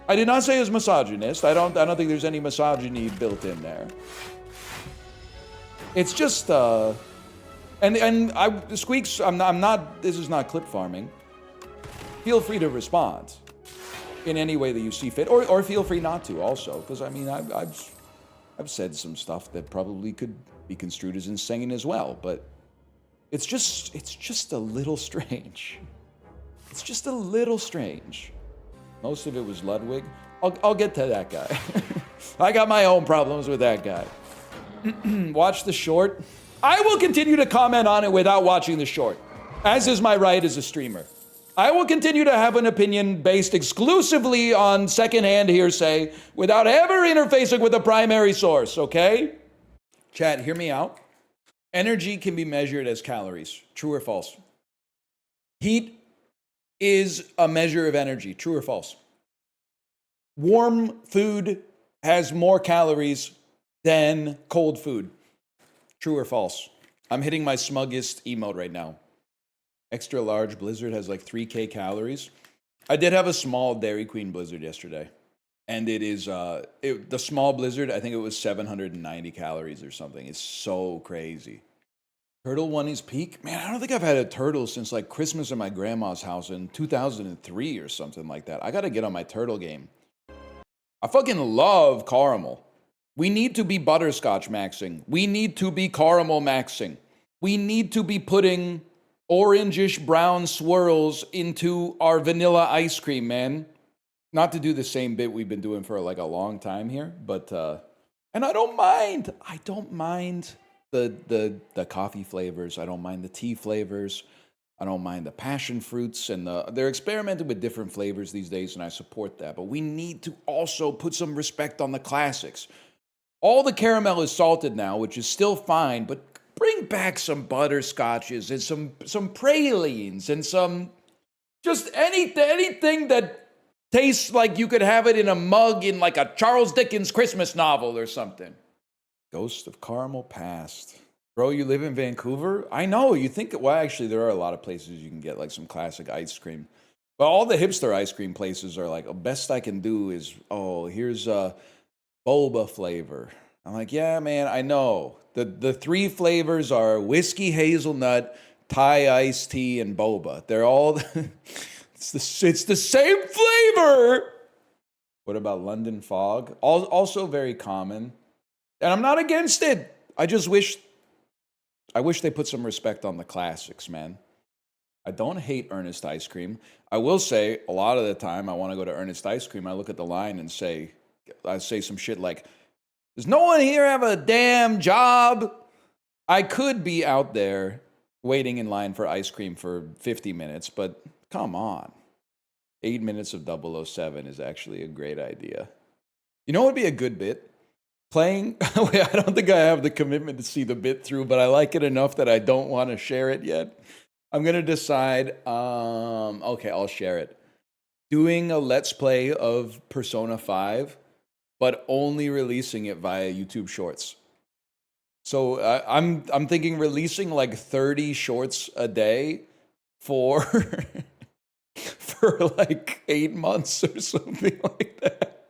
I did not say as misogynist. I don't think there's any misogyny built in there. It's just Squeaks, I'm not, this is not clip farming. Feel free to respond in any way that you see fit, or feel free not to also, because I mean, I've said some stuff that probably could be construed as insane as well, but it's just a little strange. It's just a little strange. Most of it was Ludwig. I'll get to that guy. I got my own problems with that guy. Watch the short. I will continue to comment on it without watching the short, as is my right as a streamer. I will continue to have an opinion based exclusively on secondhand hearsay without ever interfacing with a primary source, okay? Chat, hear me out. Energy can be measured as calories. True or false? Heat is a measure of energy. True or false? Warm food has more calories than cold food. True or false? I'm hitting my smuggest emote right now. Extra large Blizzard has like 3K calories. I did have a small Dairy Queen Blizzard yesterday. And it is, the small Blizzard, I think it was 790 calories or something. It's so crazy. Turtle one is peak? Man, I don't think I've had a turtle since like Christmas at my grandma's house in 2003 or something like that. I gotta get on my turtle game. I fucking love caramel. We need to be butterscotch maxing. We need to be caramel maxing. We need to be putting orangish brown swirls into our vanilla ice cream, man. Not to do the same bit we've been doing for like a long time here, but and I don't mind. I don't mind the coffee flavors. I don't mind the tea flavors. I don't mind the passion fruits, and they're experimenting with different flavors these days, and I support that. But we need to also put some respect on the classics. All the caramel is salted now, which is still fine, but bring back some butterscotches and some pralines and some just anything that tastes like you could have it in a mug in like a Charles Dickens Christmas novel or something. Ghost of Caramel Past. Bro, you live in Vancouver? I know, you think, well, actually, there are a lot of places you can get like some classic ice cream. But all the hipster ice cream places are like, the best I can do is, oh, here's a boba flavor. I'm like, yeah, man, I know. The three flavors are whiskey hazelnut, Thai iced tea, and boba. They're all, it's the same flavor. What about London Fog? Also very common. And I'm not against it. I wish they put some respect on the classics, man. I don't hate Ernest Ice Cream. I will say, a lot of the time, I want to go to Ernest Ice Cream. I look at the line and I say some shit like, does no one here have a damn job? I could be out there waiting in line for ice cream for 50 minutes, but come on. 8 minutes of 007 is actually a great idea. You know what would be a good bit? Playing, I don't think I have the commitment to see the bit through, but I like it enough that I don't want to share it yet. I'm going to decide, okay, I'll share it. Doing a Let's Play of Persona 5, but only releasing it via YouTube Shorts. So I'm thinking releasing like 30 shorts a day for for like 8 months or something like that.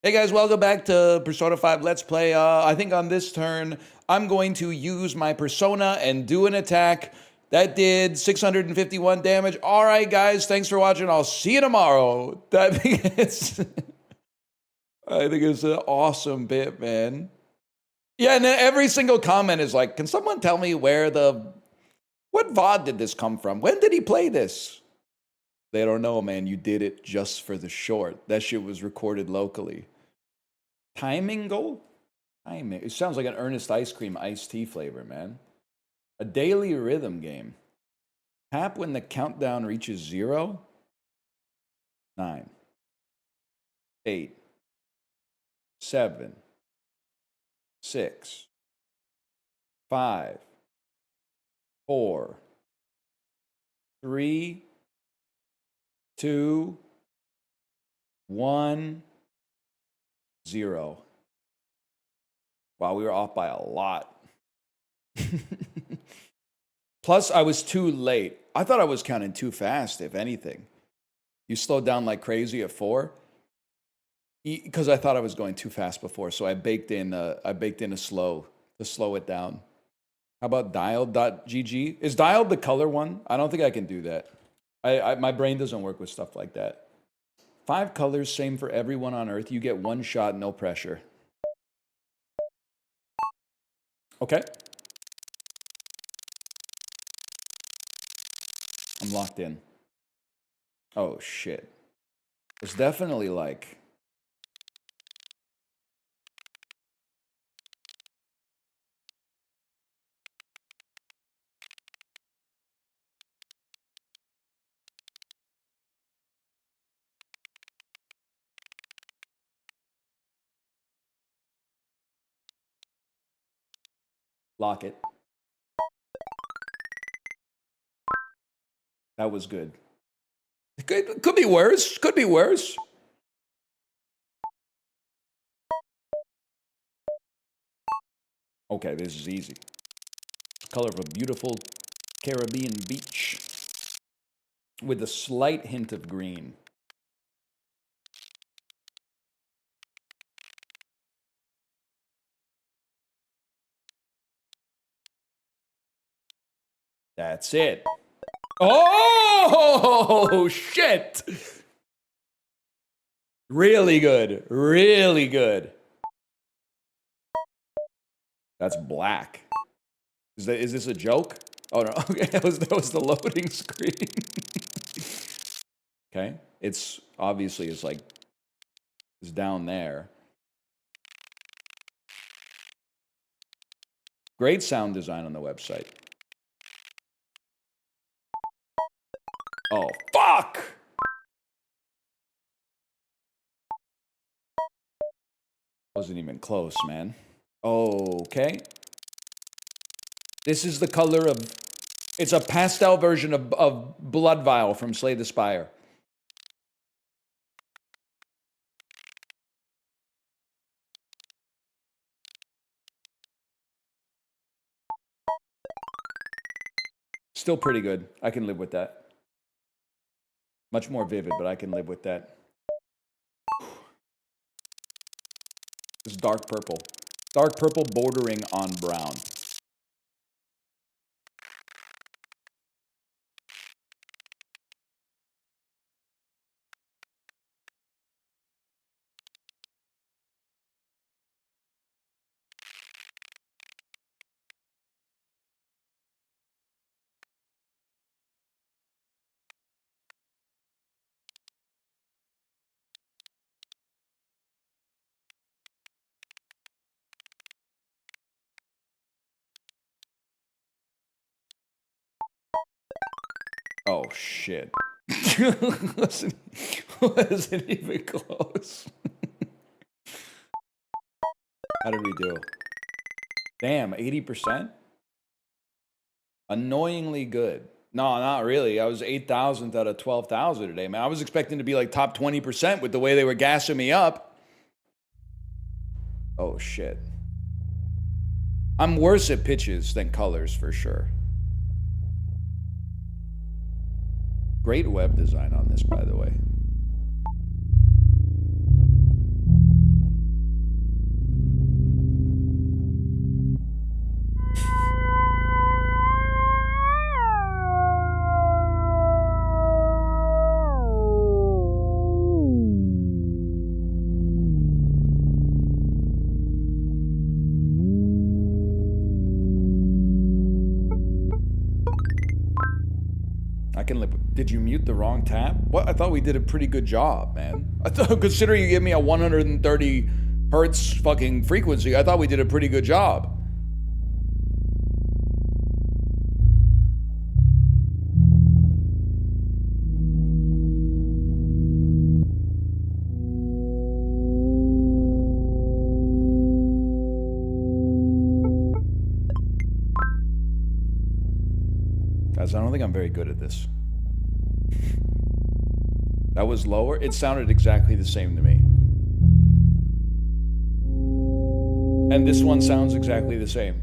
Hey guys, welcome back to Persona 5 Let's Play. I think on this turn, I'm going to use my Persona and do an attack. That did 651 damage. All right, guys, thanks for watching. I'll see you tomorrow. I think it's an awesome bit, man. Yeah, and then every single comment is like, can someone tell me what VOD did this come from? When did he play this? They don't know, man. You did it just for the short. That shit was recorded locally. Timing goal? Timing. It sounds like an Ernest Ice Cream iced tea flavor, man. A daily rhythm game. Tap when the countdown reaches 0. 9. 8. 7. 6. 5. 4. 3. 2. 1. 0. Wow, we were off by a lot. Plus, I was too late. I thought I was counting too fast, if anything. You slowed down like crazy at 4? Because I thought I was going too fast before, so I baked in a slow to slow it down. How about dialed.gg? Is dialed the color one? I don't think I can do that. My brain doesn't work with stuff like that. 5 colors, same for everyone on Earth. You get 1 shot, no pressure. Okay. I'm locked in. Oh, shit. It's definitely like... Lock it. That was good. It could be worse. Could be worse. Okay, this is easy. Color of a beautiful Caribbean beach with a slight hint of green. That's it. Oh, shit. Really good. Really good. That's black. Is this a joke? Oh, no. Okay, that was the loading screen. Okay. It's obviously it's down there. Great sound design on the website. Oh, fuck! Wasn't even close, man. Okay. This is the color of... It's a pastel version of Blood Vial from Slay the Spire. Still pretty good. I can live with that. Much more vivid, but I can live with that. This is dark purple. Dark purple bordering on brown. Oh, shit. wasn't even close. How did we do? Damn, 80%? Annoyingly good. No, not really. I was 8,000th out of 12,000 today, man. I was expecting to be like top 20% with the way they were gassing me up. Oh, shit. I'm worse at pitches than colors, for sure. Great web design on this, by the way. I can live. Did you mute the wrong tab? What? I thought we did a pretty good job, man. I thought, considering you gave me a 130 hertz fucking frequency, I thought we did a pretty good job. Guys, I don't think I'm very good at this. That was lower. It sounded exactly the same to me. And this one sounds exactly the same.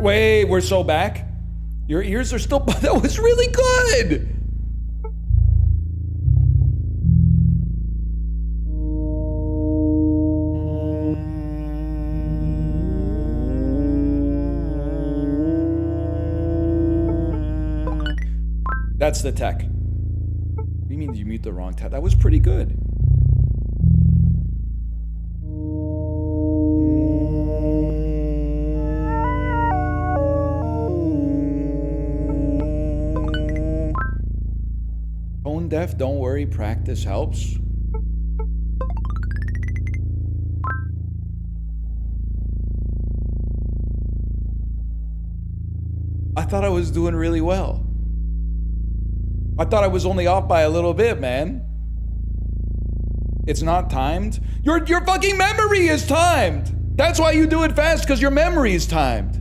Wait, we're so back? Your ears are still... That was really good! That's the tech. What do you mean you mute the wrong tab? That was pretty good. Tone deaf, don't worry, practice helps. I thought I was doing really well. I thought I was only off by a little bit, man. It's not timed? Your fucking memory is timed! That's why you do it fast, because your memory is timed.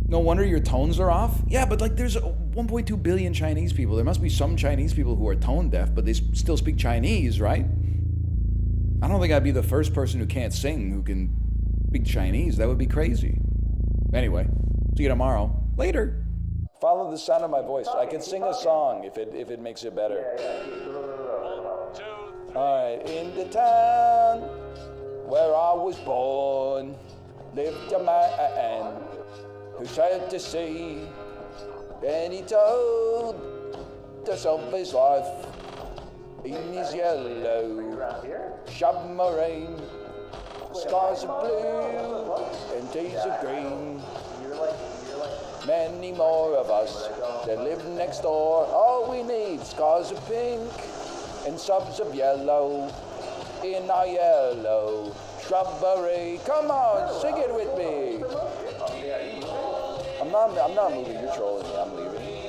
No wonder your tones are off? Yeah, but like there's 1.2 billion Chinese people. There must be some Chinese people who are tone deaf, but they still speak Chinese, right? I don't think I'd be the first person who can't sing who can speak Chinese. That would be crazy. Anyway, see you tomorrow. Later. Follow the sound of my voice. I can sing a song if it makes it better. Alright, in the town where I was born lived a man who sailed to sea, and he told us of his life in his yellow submarine. Skies are blue and teas are green. Many more of us that live next door. All we need, skies are pink and subs of yellow in our yellow shrubbery. Come on, sing it with me. I'm not moving, you're trolling me, I'm leaving.